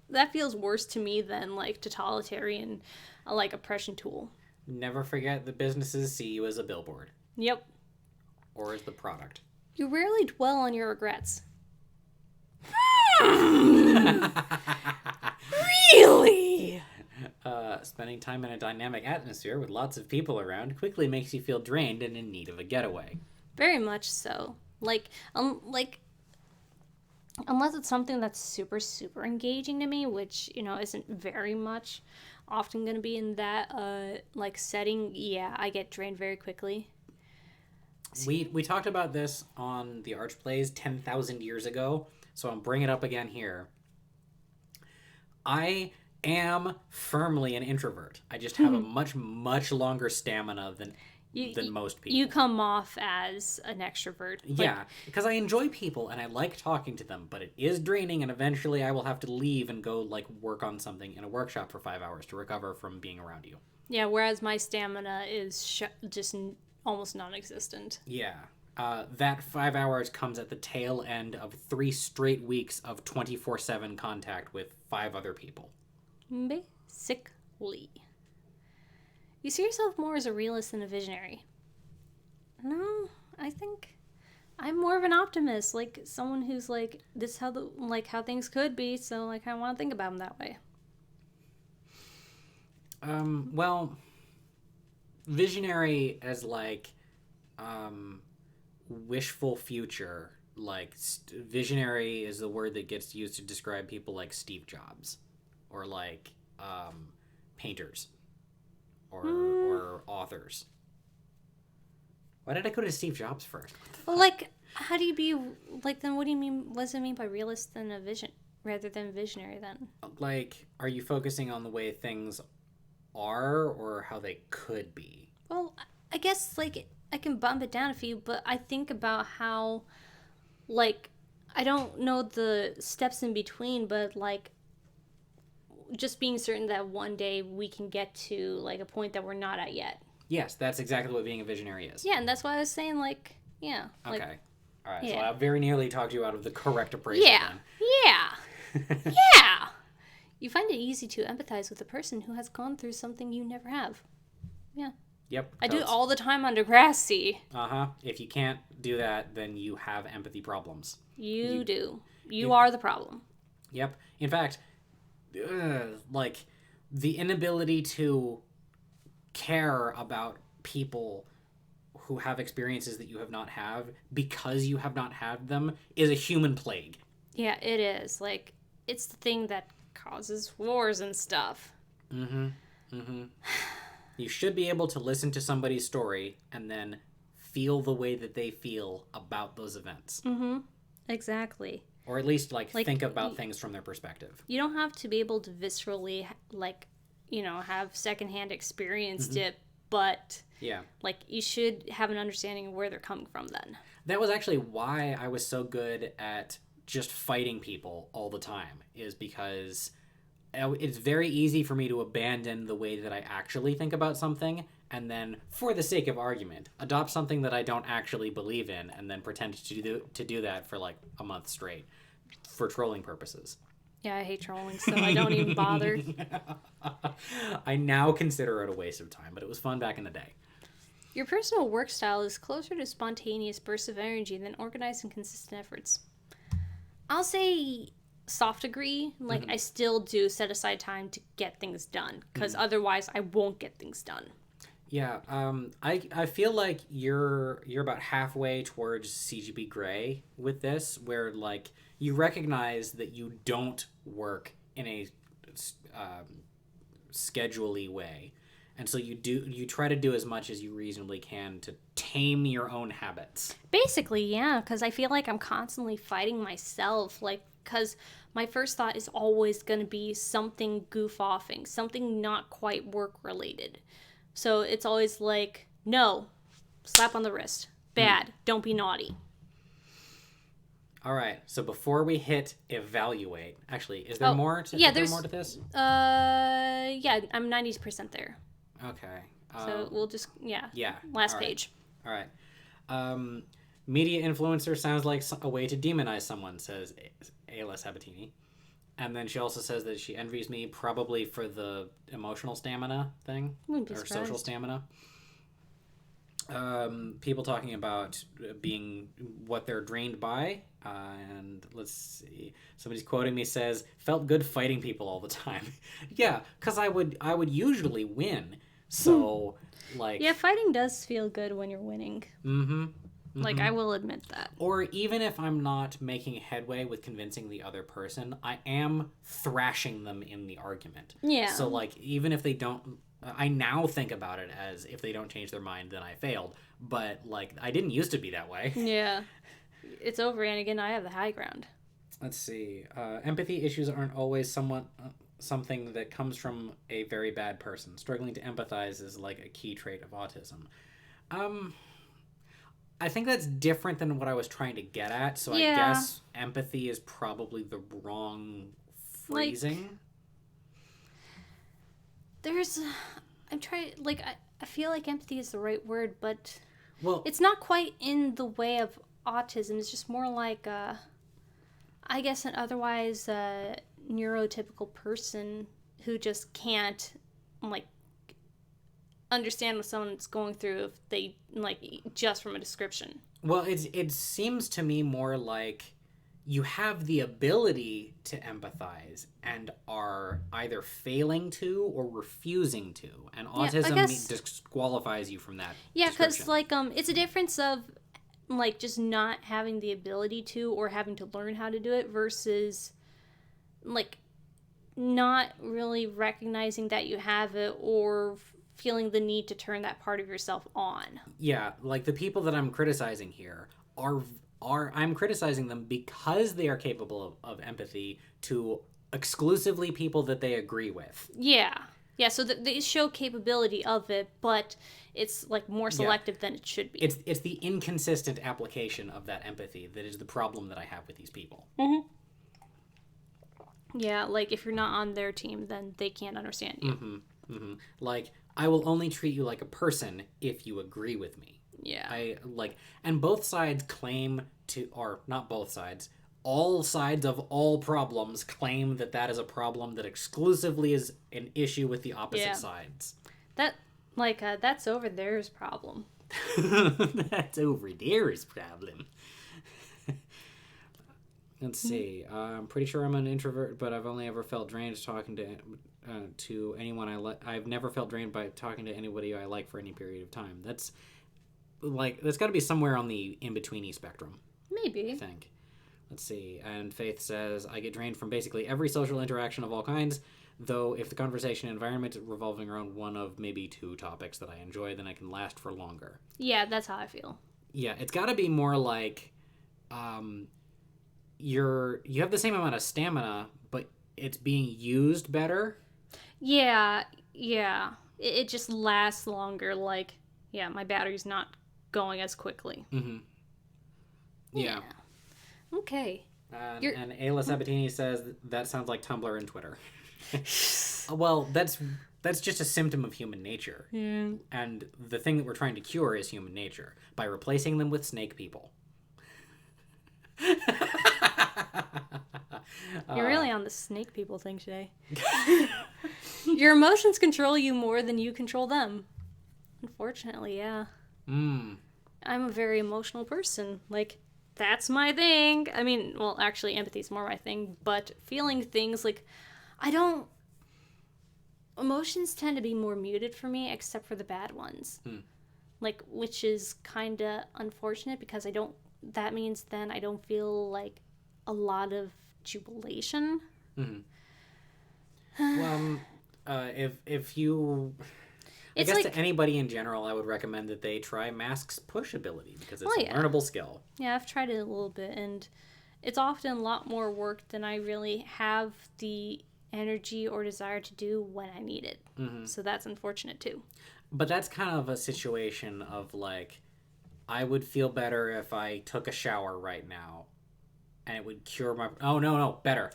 A: that feels worse to me than like totalitarian, like oppression tool.
B: Never forget that businesses see you as a billboard.
A: Yep.
B: Or as the product.
A: You rarely dwell on your regrets. Really?
B: Spending time in a dynamic atmosphere with lots of people around quickly makes you feel drained and in need of a getaway.
A: Very much so. Like unless it's something that's super, super engaging to me, which, isn't very much often going to be in that, setting, yeah, I get drained very quickly.
B: We talked about this on the Arch Plays 10,000 years ago, so I'll bring it up again here. I am firmly an introvert. I just have a much, much longer stamina than most people.
A: You come off as an extrovert.
B: Yeah, because I enjoy people and I like talking to them, but it is draining, and eventually I will have to leave and go work on something in a workshop for 5 hours to recover from being around you.
A: Yeah, whereas my stamina is just almost non-existent.
B: Yeah. That 5 hours comes at the tail end of 3 straight weeks of 24/7 contact with 5 other people.
A: Basically. You see yourself more as a realist than a visionary. No, I think I'm more of an optimist, like someone who's like, this is how things could be, so I want to think about them that way.
B: Well, visionary as wishful future. Visionary is the word that gets used to describe people like Steve Jobs, or painters. Or authors. Why did I go to Steve Jobs first?
A: Well, how do you be then what do you mean? What does it mean by realist than a vision rather than visionary then?
B: Are you focusing on the way things are or how they could be?
A: Well, I guess I can bump it down a few, but I think about how I don't know the steps in between, but just being certain that one day we can get to a point that we're not at yet.
B: Yes, that's exactly what being a visionary is.
A: Yeah, and that's why I was saying yeah.
B: Okay. All right.
A: Yeah.
B: So I very nearly talked you out of the correct appraisal.
A: Yeah.
B: Then.
A: Yeah. Yeah. You find it easy to empathize with a person who has gone through something you never have. Yeah.
B: Yep.
A: I do it all the time on Degrassi.
B: Uh-huh. If you can't do that, then you have empathy problems.
A: You do. You are the problem.
B: Yep. In fact, the inability to care about people who have experiences that you have not had because you have not had them is a human plague.
A: Yeah, it is. It's the thing that causes wars and stuff.
B: Mm-hmm. Mm-hmm. You should be able to listen to somebody's story and then feel the way that they feel about those events.
A: Mm-hmm. Exactly.
B: Or at least think about things from their perspective.
A: You don't have to be able to viscerally have secondhand experienced it, but
B: yeah,
A: you should have an understanding of where they're coming from then.
B: That was actually why I was so good at just fighting people all the time, is because it's very easy for me to abandon the way that I actually think about something and then, for the sake of argument, adopt something that I don't actually believe in, and then pretend to do that for like a month straight for trolling purposes.
A: Yeah, I hate trolling, so I don't even bother.
B: I now consider it a waste of time, but it was fun back in the day.
A: Your personal work style is closer to spontaneous bursts of energy than organized and consistent efforts. I'll say soft agree. Like, I still do set aside time to get things done, because otherwise I won't get things done.
B: Yeah, I feel like you're about halfway towards CGP Grey with this, where like you recognize that you don't work in a schedule-y way, and so you try to do as much as you reasonably can to tame your own habits.
A: Basically, yeah, because I feel like I'm constantly fighting myself, like, because my first thought is always going to be something goof-offing, something not quite work-related. So it's always like, no, slap on the wrist. Bad. Don't be naughty.
B: All right. So before we hit evaluate, actually, is there more to
A: there's
B: more to this?
A: Yeah, I'm 90% there.
B: Okay.
A: So we'll just last
B: all right.
A: page.
B: All right. Media influencer sounds like a way to demonize someone, says Ayla Sabatini. And then she also says that she envies me probably for the emotional stamina thing, or social stamina. People talking about being what they're drained by. And let's see. Somebody's quoting me, says, felt good fighting people all the time. Yeah, because I would usually win. So, like...
A: Yeah, fighting does feel good when you're winning.
B: Mm-hmm.
A: Like, I will admit that.
B: Or even if I'm not making headway with convincing the other person, I am thrashing them in the argument.
A: Yeah.
B: So, like, even if they don't... I now think about it as if they don't change their mind, then I failed. But, like, I didn't used to be that way.
A: Yeah. It's over, and again, I have the high ground.
B: Let's see. Empathy issues aren't always something that comes from a very bad person. Struggling to empathize is, like, a key trait of autism. I think that's different than what I was trying to get at, so yeah. I guess empathy is probably the wrong phrasing.
A: I feel like empathy is the right word, but
B: well,
A: it's not quite in the way of autism. It's just more like, I guess, an otherwise neurotypical person who just can't, like, understand what someone's going through if they, like, just from a description.
B: Well, it seems to me more like you have the ability to empathize and are either failing to or refusing to, and autism disqualifies you from that.
A: Yeah, because like it's a difference of like just not having the ability to or having to learn how to do it versus like not really recognizing that you have it or feeling the need to turn that part of yourself on.
B: Yeah, like the people that I'm criticizing here are I'm criticizing them because they are capable of empathy to exclusively people that they agree with.
A: Yeah. Yeah, so they show capability of it, but it's like more selective than it should be.
B: It's the inconsistent application of that empathy that is the problem that I have with these people.
A: Mm-hmm. Yeah, like if you're not on their team, then they can't understand you.
B: Mm-hmm. Mm-hmm. Like, I will only treat you like a person if you agree with me.
A: Yeah.
B: And both sides claim to, or not both sides, all sides of all problems claim that is a problem that exclusively is an issue with the opposite sides.
A: That's over there's problem.
B: That's over there's problem. Let's see. I'm pretty sure I'm an introvert, but I've only ever felt drained talking to anyone I like. I've never felt drained by talking to anybody I like for any period of time. That's got to be somewhere on the in-betweeny spectrum.
A: Maybe.
B: I think. Let's see. And Faith says, I get drained from basically every social interaction of all kinds, though if the conversation environment is revolving around one of maybe two topics that I enjoy, then I can last for longer.
A: Yeah, that's how I feel.
B: Yeah, it's got to be more like you have the same amount of stamina, but it's being used better.
A: Yeah. It just lasts longer. Like, yeah, my battery's not going as quickly.
B: Mm-hmm. Yeah.
A: Okay.
B: And Ayla Sabatini says that sounds like Tumblr and Twitter. Well, that's just a symptom of human nature.
A: Yeah.
B: And the thing that we're trying to cure is human nature by replacing them with snake people.
A: You're really on the snake people thing, Shay. Your emotions control you more than you control them. Unfortunately, yeah. I'm a very emotional person. Like, that's my thing. I mean, well, actually, empathy's more my thing, but feeling things, like, I don't... Emotions tend to be more muted for me, except for the bad ones. Like, which is kind of unfortunate, because that means then I don't feel, like, a lot of jubilation.
B: Well, if you... I guess to anybody in general, I would recommend that they try Mask's push ability, because it's a learnable skill.
A: Yeah, I've tried it a little bit, and it's often a lot more work than I really have the energy or desire to do when I need it. So that's unfortunate, too.
B: But that's kind of a situation of, like, I would feel better if I took a shower right now, and it would cure my... Oh, no, better.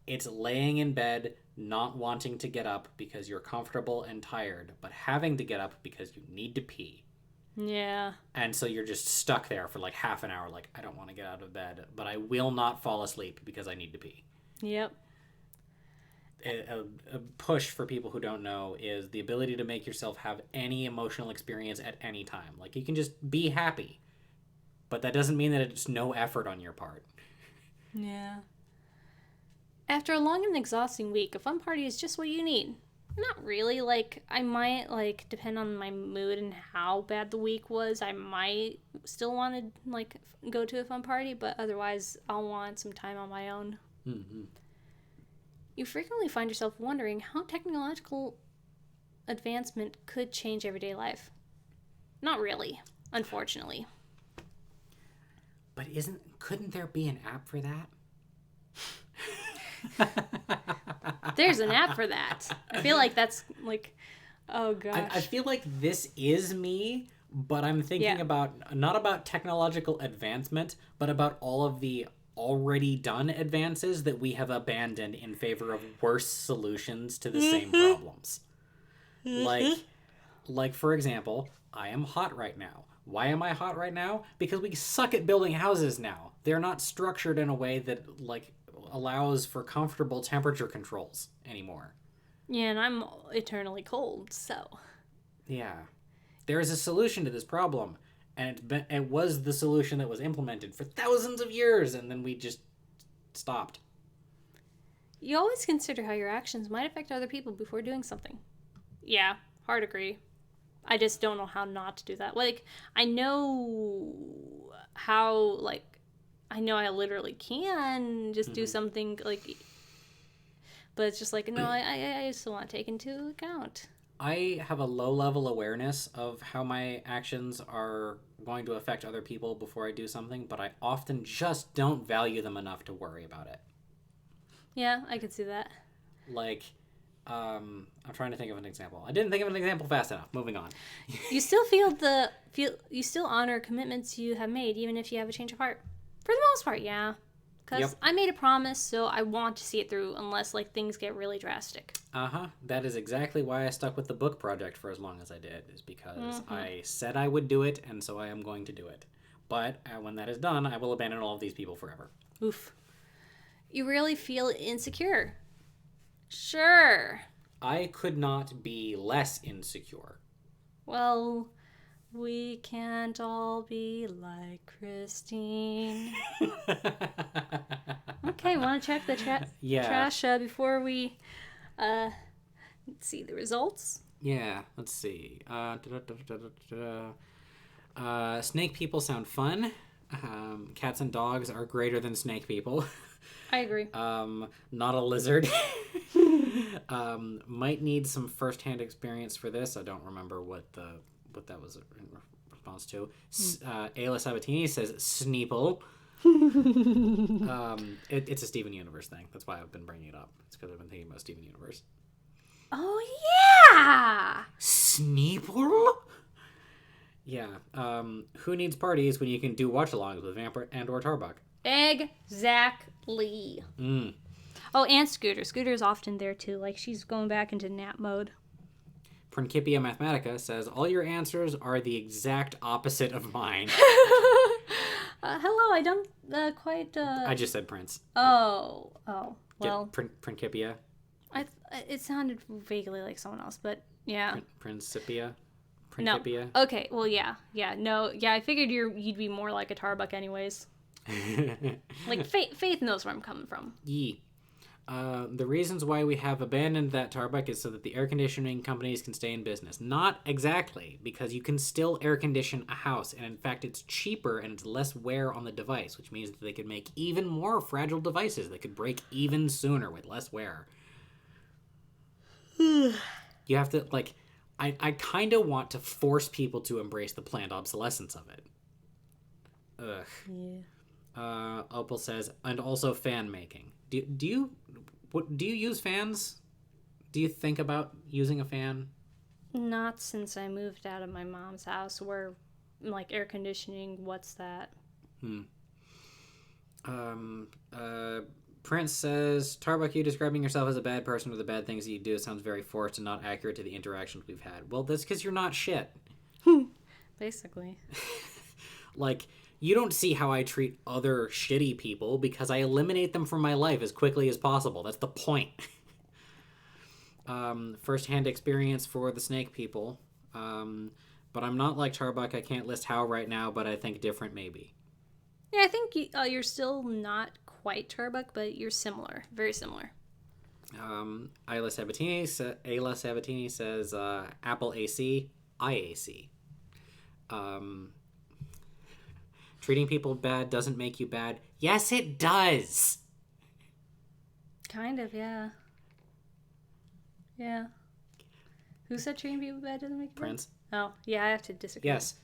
B: It's laying in bed, not wanting to get up because you're comfortable and tired, but having to get up because you need to pee.
A: Yeah.
B: And so you're just stuck there for like half an hour, like, I don't want to get out of bed, but I will not fall asleep because I need to pee.
A: Yep.
B: A push, for people who don't know, is the ability to make yourself have any emotional experience at any time. Like, you can just be happy, but that doesn't mean that it's no effort on your part.
A: Yeah. After a long and exhausting week, a fun party is just what you need. Not really. Like, I might, like, depend on my mood and how bad the week was, I might still want to, like, go to a fun party, but otherwise I'll want some time on my own. You frequently find yourself wondering how technological advancement could change everyday life. Not really, unfortunately.
B: But couldn't there be an app for that?
A: There's an app for that. I feel like that's like, oh gosh.
B: I feel like this is me, but I'm thinking about, not about technological advancement, but about all of the already done advances that we have abandoned in favor of worse solutions to the same problems. Like, for example, I am hot right now. Why am I hot right now? Because we suck at building houses now. They're not structured in a way that, like, allows for comfortable temperature controls anymore.
A: Yeah, and I'm eternally cold, so.
B: Yeah. There is a solution to this problem, and it was the solution that was implemented for thousands of years, and then we just stopped.
A: You always consider how your actions might affect other people before doing something. Yeah, hard agree. I just don't know how not to do that. Like, I know how, like, I know I literally can just do something, like, but it's just like, no, I still want to take into account.
B: I have a low-level awareness of how my actions are going to affect other people before I do something, but I often just don't value them enough to worry about it.
A: Yeah, I could see that.
B: Like, I'm trying to think of an example. I didn't think of an example fast enough. Moving on.
A: You still you still honor commitments you have made, even if you have a change of heart. For the most part, yeah. Because I made a promise, so I want to see it through, unless, like, things get really drastic.
B: That is exactly why I stuck with the book project for as long as I did, is because I said I would do it, and so I am going to do it. But when that is done, I will abandon all of these people forever.
A: Oof. You really feel insecure. Sure.
B: I could not be less insecure.
A: Well, we can't all be like Christine. Okay, want to check the trash before we see the results?
B: Yeah, let's see. Snake people sound fun. Cats and dogs are greater than snake people.
A: I agree.
B: Not a lizard. Might need some first-hand experience for this. I don't remember what that was in response to. Ayla Sabatini says Sneeple. It's a Steven Universe thing. That's why I've been bringing it up. It's because I've been thinking about Steven Universe.
A: Oh yeah,
B: Sneeple. Yeah. Who needs parties when you can do watch-alongs with Vamp and or Tarbuck?
A: Exactly. Oh, and Scooter. Scooter's often there too. Like she's going back into nap mode.
B: Principia Mathematica says, all your answers are the exact opposite of mine.
A: Hello, I don't quite.
B: I just said Prince.
A: Oh. Well,
B: Principia?
A: it sounded vaguely like someone else, but yeah.
B: Principia?
A: No.
B: Principia?
A: Okay, well, yeah. No, yeah, I figured you'd be more like a Tarbuck anyways. Like, Faith knows where I'm coming from.
B: Yee. The reasons why we have abandoned that Tarbuck is so that the air conditioning companies can stay in business. Not exactly, because you can still air condition a house, and in fact it's cheaper and it's less wear on the device, which means that they could make even more fragile devices that could break even sooner with less wear. You have to, like, I kind of want to force people to embrace the planned obsolescence of it. Ugh. Yeah. Opal says, and also fan making. Do you use fans? Do you think about using a fan?
A: Not since I moved out of my mom's house. Where, like, air conditioning. What's that?
B: Prince says, Tarbuck, you describing yourself as a bad person with the bad things that you do sounds very forced and not accurate to the interactions we've had. Well, that's because you're not shit.
A: Basically.
B: Like, you don't see how I treat other shitty people because I eliminate them from my life as quickly as possible. That's the point. First-hand experience for the snake people. But I'm not like Tarbuck. I can't list how right now, but I think different maybe.
A: Yeah, I think you're still not quite Tarbuck, but you're similar. Very similar.
B: Ayla Sabatini says Apple AC, IAC. Treating people bad doesn't make you bad. Yes, it does.
A: Kind of, yeah. Yeah. Who said treating people bad doesn't make you
B: Prince.
A: bad? Oh, yeah, I have to disagree.
B: Yes.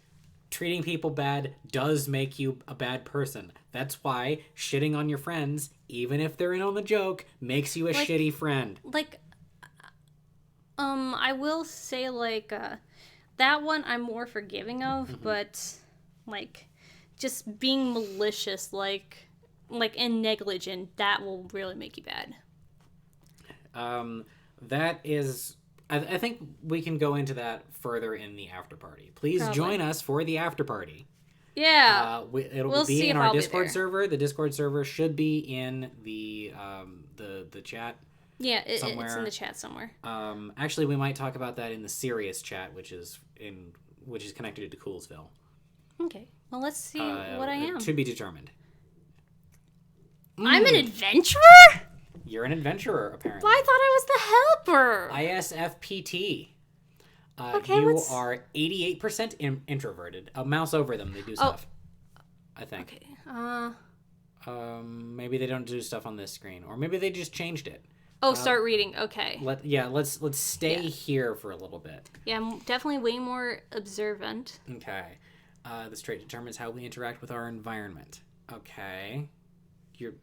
B: Treating people bad does make you a bad person. That's why shitting on your friends, even if they're in on the joke, makes you a shitty friend.
A: I will say, that one I'm more forgiving of, but, just being malicious, and negligent, that will really make you bad.
B: That is... I think we can go into that further in the after party. Please join us for the after party.
A: Yeah.
B: It'll be in our Discord server. The Discord server should be in the chat.
A: Yeah, it's in the chat somewhere.
B: Actually, we might talk about that in the serious chat, which is connected to Coolsville.
A: Okay. Well, let's see what I am.
B: To be determined.
A: I'm an adventurer?
B: You're an adventurer, apparently.
A: But I thought I was the helper.
B: ISFPT.
A: Okay,
B: you are 88% introverted. Mouse over them. They do stuff. I think.
A: Okay.
B: Maybe they don't do stuff on this screen, or maybe they just changed it.
A: Start reading. Okay.
B: Let's stay here for a little bit.
A: Yeah, I'm definitely way more observant.
B: Okay. This trait determines how we interact with our environment. Okay. You're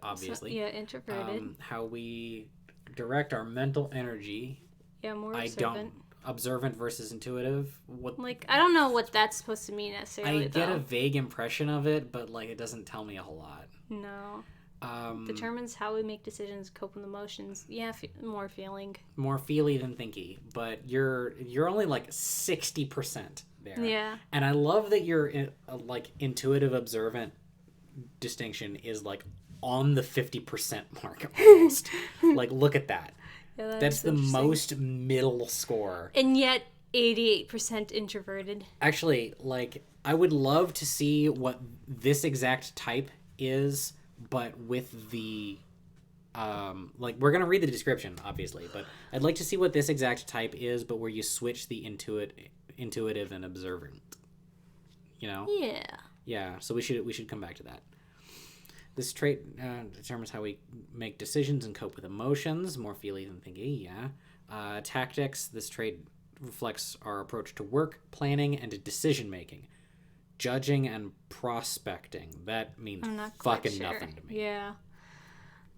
B: obviously.
A: So, yeah, introverted.
B: How we direct our mental energy.
A: Yeah, more observant.
B: Observant versus intuitive.
A: I don't know what that's supposed to mean necessarily.
B: I get a vague impression of it, but it doesn't tell me a whole lot.
A: No. Determines how we make decisions, cope with emotions. Yeah, more feeling. More
B: feely than thinky, but you're only 60% there.
A: Yeah.
B: And I love that your intuitive observant distinction is on the 50% mark almost. Look at that. Yeah, that's the most middle score.
A: And yet 88% introverted.
B: Actually, I would love to see what this exact type is, but with the we're going to read the description obviously, but I'd like to see what this exact type is, but where you switch the intuitive and observant.
A: Yeah.
B: Yeah, so we should come back to that. This trait determines how we make decisions and cope with emotions, more feely than thinky, yeah. Tactics, this trait reflects our approach to work, planning, and to decision-making. Judging and prospecting, that means fucking nothing to me.
A: Yeah.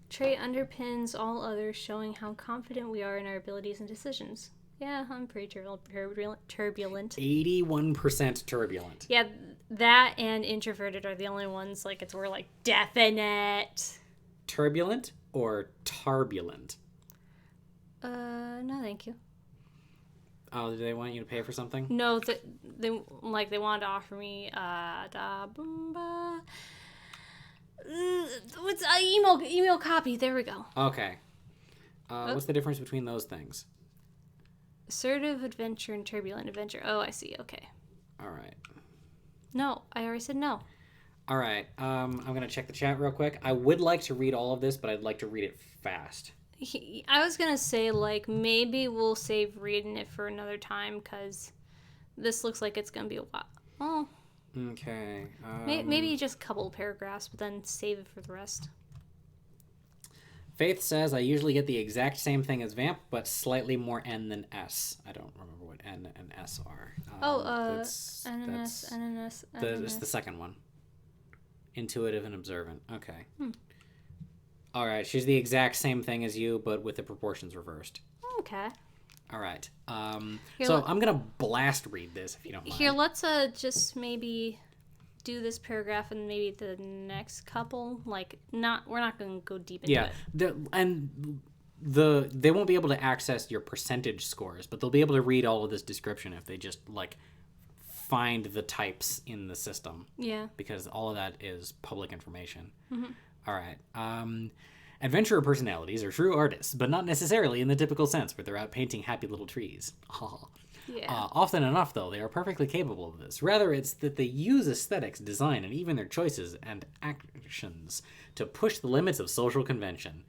A: Trait underpins all others, showing how confident we are in our abilities and decisions. Yeah, I'm pretty turbulent.
B: 81% turbulent.
A: Yeah, that and introverted are the only ones, we're definite.
B: Turbulent, or turbulent?
A: No, thank you.
B: Oh, do they want you to pay for something?
A: No, they wanted to offer me what's email copy. There we go.
B: Okay. What's the difference between those things?
A: Assertive adventure and turbulent adventure. Oh, I see. Okay.
B: All right.
A: No, I already said no.
B: All right. I'm going to check the chat real quick. I would like to read all of this, but I'd like to read it fast.
A: I was going to say, like, maybe we'll save reading it for another time, because this looks like it's going to be a while. Oh.
B: Okay.
A: Maybe just a couple of paragraphs, but then save it for the rest.
B: Faith says, I usually get the exact same thing as Vamp, but slightly more N than S. I don't remember what N and S are.
A: NNS.
B: It's the second one. Intuitive and observant. Okay. All right. She's the exact same thing as you, but with the proportions reversed.
A: Okay.
B: All right. I'm going to blast read this, if you don't mind.
A: Here, let's just maybe do this paragraph and maybe the next couple. Like, we're not going to go deep into it.
B: They won't be able to access your percentage scores, but they'll be able to read all of this description if they just, like, find the types in the system.
A: Yeah.
B: Because all of that is public information. Mm-hmm. All right. Adventurer personalities are true artists, but not necessarily in the typical sense where they're out painting happy little trees.
A: Yeah.
B: Often enough, though, they are perfectly capable of this. Rather, it's that they use aesthetics, design, and even their choices and actions to push the limits of social convention.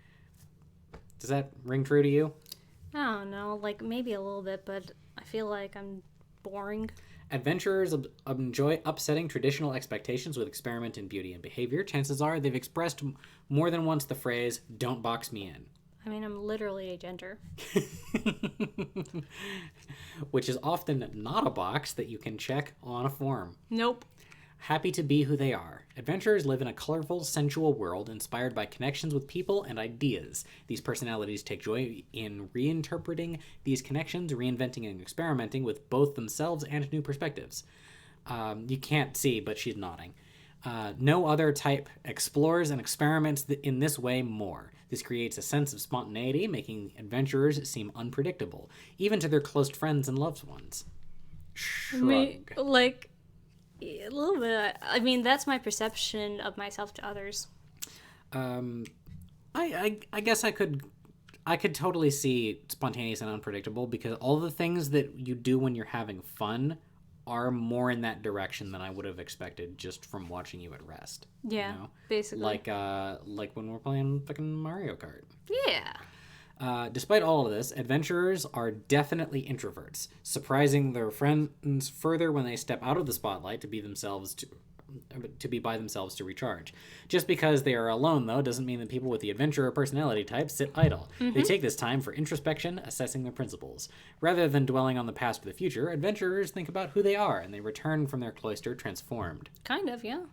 B: Does that ring true to you?
A: I don't know. Like, maybe a little bit, but I feel like I'm boring.
B: Adventurers enjoy upsetting traditional expectations with experiment in beauty and behavior. Chances are they've expressed more than once the phrase, don't box me in.
A: I mean, I'm literally a gender.
B: Which is often not a box that you can check on a form.
A: Nope.
B: Happy to be who they are. Adventurers live in a colorful, sensual world inspired by connections with people and ideas. These personalities take joy in reinterpreting these connections, reinventing and experimenting with both themselves and new perspectives. You can't see, but she's nodding. No other type explores and experiments in this way more. This creates a sense of spontaneity, making adventurers seem unpredictable, even to their close friends and loved ones. Shrug.
A: A little bit. I mean, that's my perception of myself to others.
B: I guess I could totally see spontaneous and unpredictable, because all the things that you do when you're having fun are more in that direction than I would have expected just from watching you at rest.
A: Yeah,
B: you know?
A: basically.
B: Like when we're playing fucking Mario Kart.
A: Yeah.
B: Despite all of this, adventurers are definitely introverts, surprising their friends further when they step out of the spotlight to be by themselves to recharge. Just because they are alone, though, doesn't mean that people with the adventurer personality type sit idle. Mm-hmm. They take this time for introspection, assessing their principles. Rather than dwelling on the past or the future, adventurers think about who they are, and they return from their cloister transformed.
A: Kind of, yeah.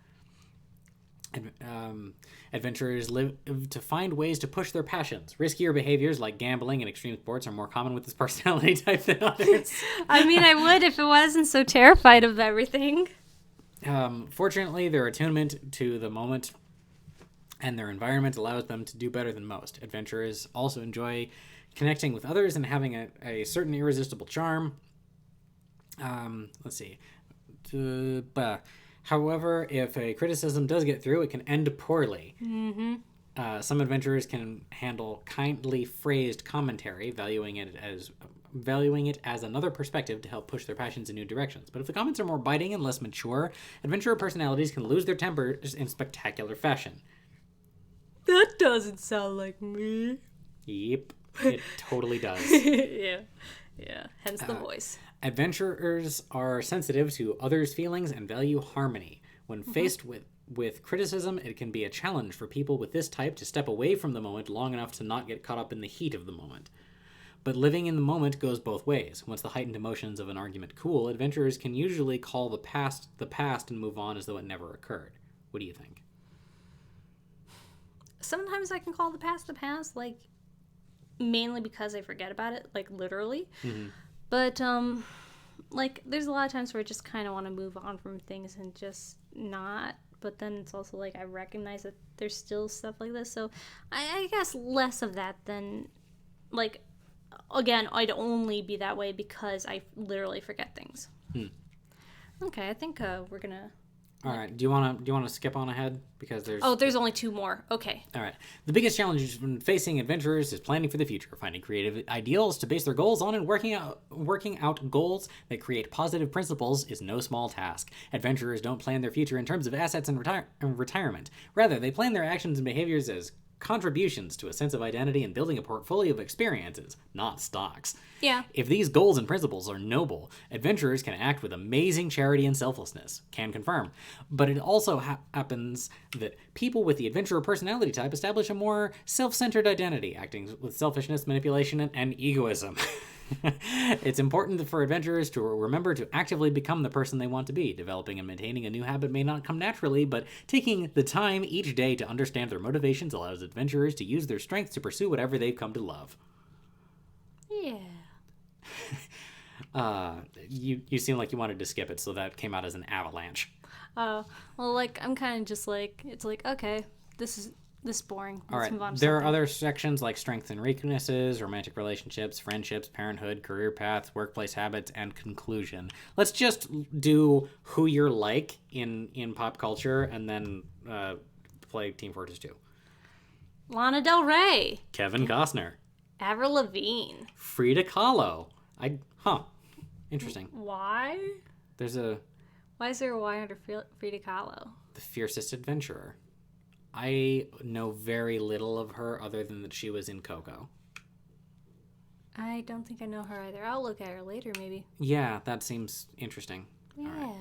B: Adventurers live to find ways to push their passions. Riskier behaviors like gambling and extreme sports are more common with this personality type than others.
A: I mean, I would if it wasn't so terrified of everything.
B: Fortunately, their attunement to the moment and their environment allows them to do better than most. Adventurers also enjoy connecting with others and having a certain irresistible charm. Let's see. However, if a criticism does get through, it can end poorly. Mm-hmm. Some adventurers can handle kindly phrased commentary, valuing it as another perspective to help push their passions in new directions. But if the comments are more biting and less mature, adventurer personalities can lose their tempers in spectacular fashion.
A: That doesn't sound like me.
B: Yep, it totally does.
A: Yeah, hence the voice.
B: Adventurers are sensitive to others' feelings and value harmony. When faced with criticism, it can be a challenge for people with this type to step away from the moment long enough to not get caught up in the heat of the moment. But living in the moment goes both ways. Once the heightened emotions of an argument cool, adventurers can usually call the past and move on as though it never occurred. What do you think?
A: Sometimes I can call the past, like, mainly because I forget about it, like, literally. Mm-hmm. But, like, there's a lot of times where I just kind of want to move on from things and just not but then it's also like I recognize that there's still stuff like this. So I guess less of that than like again, I'd only be that way because I literally forget things. Okay, I think we're gonna.
B: All right. Do you want to skip on ahead because
A: there's only 2 more. Okay.
B: All right. The biggest challenge when facing adventurers is planning for the future, finding creative ideals to base their goals on, and working out goals that create positive principles is no small task. Adventurers don't plan their future in terms of assets and retirement. Rather, they plan their actions and behaviors as contributions to a sense of identity and building a portfolio of experiences, not stocks.
A: Yeah.
B: If these goals and principles are noble, adventurers can act with amazing charity and selflessness. Can confirm. But it also happens that people with the adventurer personality type establish a more self-centered identity, acting with selfishness, manipulation, and egoism. It's important for adventurers to remember to actively become the person they want to be. Developing and maintaining a new habit may not come naturally, but taking the time each day to understand their motivations allows adventurers to use their strengths to pursue whatever they've come to love.
A: Yeah.
B: You seem like you wanted to skip it, so that came out as an avalanche.
A: Oh, well, like, I'm kind of just like, it's like, okay, this is boring.
B: All
A: Let's move on
B: right.
A: to
B: There are
A: something.
B: other sections like strengths and weaknesses, romantic relationships, friendships, parenthood, career paths, workplace habits, and conclusion. Let's just do who you're like in pop culture, and then play Team Fortress 2.
A: Lana Del Rey.
B: Kevin Costner.
A: Avril Lavigne.
B: Frida Kahlo. Interesting.
A: Why? Why is there a Y under Frida Kahlo?
B: The fiercest adventurer. I know very little of her other than that she was in Coco.
A: I don't think I know her either. I'll look at her later, maybe.
B: Yeah, that seems interesting.
A: Yeah.
B: Right.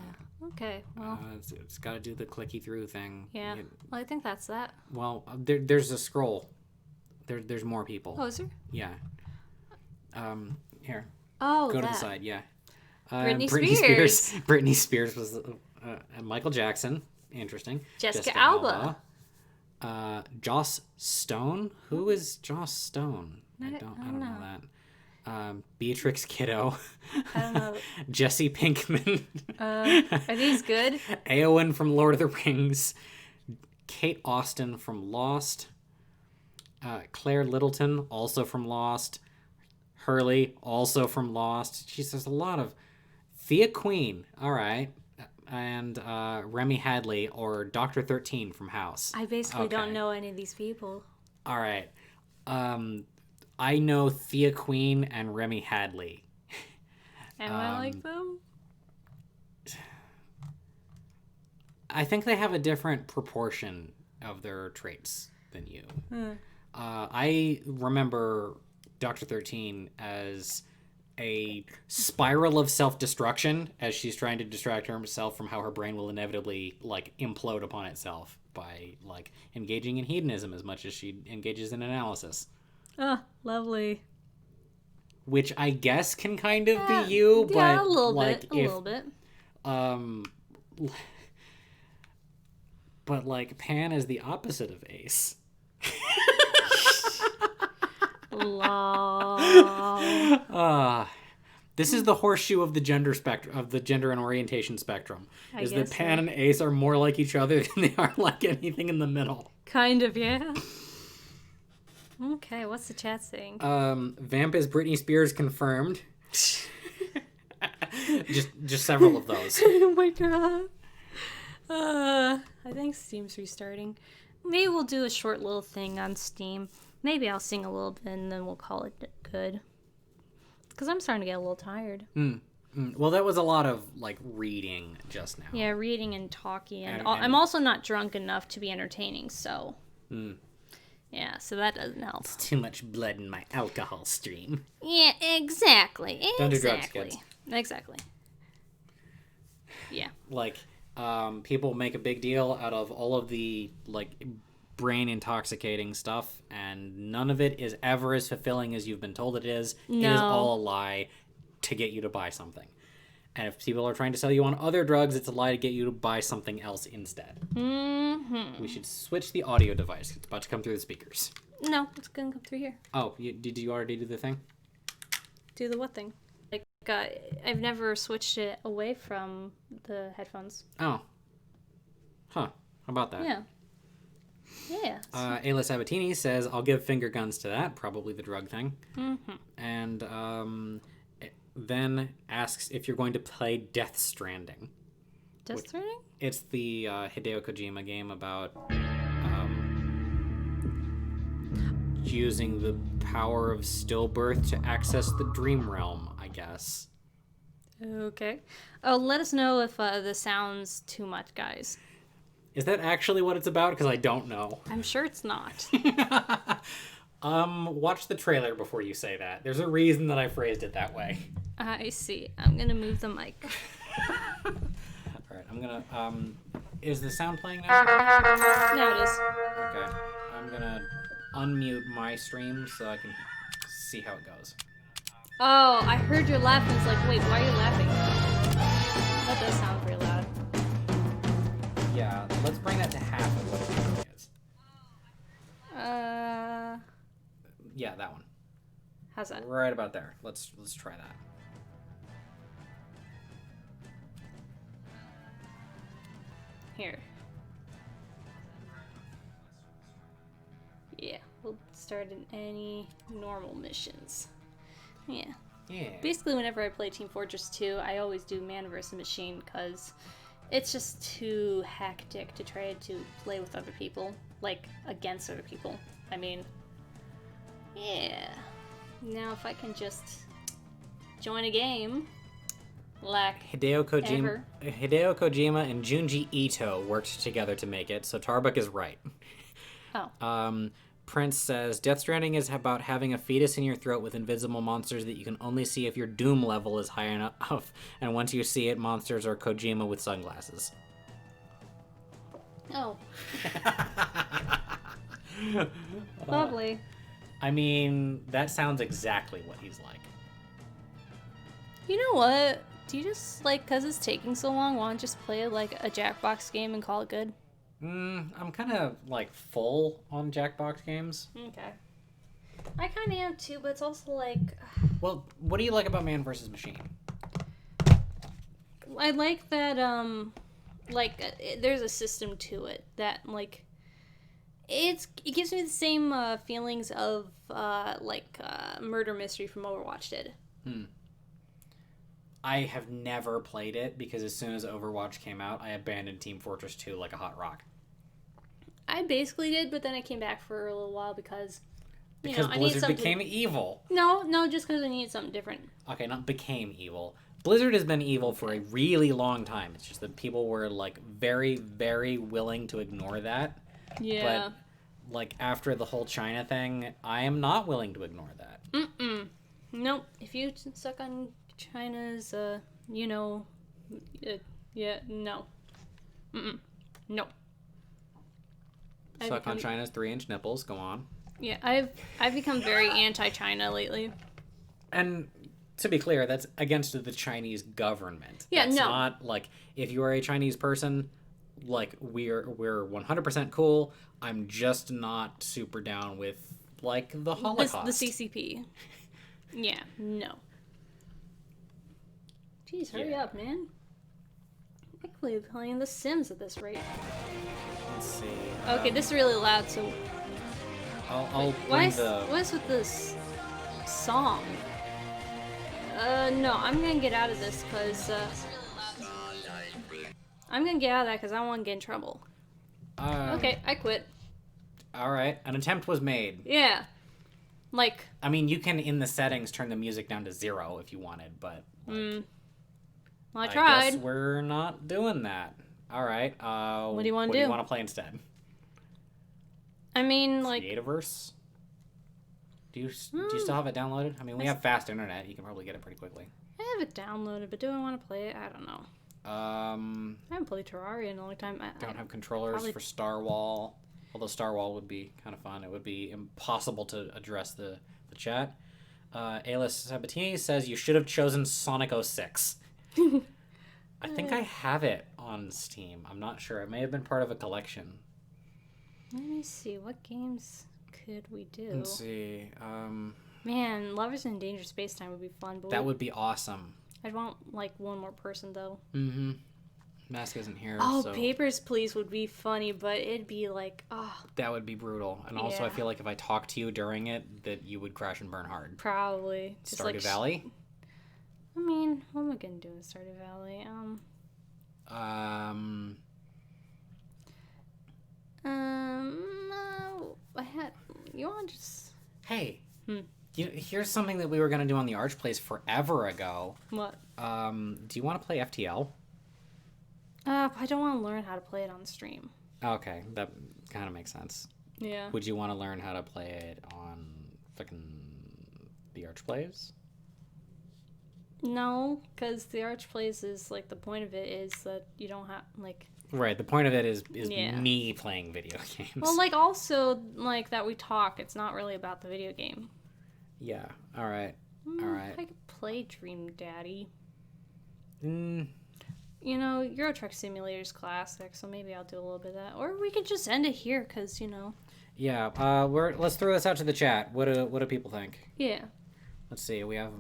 A: Okay. Well.
B: It's got to do the clicky through thing.
A: Yeah. Well, I think that's that.
B: Well, there's a scroll. There's more people.
A: Oh, is there?
B: Yeah. Here.
A: Oh,
B: Go
A: that.
B: to the side. Yeah.
A: Britney Spears.
B: Britney Spears was Michael Jackson. Interesting.
A: Jessica Alba.
B: Joss Stone. Who is Joss Stone? I don't know that. Beatrix Kiddo.
A: I don't know.
B: Jesse Pinkman.
A: Are these good?
B: Eowyn from Lord of the Rings. Kate Austen from Lost. Claire Littleton, also from Lost. Hurley, also from Lost. Jeez, there's a lot of... Thea Queen, all right. And Remy Hadley or Dr. 13 from House.
A: I basically don't know any of these people.
B: All right. I know Thea Queen and Remy Hadley.
A: Am I like them?
B: I think they have a different proportion of their traits than you. I remember Dr. 13 as a spiral of self-destruction as she's trying to distract herself from how her brain will inevitably implode upon itself by engaging in hedonism as much as she engages in analysis.
A: Oh, lovely.
B: Which I guess can kind of be you, but
A: yeah, a little bit.
B: But Pan is the opposite of Ace. This is the horseshoe of the gender spectrum, of the gender and orientation spectrum. Is that Pan and Ace are more like each other than they are like anything in the middle.
A: Kind of, yeah. Okay, what's the chat saying?
B: Vamp is Britney Spears confirmed. just several of those.
A: Oh my god. I think Steam's restarting. Maybe we'll do a short little thing on Steam. Maybe I'll sing a little bit and then we'll call it good. Because I'm starting to get a little tired.
B: Well, that was a lot of reading just now.
A: Yeah, reading and talking. And I'm also not drunk enough to be entertaining, so. Yeah, so that doesn't help.
B: It's too much blood in my alcohol stream.
A: Yeah, exactly.
B: Don't do drugs, kids.
A: Exactly. Yeah.
B: People make a big deal out of all of the brain intoxicating stuff, and none of it is ever as fulfilling as you've been told it is.
A: No.
B: It is all a lie to get you to buy something. And if people are trying to sell you on other drugs, it's a lie to get you to buy something else instead.
A: Mm-hmm.
B: We should switch the audio device. It's about to come through the speakers.
A: No, it's gonna come through here.
B: Oh, did you already do the thing?
A: Do the what thing? I've never switched it away from the headphones.
B: Oh. Huh. How about that?
A: Yeah. Yeah.
B: Ayla Sabatini says, I'll give finger guns to that. Probably the drug thing.
A: Mm-hmm.
B: And then asks if you're going to play Death Stranding.
A: Death Stranding?
B: It's the Hideo Kojima game about using the power of stillbirth to access the dream realm, I guess.
A: Okay. Oh, let us know if this sounds too much, guys.
B: Is that actually what it's about? Because I don't know.
A: I'm sure it's not.
B: Watch the trailer before you say that. There's a reason that I phrased it that way.
A: I see. I'm gonna move the mic.
B: Alright, I'm gonna, is the sound playing now?
A: Now it is.
B: Okay. I'm gonna unmute my stream so I can see how it goes.
A: Oh, I heard your laugh and it's like, wait, why are you laughing? That does sound pretty loud.
B: Yeah, let's bring that to half of what it usually is. Yeah, that one.
A: How's that?
B: Right about there. Let's try that.
A: Here. Yeah, we'll start in any normal missions. Yeah.
B: Yeah.
A: Basically, whenever I play Team Fortress 2, I always do man versus machine because it's just too hectic to try to play with other people, like against other people. I mean, yeah. Now, if I can just join a game, like
B: Hideo Kojima and Junji Ito worked together to make it, so Tarbuk is right.
A: Oh.
B: Prince says, Death Stranding is about having a fetus in your throat with invisible monsters that you can only see if your doom level is high enough, and once you see it, monsters are Kojima with sunglasses.
A: Oh. Lovely.
B: I mean, that sounds exactly what he's like.
A: You know what? Do you just, like, because it's taking so long, want to just play, like, a Jackbox game and call it good?
B: I'm kind of, like, full on Jackbox games.
A: Okay. I kind of am, too, but it's also, like...
B: Well, what do you like about Man vs. Machine?
A: I like that, there's a system to it that, like... It gives me the same feelings of, Murder Mystery from Overwatch did.
B: I have never played it because as soon as Overwatch came out, I abandoned Team Fortress 2 like a hot rock.
A: I basically did, but then I came back for a little while because...
B: Because Blizzard became evil.
A: No, just because I needed something different.
B: Okay, not became evil. Blizzard has been evil for a really long time. It's just that people were, like, very, very willing to ignore that.
A: Yeah.
B: But, like, after the whole China thing, I am not willing to ignore that.
A: Nope. If you suck on China's, no. No.
B: Suck on China's 3-inch nipples, go on.
A: Yeah, I've become very anti-China lately.
B: And to be clear, that's against the Chinese government.
A: Yeah,
B: that's
A: no.
B: not, like, if you are a Chinese person, like, we're 100% cool. I'm just not super down with, like, the Holocaust.
A: The CCP. Yeah, no. Jeez, hurry up, man. I could be playing The Sims at this rate.
B: Let's see.
A: Okay, this is really loud, so...
B: I'll
A: What
B: bring
A: is with this song? No, I'm gonna get out of this, because, I'm gonna get out of that, because I don't want to get in trouble. Okay, I quit.
B: Alright, an attempt was made.
A: Yeah. Like...
B: I mean, you can, in the settings, turn the music down to 0 if you wanted, but... Like,
A: well, I tried.
B: I guess we're not doing that. Alright,
A: what do you want to do?
B: What do you want to play instead?
A: I mean, like...
B: Creativerse? Do you still have it downloaded? I mean, we have fast internet. You can probably get it pretty quickly.
A: I have it downloaded, but do I want to play it? I don't know. I haven't played Terraria in a long time.
B: Don't have controllers for Starwall. Although Starwall would be kind of fun. It would be impossible to address the chat. Ayla Sabatini says you should have chosen Sonic 06. I think I have it on Steam. I'm not sure. It may have been part of a collection.
A: Let me see. What games could we do?
B: Let's see.
A: Man, Lovers in Dangerous Space Time would be fun. But
B: that would be awesome.
A: I'd want, like, one more person, though.
B: Mm-hmm. Mask isn't here,
A: Oh,
B: so
A: Papers, Please would be funny, but it'd be like, oh,
B: that would be brutal. And also, I
A: Yeah.
B: feel like if I talked to you during it, that you would crash and burn hard.
A: probably. Just
B: Stardew
A: like,
B: Valley?
A: I mean, what am I gonna do in Stardew Valley? No, I had. You want to just.
B: Hey,
A: Hmm.
B: here's something that we were going to do on the Arch Place forever ago.
A: What?
B: Do you want to play FTL?
A: I don't want to learn how to play it on stream.
B: Okay, that kind of makes sense.
A: Yeah.
B: Would you want to learn how to play it on fucking the Arch Plays?
A: No, because the Arch Plays is like the point of it is that you don't have like.
B: Right, the point of it is
A: Yeah.
B: me playing video games.
A: Well, like also like that we talk. It's not really about the video game.
B: Yeah, alright. Alright.
A: I could play Dream Daddy.
B: Mm,
A: You know, Euro Truck Simulator's classic, so maybe I'll do a little bit of that. Or we could just end it here, because, you know.
B: yeah, let's throw this out to the chat. What do people think?
A: Yeah.
B: Let's see. We have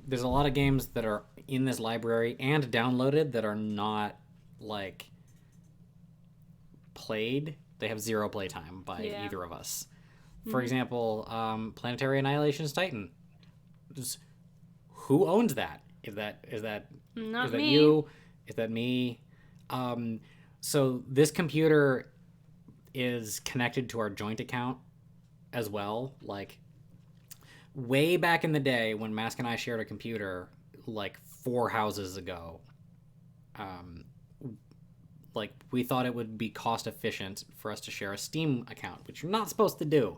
B: there's a lot of games that are in this library and downloaded that are not like played. They have 0 playtime by
A: Yeah.
B: either of us. For example, Planetary Annihilation's Titan. Just, who owns that? Is that
A: Not
B: is that
A: me.
B: you? Is that me? So this computer is connected to our joint account as well. Like, way back in the day when Mask and I shared a computer, like 4 houses ago, like, we thought it would be cost efficient for us to share a Steam account, which you're not supposed to do.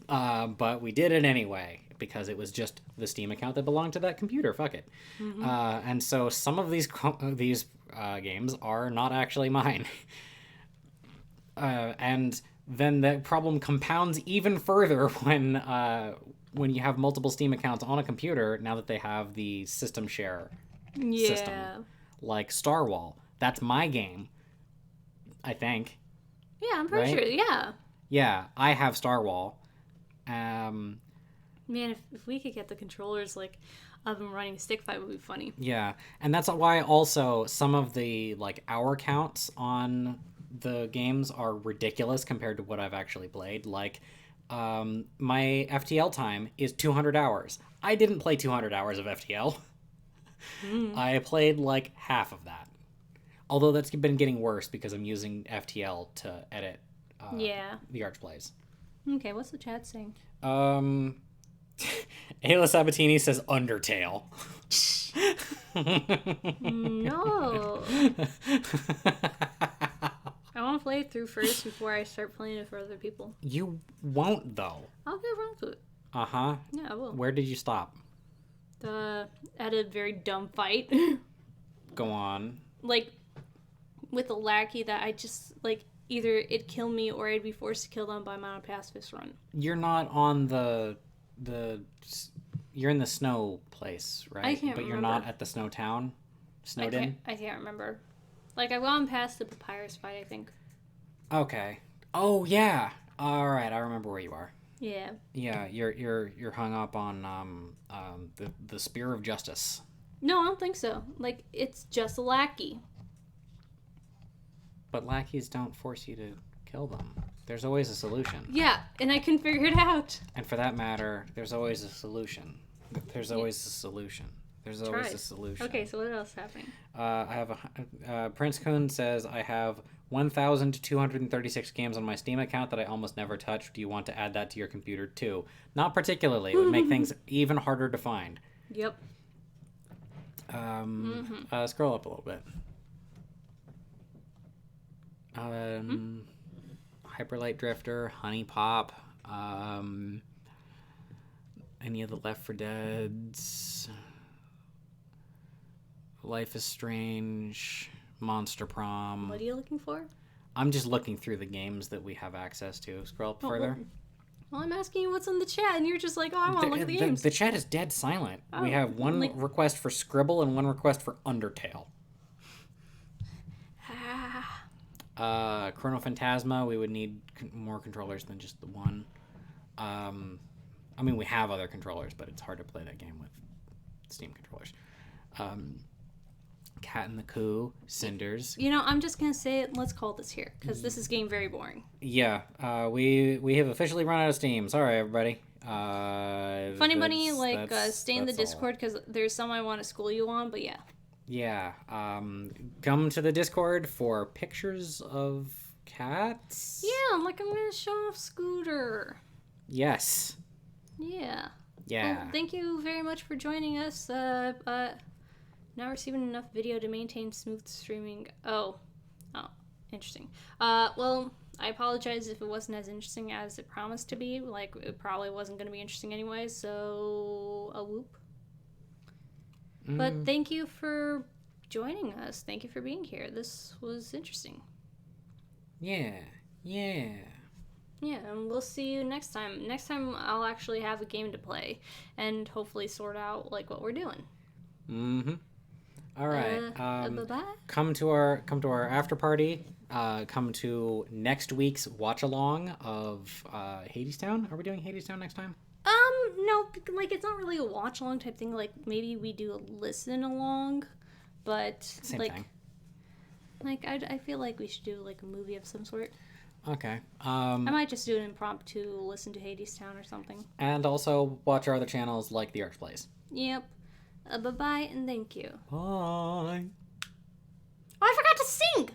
B: But we did it anyway because it was just the Steam account that belonged to that computer. Fuck it. And so some of these games are not actually mine. And then that problem compounds even further when you have multiple Steam accounts on a computer, now that they have the system share
A: Yeah.
B: system. Like Star Wall. That's my game, I think.
A: Yeah, I'm pretty
B: Right?
A: sure. Yeah.
B: Yeah, I have Star Wall.
A: Man, if we could get the controllers, like, up and running, stick fight would be funny.
B: Yeah, and that's why also some of the like hour counts on the games are ridiculous compared to what I've actually played. Like, my FTL time is 200 hours. I didn't play 200 hours of FTL. I played like half of that. Although that's been getting worse because I'm using FTL to edit
A: Yeah.
B: the Arch Plays.
A: Okay, what's the chat saying?
B: Ayla Sabatini says Undertale.
A: No. I want to play it through first before I start playing it for other people.
B: You won't, though.
A: I'll get around to it.
B: Uh-huh.
A: Yeah, I will.
B: Where did you stop?
A: At a very dumb fight.
B: Go on.
A: Like, with a lackey that I just, like, either it'd kill me or I'd be forced to kill them by my pacifist run.
B: You're not on the you're in the snow place, right?
A: I can't
B: But you're
A: remember.
B: not at the snow town? Snowden?
A: I can't remember. Like, I've gone past the papyrus fight, I think.
B: Okay. Oh, yeah. All right, I remember where you are.
A: Yeah.
B: Yeah, you're hung up on the Spear of Justice.
A: No, I don't think so. Like, it's just a lackey.
B: But lackeys don't force you to kill them. There's always a solution.
A: Yeah, and I couldn't figure it out.
B: And for that matter, there's always a solution. There's always a solution. There's always a solution.
A: Okay, so what else is happening?
B: I have Prince Kuhn says I have 1,236 games on my Steam account that I almost never touch. Do you want to add that to your computer too? Not particularly. It would make things even harder to find.
A: Yep.
B: Scroll up a little bit. Hyperlight Drifter, Honey Pop, any of the Left 4 Deads, Life is Strange, Monster Prom.
A: What are you looking for?
B: I'm just looking through the games that we have access to. Scroll up further.
A: Well, I'm asking you what's in the chat, and you're just like, oh, I want to look at the games.
B: The chat is dead silent. We
A: Oh,
B: have one
A: like-
B: request for Scribble and one request for Undertale. Chrono Phantasma, we would need more controllers than just the one. I mean, we have other controllers, but it's hard to play that game with Steam controllers. Cat in the Coo, Cinders.
A: You know, I'm just gonna say it. Let's call this here because this is getting very boring.
B: Yeah, we have officially run out of steam. Sorry, everybody.
A: Funny Bunny, like, stay in the
B: that's all.
A: Discord because there's some I want to school you on. But yeah,
B: Yeah. Come to the Discord for pictures of cats.
A: yeah, like I'm gonna show off Scooter.
B: Yes.
A: Yeah.
B: Yeah.
A: Well, thank you very much for joining us. Not receiving enough video to maintain smooth streaming. Oh, interesting. Well, I apologize if it wasn't as interesting as it promised to be. Like, it probably wasn't going to be interesting anyway, so a whoop. But thank you for joining us. Thank you for being here. This was interesting.
B: Yeah. Yeah.
A: Yeah, and we'll see you next time. Next time, I'll actually have a game to play and hopefully sort out, like, what we're doing.
B: Mm-hmm. All right.
A: Bye-bye.
B: Come to our after party. Come to next week's watch along of Hadestown. Are we doing Hadestown next time?
A: No, like, it's not really a watch along type thing. Like, maybe we do a listen along, but
B: Same
A: like,
B: thing.
A: like I feel like we should do like a movie of some sort.
B: Okay.
A: I might just do an impromptu listen to Hadestown or something.
B: And also watch our other channels like The Arch Plays.
A: Yep. Bye-bye and thank you.
B: Bye.
A: Oh, I forgot to sing!